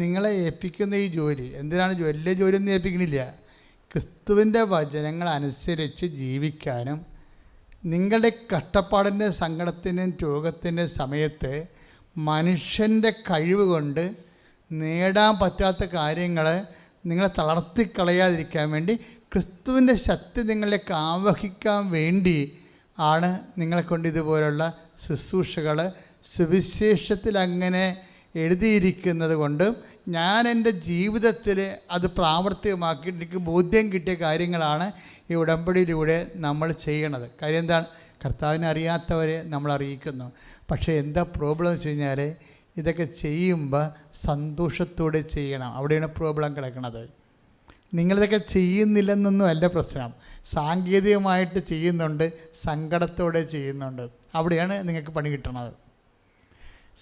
നിങ്ങളെ ഏൽപ്പിക്കുന്ന ഈ ജോലി എന്തിനാണ്? വലിയ ജോലിയൊന്നും ഏൽപ്പിക്കണില്ല. ക്രിസ്തുവിൻ്റെ വചനങ്ങൾ അനുസരിച്ച് ജീവിക്കാനും നിങ്ങളുടെ കഷ്ടപ്പാടിൻ്റെ സങ്കടത്തിൻ്റെയും രോഗത്തിൻ്റെ സമയത്ത് മനുഷ്യൻ്റെ കഴിവ് കൊണ്ട് നേടാൻ പറ്റാത്ത കാര്യങ്ങൾ നിങ്ങളെ തളർത്തിക്കളയാതിരിക്കാൻ വേണ്ടി ക്രിസ്തുവിൻ്റെ ശക്തി നിങ്ങളിലേക്ക് ആവഹിക്കാൻ വേണ്ടി ആണ് നിങ്ങളെ കൊണ്ട് ഇതുപോലുള്ള ശുശ്രൂഷകൾ സുവിശേഷത്തിൽ അങ്ങനെ എഴുതിയിരിക്കുന്നത് കൊണ്ട് ഞാൻ എൻ്റെ ജീവിതത്തിൽ അത് പ്രാവർത്തികമാക്കി എനിക്ക് ബോധ്യം കിട്ടിയ കാര്യങ്ങളാണ് ഈ ഉടമ്പടിയിലൂടെ നമ്മൾ ചെയ്യണത്. കാര്യം എന്താണ്? കർത്താവിനെ അറിയാത്തവരെ നമ്മൾ അറിയിക്കുന്നു. പക്ഷേ എന്താ പ്രോബ്ലം വെച്ച് കഴിഞ്ഞാൽ ഇതൊക്കെ ചെയ്യുമ്പോൾ സന്തോഷത്തോടെ ചെയ്യണം. അവിടെയാണ് പ്രോബ്ലം കിടക്കുന്നത്. നിങ്ങളിതൊക്കെ ചെയ്യുന്നില്ലെന്നൊന്നും അല്ല പ്രശ്നം. സാങ്കേതികമായിട്ട് ചെയ്യുന്നുണ്ട്, സങ്കടത്തോടെ ചെയ്യുന്നുണ്ട്. അവിടെയാണ് നിങ്ങൾക്ക് പണി കിട്ടണത്.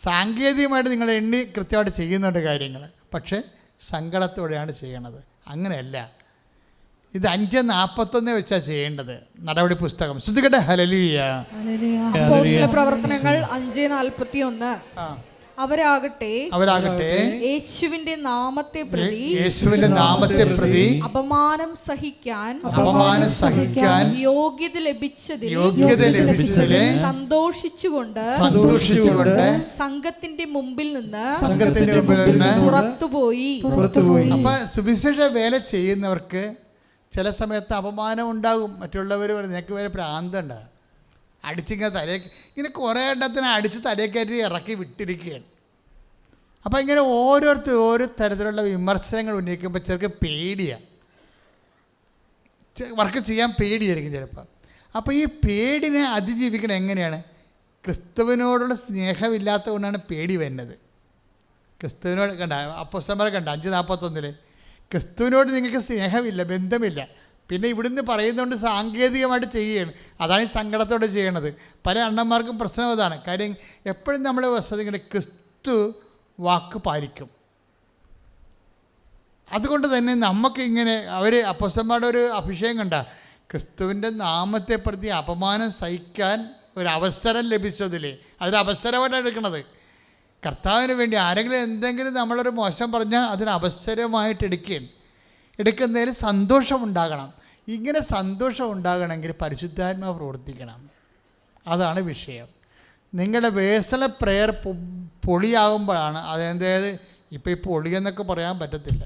സാങ്കേതികമായിട്ട് നിങ്ങൾ എണ്ണി കൃത്യമായിട്ട് ചെയ്യുന്നുണ്ട് കാര്യങ്ങൾ, പക്ഷേ സങ്കടത്തോടെയാണ് ചെയ്യണത്. അങ്ങനെയല്ല. ഇത് 5:41 വെച്ചാണ് ചെയ്യേണ്ടത്. നടപടി പുസ്തകം. ശ്രുതികട്ടെ ഹല്ലേലൂയ. അപ്പോസ്തല പ്രവർത്തനങ്ങൾ 5:41. അവരാകട്ടെ യേശുവിന്റെ നാമത്തെ പ്രതി അപമാനം സഹിക്കാൻ യോഗ്യത ലഭിച്ചതിൽ സന്തോഷിച്ചുകൊണ്ട് സംഘത്തിന്റെ മുമ്പിൽ നിന്ന് പുറത്തുപോയി. അപ്പൊ സുവിശേഷ വേല ചെയ്യുന്നവർക്ക് ചില സമയത്ത് അപമാനം ഉണ്ടാകും. മറ്റുള്ളവർ പറയും നിനക്ക് വേറെ പ്രാന്തമുണ്ട്, അടിച്ചിങ്ങനെ ഇങ്ങനെ കുറേ എണ്ണത്തിന് അടിച്ച് തലയേക്കയറ്റി ഇറക്കി വിട്ടിരിക്കുകയാണ്. അപ്പോൾ ഇങ്ങനെ ഓരോരുത്തർ ഓരോ തരത്തിലുള്ള വിമർശനങ്ങൾ ഉന്നയിക്കുമ്പോൾ ചിലർക്ക് പേടിയാണ്, വർക്ക് ചെയ്യാൻ പേടിയായിരിക്കും ചിലപ്പോൾ. അപ്പോൾ ഈ പേടിനെ അതിജീവിക്കണം എങ്ങനെയാണ്? ക്രിസ്തുവിനോടുള്ള സ്നേഹമില്ലാത്തത് കൊണ്ടാണ് പേടി വരുന്നത്. ക്രിസ്തുവിനോട് കണ്ട അപ്പോസ്തലന്മാരെ കണ്ട 5:41 ക്രിസ്തുവിനോട് നിങ്ങൾക്ക് സ്നേഹമില്ല, ബന്ധമില്ല. പിന്നെ ഇവിടുന്ന് പറയുന്നതുകൊണ്ട് സാങ്കേതികമായിട്ട് ചെയ്യുകയാണ്. അതാണ് ഈ സങ്കടത്തോടെ ചെയ്യണത്. പല അണ്ണന്മാർക്കും പ്രശ്നം അതാണ്. കാര്യം എപ്പോഴും നമ്മൾ ശ്രദ്ധിക്കേണ്ടത് ക്രിസ്തു വാക്ക് പാലിക്കും. അതുകൊണ്ട് തന്നെ നമുക്കിങ്ങനെ അപ്പോസ്തലന്മാരുടെ ഒരു അഭിഷേകം കണ്ട ക്രിസ്തുവിൻ്റെ നാമത്തെ പ്രതി അപമാനം സഹിക്കാൻ ഒരവസരം ലഭിച്ചതില്ലേ, അതൊരു അവസരമായിട്ടാണ് എടുക്കണത്. കർത്താവിന് വേണ്ടി ആരെങ്കിലും എന്തെങ്കിലും നമ്മളൊരു മോശം പറഞ്ഞാൽ അതിന് അവസരമായിട്ട് എടുക്കുന്നതിൽ സന്തോഷമുണ്ടാകണം. ഇങ്ങനെ സന്തോഷം ഉണ്ടാകണമെങ്കിൽ പരിശുദ്ധാത്മാവ് പ്രവർത്തിക്കണം. അതാണ് വിഷയം. നിങ്ങളുടെ വേഴ്സണൽ പ്രെയർ പൊളിയാകുമ്പോഴാണ് അതായത് ഇപ്പോൾ ഈ പൊളിയെന്നൊക്കെ പറയാൻ പറ്റത്തില്ല.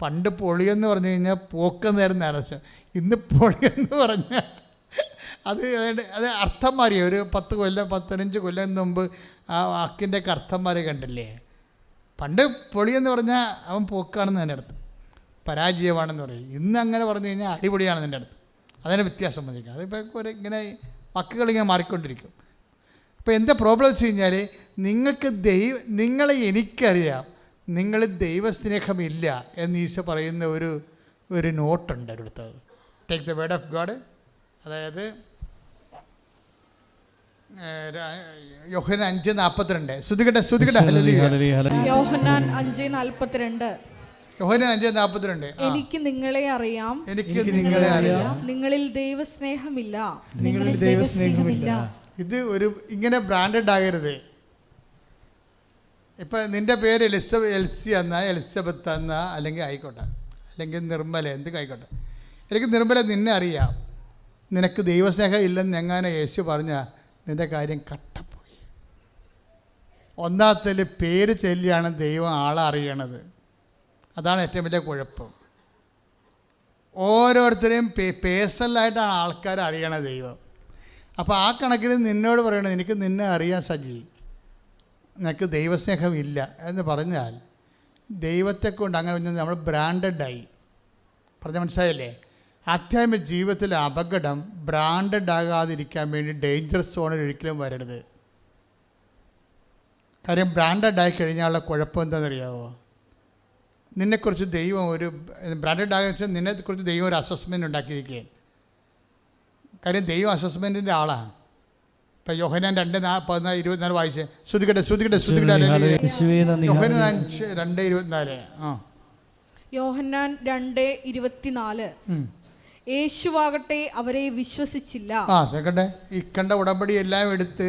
പണ്ട് പൊളിയെന്ന് പറഞ്ഞു കഴിഞ്ഞാൽ പോക്കുന്നേരം നിറച്ച്, ഇന്ന് പൊളിയെന്ന് പറഞ്ഞാൽ അത് അർത്ഥം മാറിയ ഒരു 10 കൊല്ലം 15 കൊല്ലം മുമ്പ് ആ വാക്കിൻ്റെയൊക്കെ അർത്ഥം മാറി കണ്ടില്ലേ. പണ്ട് പൊളിയെന്ന് പറഞ്ഞാൽ അവൻ പോക്കാണെന്ന് എൻ്റെ അടുത്ത്, പരാജയമാണെന്ന് പറയും. ഇന്ന് അങ്ങനെ പറഞ്ഞു കഴിഞ്ഞാൽ അടിപൊളിയാണെന്ന് എൻ്റെ അടുത്ത്. അതിന് വ്യത്യാസം വന്നിരിക്കും. അതിപ്പോൾ ഇങ്ങനെ വാക്കുകളിങ്ങനെ മാറിക്കൊണ്ടിരിക്കും. അപ്പോൾ എന്താ പ്രോബ്ലം വെച്ച് കഴിഞ്ഞാൽ നിങ്ങളെ എനിക്കറിയാം, നിങ്ങൾ ദൈവസ്നേഹമില്ല എന്ന് ഈശോ പറയുന്ന ഒരു നോട്ടുണ്ട് അടുത്ത്. Take the word of God. അതായത് യോഹന്നാൻ 5:42. ശ്രുതികട്ടെ യോഹന്നാൻ 5:42. എനിക്ക് നിങ്ങളെ അറിയാം, നിങ്ങളിൽ ദൈവസ്നേഹമില്ല. ഇത് ഇങ്ങനെ ബ്രാൻഡഡ് ആകരുത്. ഇപ്പം നിൻ്റെ പേര് എൽസി എന്നാ, എലിസബത്ത് എന്നാ, അല്ലെങ്കിൽ ആയിക്കോട്ടെ, അല്ലെങ്കിൽ നിർമ്മല, എന്തൊക്കെ ആയിക്കോട്ടെ. എനിക്ക് നിർമ്മല നിന്നെ അറിയാം, നിനക്ക് ദൈവസ്നേഹം ഇല്ലെന്ന് എങ്ങനെ യേശു പറഞ്ഞാൽ നിൻ്റെ കാര്യം കട്ടപ്പോയി. ഒന്നാമത്തെ പേര് ചൊല്ലിയാണ് ദൈവം ആളെ അറിയണത്. അതാണ് ഏറ്റവും വലിയ കുഴപ്പം. ഓരോരുത്തരെയും പേഴ്സണലായിട്ടാണ് ആൾക്കാർ അറിയണത് ദൈവം. അപ്പോൾ ആ കണക്കിൽ നിന്നോട് പറയണത് എനിക്ക് നിന്നെ അറിയാൻ സജി, നിനക്ക് ദൈവസ്നേഹമില്ല എന്ന് പറഞ്ഞാൽ ദൈവത്തെ കൊണ്ട് അങ്ങനെ നമ്മൾ ബ്രാൻഡഡായി. പറഞ്ഞാൽ മനസ്സിലായല്ലേ? ആധ്യാത്മിക ജീവിതത്തിലെ അപകടം ബ്രാൻഡഡ് ആകാതിരിക്കാൻ വേണ്ടി ഡേഞ്ചർ സോണിൽ ഒരിക്കലും വരരുത്. കാര്യം ബ്രാൻഡഡ് ആയി കഴിഞ്ഞാലുള്ള കുഴപ്പം എന്താണെന്നറിയാമോ? നിന്നെക്കുറിച്ച് ദൈവം ഒരു ബ്രാൻഡഡ് ആകുക വെച്ചാൽ നിന്നെക്കുറിച്ച് ദൈവം ഒരു അസസ്മെൻ്റ് ഉണ്ടാക്കിയിരിക്കുകയാണ്. കാര്യം ദൈവം അസസ്മെൻറ്റിൻ്റെ ആളാണ്. ഇപ്പം യോഹന്നാൻ 2:14-24 വായിച്ചേ. ശ്രുതികട്ടെ യോഹന്നാൻ 2:24. യോഹന്നാൻ 2:24. യേശുവാകട്ടെ അവരെ വിശ്വസിച്ചില്ല. കേട്ടെ, ഈ കണ്ട ഉടമ്പടി എല്ലാം എടുത്ത്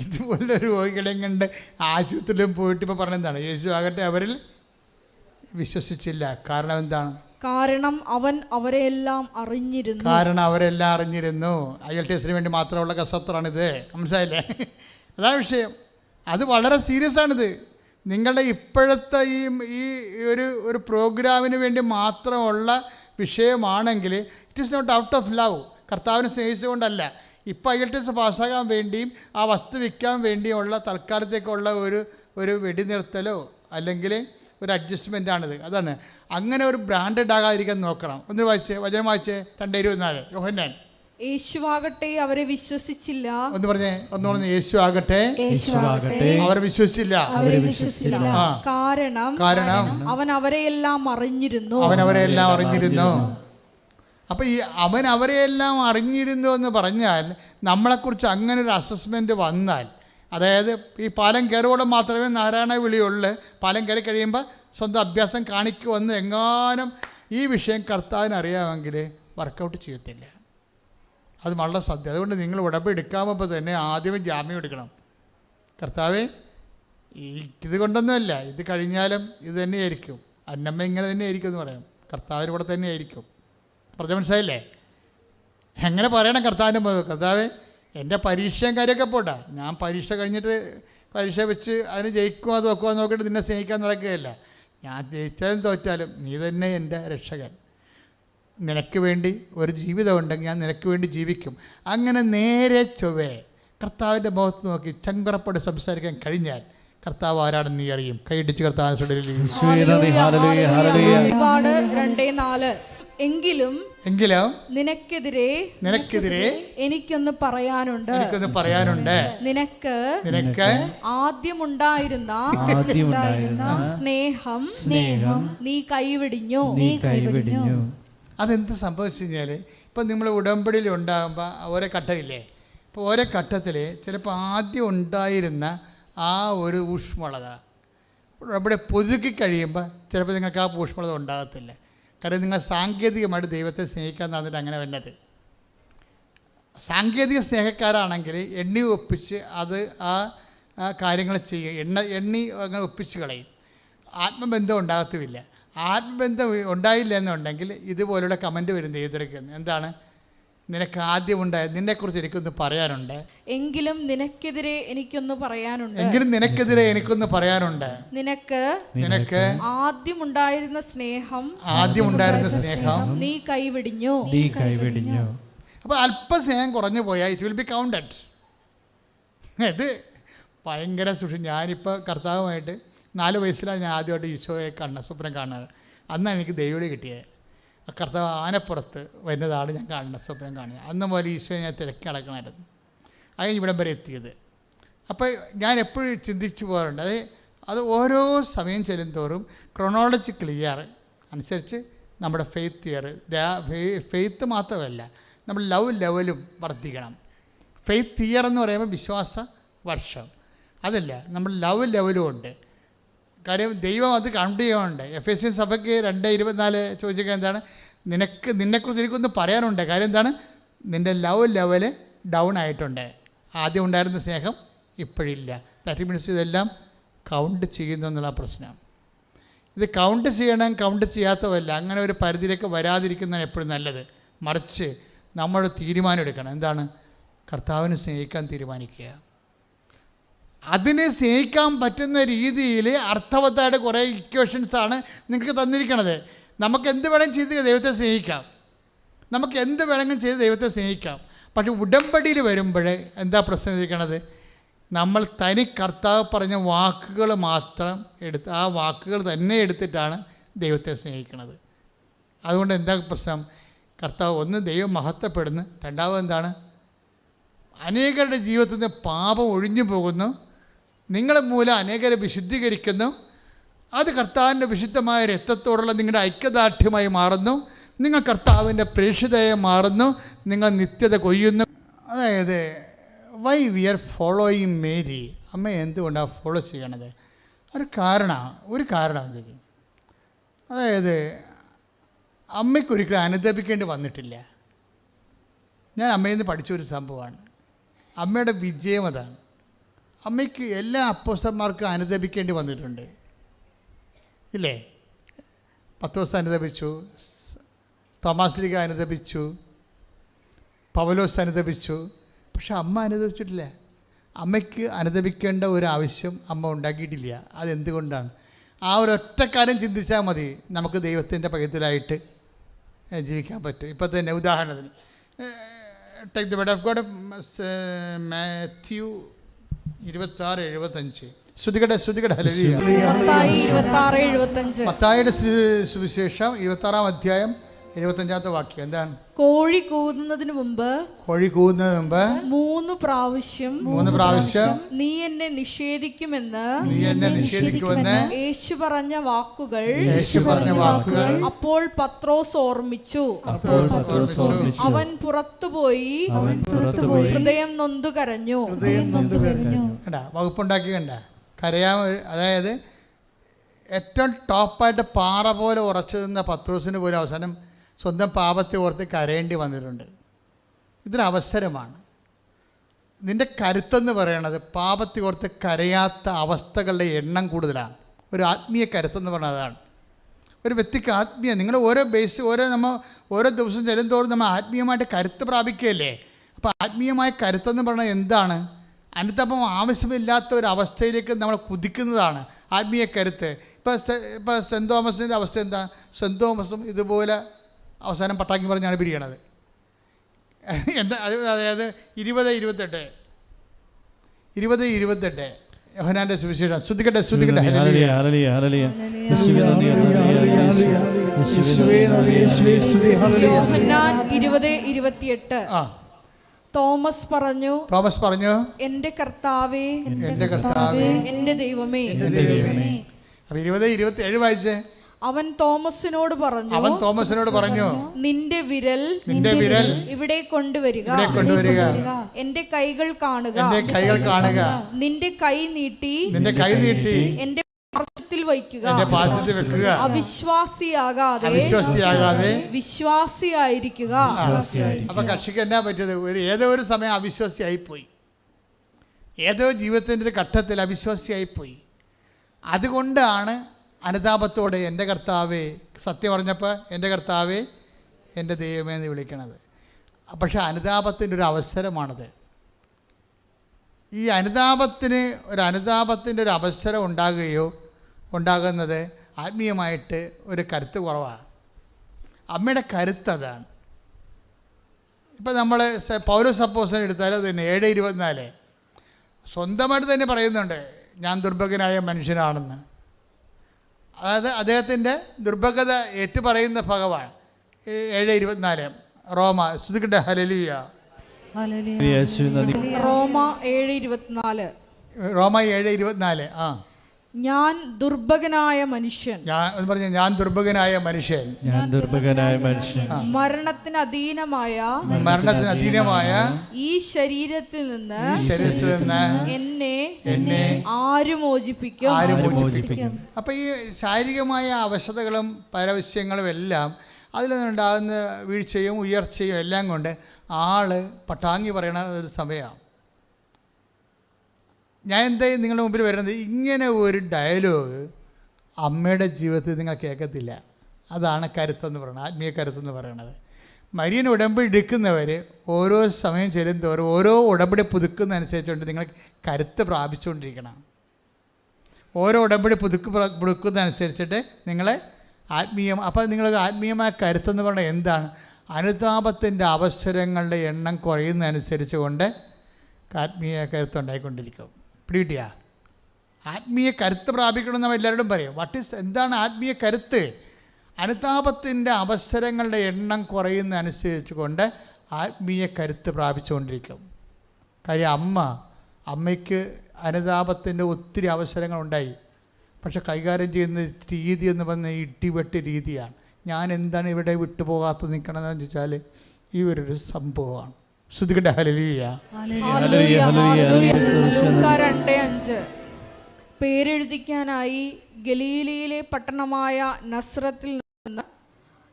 ഇതുപോലെ രോഗികളെയും കണ്ട് ആശുപത്രിയിലും പോയിട്ട് ഇപ്പോൾ പറഞ്ഞെന്താണ്? യേശു ആകട്ടെ അവരിൽ വിശ്വസിച്ചില്ല. കാരണം എന്താണ്? കാരണം അവൻ അവരെല്ലാം അറിഞ്ഞിരുന്നു. IELTS വേണ്ടി മാത്രമുള്ള കസത്രാണിത്. മനസ്സിലായില്ലേ? അതാണ് വിഷയം. അത് വളരെ സീരിയസ് ആണിത്. നിങ്ങളുടെ ഇപ്പോഴത്തെ ഈ ഒരു പ്രോഗ്രാമിന് വേണ്ടി മാത്രമുള്ള വിഷയമാണെങ്കിൽ it is not out of love. കർത്താവിനെ സ്നേഹിച്ചുകൊണ്ടല്ല. ഇപ്പോൾ IELTS പാസ്സാകാൻ വേണ്ടിയും ആ വസ്തു വിൽക്കാൻ വേണ്ടിയുള്ള തൽക്കാലത്തേക്കുള്ള ഒരു വെടിനിർത്തലോ അല്ലെങ്കിൽ ഒരു അഡ്ജസ്റ്റ്മെൻറ്റാണിത്. അതാണ്. അങ്ങനെ ഒരു ബ്രാൻഡഡ് ആകാതിരിക്കാൻ നോക്കണം. ഒന്ന് വായിച്ചേ, വചനം വായിച്ചേ. 2:24 യോഹന്നാൻ. യേശുവാകട്ടെ അവരെ വിശ്വസിച്ചില്ല. ഒന്ന് പറഞ്ഞേ, ഒന്ന് യേശു ആകട്ടെ അവരെ വിശ്വസിച്ചില്ല. കാരണം അവൻ അവരെയെല്ലാം അറിഞ്ഞിരുന്നു. അപ്പോൾ ഈ അവൻ അവരെയെല്ലാം അറിഞ്ഞിരുന്നു എന്ന് പറഞ്ഞാൽ നമ്മളെക്കുറിച്ച് അങ്ങനെ ഒരു അസസ്മെൻറ്റ് വന്നാൽ, അതായത് ഈ പാലം കയറുവോളം മാത്രമേ നാരായണ വിളിയുള്ളൂ, പാലം കയറി കഴിയുമ്പോൾ സ്വന്തം അഭ്യാസം കാണിക്കുമെന്ന് എങ്ങാനും ഈ വിഷയം കർത്താവിന് അറിയാമെങ്കിൽ വർക്കൗട്ട് ചെയ്യത്തില്ല. അത് വളരെ സത്യം. അതുകൊണ്ട് നിങ്ങൾ ഉടമ്പടി എടുക്കാമ്പോൾ തന്നെ ആദ്യമേ ജാമ്യം എടുക്കണം. കർത്താവേ, ഇത് കൊണ്ടൊന്നുമല്ല, ഇത് കഴിഞ്ഞാലും ഇത് തന്നെയായിരിക്കും, അന്നമ്മ ഇങ്ങനെ തന്നെയായിരിക്കും എന്ന് പറയാം. കർത്താവിന് ഇവിടെ തന്നെയായിരിക്കും. പറഞ്ഞ മനസ്സിലായില്ലേ? എങ്ങനെ പറയണം കർത്താവിൻ്റെ മുഖം? കർത്താവേ, എൻ്റെ പരീക്ഷയും കാര്യമൊക്കെ പോട്ടെ, ഞാൻ പരീക്ഷ കഴിഞ്ഞിട്ട് പരീക്ഷ വെച്ച് അതിന് ജയിക്കുമോ അത് വെക്കുമോ നോക്കിയിട്ട് നിന്നെ സ്നേഹിക്കാൻ നടക്കുകയല്ല. ഞാൻ ജയിച്ചാലും തോറ്റാലും നീ തന്നെ എൻ്റെ രക്ഷകൻ. നിനക്ക് വേണ്ടി ഒരു ജീവിതം ഉണ്ടെങ്കിൽ ഞാൻ നിനക്ക് വേണ്ടി ജീവിക്കും. അങ്ങനെ നേരെ ചൊവ്വേ കർത്താവിൻ്റെ മുഖത്ത് നോക്കി ചങ്കുറപ്പോടെ സംസാരിക്കാൻ കഴിഞ്ഞാൽ കർത്താവ് ആരാണെന്ന് നീ അറിയും. കൈയിടിച്ച് കർത്താവ് എങ്കിലും നിനക്കെതിരെ എനിക്കൊന്ന് പറയാനുണ്ട്. നിനക്ക് ആദ്യമുണ്ടായിരുന്ന സ്നേഹം നീ കൈവിടിഞ്ഞു. അതെന്ത് സംഭവിച്ചു കഴിഞ്ഞാൽ, ഇപ്പം നമ്മൾ ഉടമ്പടിയിൽ ഉണ്ടാകുമ്പോൾ ഓരോ ഘട്ടമില്ലേ? ഇപ്പോൾ ഓരോ ഘട്ടത്തിൽ ചിലപ്പോൾ ആദ്യം ഉണ്ടായിരുന്ന ആ ഒരു ഊഷ്മളത ഉടമ്പടി പുതുക്കി കഴിയുമ്പോൾ ചിലപ്പോൾ നിങ്ങൾക്ക് ആ ഊഷ്മളത ഉണ്ടാകത്തില്ല. കാരണം നിങ്ങൾ സാങ്കേതികമായിട്ട് ദൈവത്തെ സ്നേഹിക്കാൻ തന്നിട്ട് അങ്ങനെ വേണ്ടത്. സാങ്കേതിക സ്നേഹക്കാരാണെങ്കിൽ എണ്ണി ഒപ്പിച്ച് അത് ആ കാര്യങ്ങൾ ചെയ്യുക. എണ്ണി അങ്ങനെ ഒപ്പിച്ച് കളയും. ആത്മബന്ധം ഉണ്ടാകത്തുമില്ല. ആത്മബന്ധം ഉണ്ടായില്ല എന്നുണ്ടെങ്കിൽ ഇതുപോലുള്ള കമൻറ്റ് വരും ദൈവത്തിലേക്ക്. എന്താണ്? നിനക്ക് ആദ്യമുണ്ടായത്, നിന്നെക്കുറിച്ച് എനിക്കൊന്ന് പറയാനുണ്ട്. എങ്കിലും നിനക്കെതിരെ എനിക്കൊന്ന് പറയാനുണ്ട്. നിനക്ക് ആദ്യമുണ്ടായിരുന്ന സ്നേഹം നീ കൈവിടിഞ്ഞു. അപ്പോൾ അല്പസ്നേഹം കുറഞ്ഞു പോയാൽ ഇറ്റ് വിൽ ബി കൗണ്ടഡ്. ഇത് ഭയങ്കര സൂക്ഷിച്ചു. ഞാനിപ്പോൾ കർത്താവുമായിട്ട് 4 വയസ്സിലാണ് ഞാൻ ആദ്യമായിട്ട് ഈശോയെ സ്വപ്നം കാണുന്നത്. അന്നാണ് എനിക്ക് ദൈവവിളി കിട്ടിയത്. കർത്താവ് ആനപ്പുറത്ത് വരുന്നതാണ് ഞാൻ കാണുന്നത്, സ്വപ്നം കാണുന്നത്. അന്ന് മുതൽ ഈശോയെ ഞാൻ തിരക്കി നടക്കണമായിരുന്നു. അങ്ങനെ ഇവിടം വരെ എത്തിയത്. അപ്പോൾ ഞാൻ എപ്പോഴും ചിന്തിച്ചു പോകാറുണ്ട്. അത് ഓരോ സമയം ചെല്ലുന്തോറും ക്രൊണോളജിക്കൽ ഇയർ അനുസരിച്ച് നമ്മുടെ ഫെയ്ത്ത് ഇയർ, ഫെയ്ത്ത് മാത്രമല്ല നമ്മൾ ലവ് ലെവലും വർദ്ധിക്കണം. ഫെയ്ത്ത് ഇയർ എന്ന് പറയുമ്പോൾ വിശ്വാസ വർഷം, അതല്ല നമ്മൾ ലവ് ലെവലും ഉണ്ട്. കാര്യം ദൈവം അത് കൗണ്ട് ചെയ്യാനുണ്ട്. എഫേസ്യൻ സഭയ്ക്ക് 2:24 ചോദിച്ചൊക്കെ എന്താണ്? നിന്നെക്കുറിച്ച് എനിക്കൊന്ന് പറയാനുണ്ട്. കാര്യം എന്താണ്? നിൻ്റെ ലവ് ലെവല് ഡൗൺ ആയിട്ടുണ്ട്. ആദ്യം ഉണ്ടായിരുന്ന സ്നേഹം ഇപ്പോഴില്ല. ദാറ്റ് മീൻസ് ഇതെല്ലാം കൗണ്ട് ചെയ്യുന്നു എന്നുള്ള പ്രശ്നം. ഇത് കൗണ്ട് ചെയ്യണം, കൗണ്ട് ചെയ്യാത്തതല്ല. അങ്ങനെ ഒരു പരിധിയിലേക്ക് വരാതിരിക്കുന്നതാണ് എപ്പോഴും നല്ലത്. മറിച്ച് നമ്മൾ തീരുമാനം എടുക്കണം. എന്താണ്? കർത്താവിനെ സ്നേഹിക്കാൻ തീരുമാനിക്കുക. അതിനെ സ്നേഹിക്കാൻ പറ്റുന്ന രീതിയിൽ അർത്ഥവത്തായിട്ട് കുറേ ഇക്വേഷൻസാണ് നിങ്ങൾക്ക് തന്നിരിക്കണത്. നമുക്ക് എന്ത് വേണമെങ്കിലും ചെയ്ത് ദൈവത്തെ സ്നേഹിക്കാം, നമുക്ക് എന്ത് വേണമെങ്കിലും ചെയ്ത് ദൈവത്തെ സ്നേഹിക്കാം. പക്ഷെ ഉടമ്പടിയിൽ വരുമ്പോൾ എന്താ പ്രശ്നം ഇരിക്കണത്? നമ്മൾ തനി കർത്താവ് പറഞ്ഞ വാക്കുകൾ മാത്രം എടുത്ത് ആ വാക്കുകൾ തന്നെ എടുത്തിട്ടാണ് ദൈവത്തെ സ്നേഹിക്കുന്നത്. അതുകൊണ്ട് എന്താ പ്രശ്നം? കർത്താവ് ഒന്ന് ദൈവം മഹത്വപ്പെടുന്നു, രണ്ടാമത് എന്താണ്? അനേകരുടെ ജീവിതത്തിൽ നിന്ന് പാപം ഒഴിഞ്ഞു പോകുന്നു, നിങ്ങൾ മൂലം അനേകരെ വിശുദ്ധീകരിക്കുന്നു. അത് കർത്താവിൻ്റെ വിശുദ്ധമായ രക്തത്തോടുള്ള നിങ്ങളുടെ ഐക്യദാർഢ്യമായി മാറുന്നു. നിങ്ങൾ കർത്താവിൻ്റെ പ്രേക്ഷിതയെ മാറുന്നു, നിങ്ങൾ നിത്യത കൊയ്യുന്നു. അതായത് why we are following Mary, അമ്മ എന്തുകൊണ്ടാണ് ഫോളോ ചെയ്യണത്? ഒരു കാരണം എന്തൊക്കെയാണ്? അതായത് അമ്മയ്ക്കൊരിക്കലും അനുദപിക്കേണ്ടി വന്നിട്ടില്ല. ഞാൻ അമ്മയിൽ നിന്ന് പഠിച്ചൊരു സംഭവമാണ്. അമ്മയുടെ വിജയം അതാണ്. അമ്മയ്ക്ക് എല്ലാ അപ്പോസ്തലന്മാർക്കും അനുദപിക്കേണ്ടി വന്നിട്ടുണ്ട്, ഇല്ലേ? പത്രോസ് അനുദപിച്ചു, തോമാസ് ലീഗ അനുദപിച്ചു, പൗലോസ് അനുദപിച്ചു. പക്ഷെ അമ്മ അനുദപിച്ചിട്ടില്ല. അമ്മയ്ക്ക് അനുദപിക്കേണ്ട ഒരു ആവശ്യം അമ്മ ഉണ്ടാക്കിയിട്ടില്ല. അതെന്തുകൊണ്ടാണ്? ആ ഒരൊറ്റ കാര്യം ചിന്തിച്ചാൽ മതി, നമുക്ക് ദൈവത്തിൻ്റെ പൈതലായിട്ട് ജീവിക്കാൻ പറ്റും. ഇപ്പോൾ തന്നെ ഉദാഹരണത്തിന് take the word of God, Matthew 26:75. ശ്രുതികട ഹല്ലേലൂയ. മത്തായിയുടെ സുവിശേഷം 26-ാം അധ്യായം 75-ാമത്തെ വാക്യം എന്താണ്? കോഴി കൂവുന്നതിന് മുമ്പ് 3 പ്രാവശ്യം നീ എന്നെ നിഷേധിക്കുമെന്ന് യേശു പറഞ്ഞ വാക്കുകൾ അപ്പോൾ പത്രോസ് ഓർമ്മിച്ചു. അവൻ പുറത്തുപോയി ഹൃദയം നൊന്തു കരഞ്ഞു. വകുപ്പുണ്ടാക്കി കണ്ട കരയാൻ. അതായത് ഏറ്റവും ടോപ്പായിട്ട് പാറ പോലെ ഉറച്ചു നിന്ന പത്രോസിന് പോലും അവസാനം സ്വന്തം പാപത്തെ ഓർത്ത് കരയേണ്ടി വന്നിട്ടുണ്ട്. ഇതൊരവസരമാണ്. നിൻ്റെ കരുത്തെന്ന് പറയണത് പാപത്തെ ഓർത്ത് കരയാത്ത അവസ്ഥകളുടെ എണ്ണം കൂടുതലാണ്. ഒരു ആത്മീയ കരുത്തെന്ന് പറയുന്നത് അതാണ്. ഒരു വ്യക്തിക്ക് നിങ്ങൾ ഓരോ ദിവസം ചെല്ലുന്തോറും നമ്മൾ ആത്മീയമായിട്ട് കരുത്ത് പ്രാപിക്കുകയല്ലേ. അപ്പോൾ ആത്മീയമായ കരുത്തെന്ന് പറയുന്നത് എന്താണ്? അനുതാപം ആവശ്യമില്ലാത്ത ഒരു അവസ്ഥയിലേക്ക് നമ്മൾ കുതിക്കുന്നതാണ് ആത്മീയ കരുത്ത്. ഇപ്പോൾ സെൻറ്റ് തോമസിൻ്റെ അവസ്ഥ എന്താ? സെൻറ്റ് തോമസും ഇതുപോലെ അവസാനം പട്ടാക്കി പറഞ്ഞാണ് പിരിയണത്. എന്താ? അതായത് 20-28 യോഹന്നാന്റെ സുവിശേഷം. ശ്രുതിക്കട്ടെ. യോഹന്നാൻ 20:28. തോമസ് പറഞ്ഞു, എന്റെ കർത്താവേ, എന്റെ ദൈവമേ. അപ്പൊ 20-27 വായിച്ചേ. അവൻ തോമസിനോട് പറഞ്ഞു, നിന്റെ വിരൽ ഇവിടെ കൊണ്ടുവരിക, എന്റെ കൈകൾ കാണുക. നിന്റെ കൈ നീട്ടി എന്റെ പാർശ്വത്തിൽ വയ്ക്കുക. അവിശ്വാസിയാകാതെ വിശ്വാസിയായിരിക്കുക. അപ്പൊ കക്ഷിക്ക് എന്നാ പറ്റിയത്? ഏതോ ഒരു സമയം അവിശ്വാസിയായിപ്പോയി, ഏതോ ജീവിതത്തിൻ്റെ ഒരു ഘട്ടത്തിൽ അവിശ്വാസിയായിപ്പോയി. അതുകൊണ്ടാണ് അനുതാപത്തോടെ എൻ്റെ കർത്താവേ, സത്യം പറഞ്ഞപ്പോൾ എൻ്റെ കർത്താവേ, എൻ്റെ ദൈവമേ എന്ന് വിളിക്കണത്. പക്ഷെ അനുതാപത്തിൻ്റെ ഒരു അവസരമാണത്. ഈ അനുതാപത്തിൻ്റെ ഒരു അവസരം ഉണ്ടാകുന്നത് ആത്മീയമായിട്ട് ഒരു കരുത്ത് കുറവാണ്. അമ്മയുടെ കരുത്ത് അതാണ്. ഇപ്പം നമ്മൾ പൗലോസ് അപ്പോസ്തലൻ എടുത്താൽ അത് തന്നെ 7:24 സ്വന്തമായിട്ട് തന്നെ പറയുന്നുണ്ട്, ഞാൻ ദുർഭകനായ മനുഷ്യനാണെന്ന്. അതായത് അദ്ദേഹത്തിൻ്റെ ദുർഭകത ഏറ്റുപറയുന്ന ഭഗവാൻ. 7:24 റോമ. ശ്രുതിക്കട്ടെ ഹല്ലേലൂയ. റോമ 7:24. ഞാൻ ദുർഭകനായ മനുഷ്യൻ. ഞാൻ ദുർഭകനായ മനുഷ്യൻ. മരണത്തിന് അധീനമായ ഈ ശരീരത്തിൽ നിന്ന് എന്നെ ആര് മോചിപ്പിക്കും? അപ്പൊ ഈ ശാരീരികമായ അവശതകളും പരവശ്യങ്ങളും എല്ലാം അതിൽ നിന്നുണ്ടാകുന്ന വീഴ്ചയും ഉയർച്ചയും എല്ലാം കൊണ്ട് ആള് പട്ടാങ്ങി പറയണ ഒരു സമയമാണ്. ഞാൻ എന്തായാലും നിങ്ങളുടെ മുമ്പിൽ വരുന്നത്, ഇങ്ങനെ ഒരു ഡയലോഗ് അമ്മയുടെ ജീവിതത്തിൽ നിങ്ങൾ കേൾക്കത്തില്ല. അതാണ് കരുത്തെന്ന് പറയുന്നത്, ആത്മീയ കരുത്തെന്ന് പറയുന്നത്. മരിയൻ ഉടമ്പടി എടുക്കുന്നവർ ഓരോ സമയം ചെല്ലുന്തോറും ഓരോ ഉടമ്പടി പുതുക്കുന്നതനുസരിച്ചുകൊണ്ട് നിങ്ങൾ കരുത്ത് പ്രാപിച്ചുകൊണ്ടിരിക്കണം. ഓരോ ഉടമ്പടി പുതുക്കുന്നതനുസരിച്ചിട്ട് നിങ്ങൾ അപ്പോൾ നിങ്ങൾക്ക് ആത്മീയമായ കരുത്തെന്ന് പറഞ്ഞാൽ എന്താണ്? അനുതാപത്തിൻ്റെ അവസരങ്ങളുടെ എണ്ണം കുറയുന്നതനുസരിച്ച് കൊണ്ട് ആത്മീയ കരുത്തുണ്ടായിക്കൊണ്ടിരിക്കും. പിടികിട്ടിയ ആത്മീയ കരുത്ത് പ്രാപിക്കണമെന്ന് നമ്മൾ എല്ലാവരോടും പറയും. എന്താണ് ആത്മീയ കരുത്ത്? അനുതാപത്തിൻ്റെ അവസരങ്ങളുടെ എണ്ണം കുറയുന്നതനുസരിച്ച് കൊണ്ട് ആത്മീയ കരുത്ത് പ്രാപിച്ചുകൊണ്ടിരിക്കും. കാര്യം അമ്മയ്ക്ക് അനുതാപത്തിൻ്റെ ഒത്തിരി അവസരങ്ങളുണ്ടായി. പക്ഷെ കൈകാര്യം ചെയ്യുന്ന രീതി എന്ന് പറഞ്ഞാൽ ഇടിവെട്ട് രീതിയാണ്. ഞാൻ എന്താണ് ഇവിടെ വിട്ടുപോകാത്ത നിൽക്കണമെന്ന് വെച്ചാൽ ഈ ഒരു സംഭവമാണ്. ശ്രുതികട്ടെ ഹല്ലേലൂയ. 2:5 പേരെഴുതിക്കാനായി ഗലീലയിലെ പട്ടണമായ നസ്രത്തിൽ നിന്ന്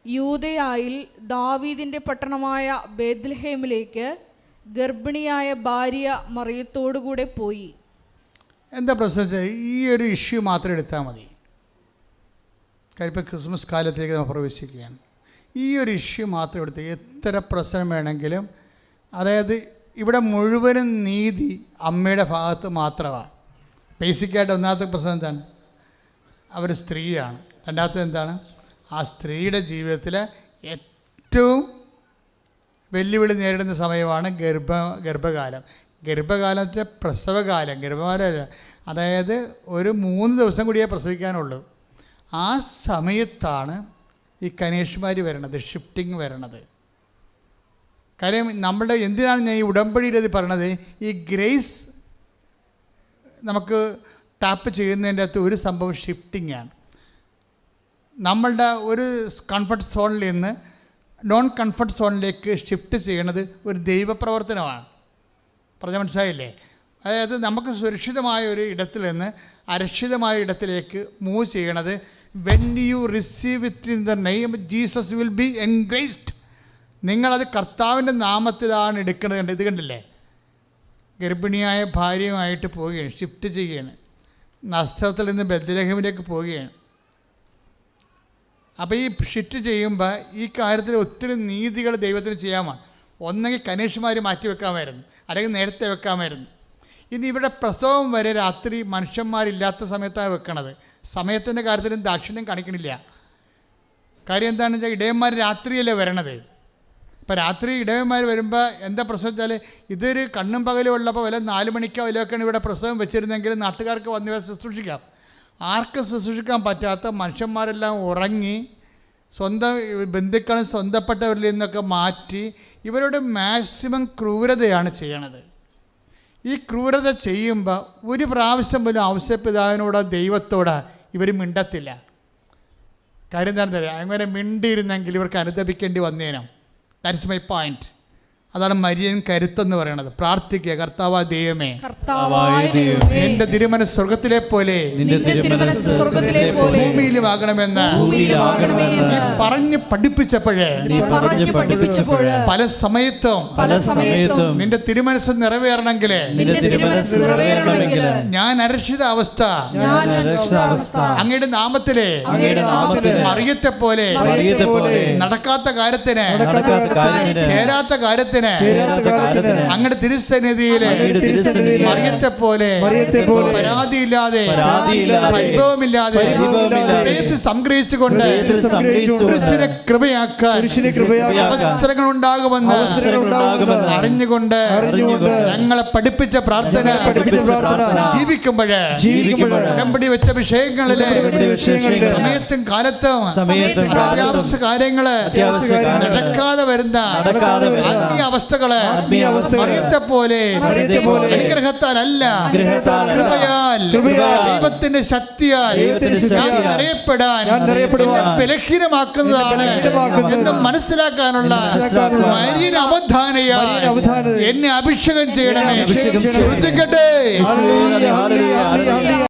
യൂദയായിൽ ദാവീദിൻ്റെ പട്ടണമായ ബേത്ലഹേമിലേക്ക് ഗർഭിണിയായ ഭാര്യ മറിയത്തോടുകൂടെ പോയി. എന്താ പ്രശ്നം? ഈ ഒരു ഇഷ്യൂ മാത്രം എടുത്താൽ മതി. കാര്യം ഇപ്പോൾ ക്രിസ്മസ് കാലത്തേക്ക് നമ്മൾ പ്രവേശിക്കുകയാണ്. ഈ ഒരു ഇഷ്യൂ മാത്രം എടുത്ത് എത്ര പ്രശ്നം വേണമെങ്കിലും, അതായത് ഇവിടെ മുഴുവനും നീതി അമ്മയുടെ ഭാഗത്ത് മാത്രമാണ്. ബേസിക്കായിട്ട് ഒന്നാമത്തെ പ്രശ്നം എന്താണ്? അവർ സ്ത്രീയാണ്. രണ്ടാമത്തെ എന്താണ്? ആ സ്ത്രീയുടെ ജീവിതത്തിൽ ഏറ്റവും വെല്ലുവിളി നേരിടുന്ന സമയമാണ് ഗർഭകാലം. ഗർഭകാലത്തെ പ്രസവകാലം, ഗർഭകാലം അതായത് ഒരു 3 ദിവസം കൂടിയേ പ്രസവിക്കാനുള്ളൂ. ആ സമയത്താണ് ഈ കന്യാകുമാരി വരണത്, ഷിഫ്റ്റിംഗ് വരണത്. കാര്യം നമ്മളുടെ എന്തിനാണ് ഞാൻ ഈ ഉടമ്പടിയുടെ ഇത് പറയണത്? ഈ ഗ്രേസ് നമുക്ക് ടാപ്പ് ചെയ്യുന്നതിൻ്റെ അകത്ത് ഒരു സംഭവം ഷിഫ്റ്റിംഗ് ആണ്. നമ്മളുടെ ഒരു കംഫർട്ട് സോണിൽ നിന്ന് നോൺ കംഫർട്ട് സോണിലേക്ക് ഷിഫ്റ്റ് ചെയ്യണത് ഒരു ദൈവപ്രവർത്തനമാണ്. പറഞ്ഞാൽ മനസ്സിലായില്ലേ? അതായത് നമുക്ക് സുരക്ഷിതമായ ഒരു ഇടത്തിൽ നിന്ന് അരക്ഷിതമായ ഇടത്തിലേക്ക് മൂവ് ചെയ്യണത് when you receive it in the name Jesus will be engraced. നിങ്ങളത് കർത്താവിൻ്റെ നാമത്തിലാണ് എടുക്കുന്നത്. ഇത് കണ്ടില്ലേ? ഗർഭിണിയായ ഭാര്യയുമായിട്ട് പോവുകയാണ്, ഷിഫ്റ്റ് ചെയ്യുകയാണ്. നസ്രത്തിൽ നിന്ന് ബേത്ലഹേമിലേക്ക് പോവുകയാണ്. അപ്പോൾ ഈ ഷിഫ്റ്റ് ചെയ്യുമ്പോൾ ഈ കാര്യത്തിൽ ഒത്തിരി നീതികൾ ദൈവത്തിന് ചെയ്യാമോ? ഒന്നെങ്കിൽ കന്യാകുമാരി മാറ്റി വെക്കാമായിരുന്നു, അല്ലെങ്കിൽ നേരത്തെ വെക്കാമായിരുന്നു. ഇനി ഇവിടെ പ്രസവം വരെ രാത്രി മനുഷ്യന്മാരില്ലാത്ത സമയത്താണ് വെക്കണത്. സമയത്തിൻ്റെ കാര്യത്തിലും ദാക്ഷിണ്യം കാണിക്കണില്ല. കാര്യം എന്താണെന്ന് വെച്ചാൽ ഇടയന്മാർ രാത്രിയല്ലേ വരണത്. ഇപ്പോൾ രാത്രി ഇടയന്മാർ വരുമ്പോൾ എന്താ പ്രശ്നം വെച്ചാൽ, ഇതൊരു കണ്ണും പകലും ഉള്ളപ്പോൾ വല്ല 4 മണിക്കോ വല്ലതൊക്കെയാണ് ഇവിടെ പ്രസവം വെച്ചിരുന്നെങ്കിൽ നാട്ടുകാർക്ക് വന്ന് ശുശ്രൂഷിക്കാം. ആർക്കും ശുശ്രൂഷിക്കാൻ പറ്റാത്ത മനുഷ്യന്മാരെല്ലാം ഉറങ്ങി സ്വന്തം ബന്ധുക്കളും സ്വന്തപ്പെട്ടവരിൽ നിന്നൊക്കെ മാറ്റി ഇവരോട് മാക്സിമം ക്രൂരതയാണ് ചെയ്യണത്. ഈ ക്രൂരത ചെയ്യുമ്പോൾ ഒരു പ്രാവശ്യം പോലും ഔസേപ്പിതാവിനോടോ ദൈവത്തോടോ ഇവർ മിണ്ടത്തില്ല. കാര്യം എന്താണെന്ന് അറിയാം? അങ്ങനെ മിണ്ടിയിരുന്നെങ്കിൽ ഇവർക്ക് അനുദപിക്കേണ്ടി വന്നേനും. That's my point. അതാണ് മരിയൻ കരുത്തെന്ന് പറയണത്. പ്രാർത്ഥിക്കുക, കർത്താവായ ദൈവമേ, നിന്റെ തിരുമനസ് സ്വർഗത്തിലെ പോലെ ഭൂമിയിലും ആകണമെന്ന് പറഞ്ഞ് പഠിപ്പിച്ചപ്പോഴേ പല സമയത്തും നിന്റെ തിരുമനസ് നിറവേറണമെങ്കിൽ ഞാൻ അരക്ഷിത അവസ്ഥ അങ്ങയുടെ നാമത്തിലെ മറിയത്തെ പോലെ നടക്കാത്ത കാര്യത്തിന് ചേരാത്ത കാര്യത്തിന് അങ്ങയുടെ തിരുസന്നിധിയിലെ മറിയത്തെ പോലെ പരാതിയില്ലാതെ പരിഭവമില്ലാതെ ദൈവത്തെ സംഗ്രഹിച്ചുകൊണ്ട് പുരുഷനെ കൃപയാക്കാൻ അവസരങ്ങൾ ഉണ്ടാകുമെന്ന് അറിഞ്ഞുകൊണ്ട് ഞങ്ങളെ പഠിപ്പിച്ച പ്രാർത്ഥന ജീവിക്കുമ്പോഴേ ഉടമ്പടി വെച്ച വിഷയങ്ങളിലെ സമയത്തും കാലത്തും അത്യാവശ്യ കാര്യങ്ങള് നടക്കാതെ വരുന്ന അവസ്ഥകള് മറിയത്തെ പോലെ അനുഗ്രഹത്താലല്ല കൃപയാൽ ദൈവത്തിന്റെ ശക്തിയാൽ ഞാൻ അറിയപ്പെടാൻ ബലഹീനമാക്കുന്നതാണ് എന്ന് മനസ്സിലാക്കാനുള്ള മരിയൻ അവധാനയാൽ എന്നെ അഭിഷേകം ചെയ്യണമേ. ശ്രദ്ധിക്കട്ടെ.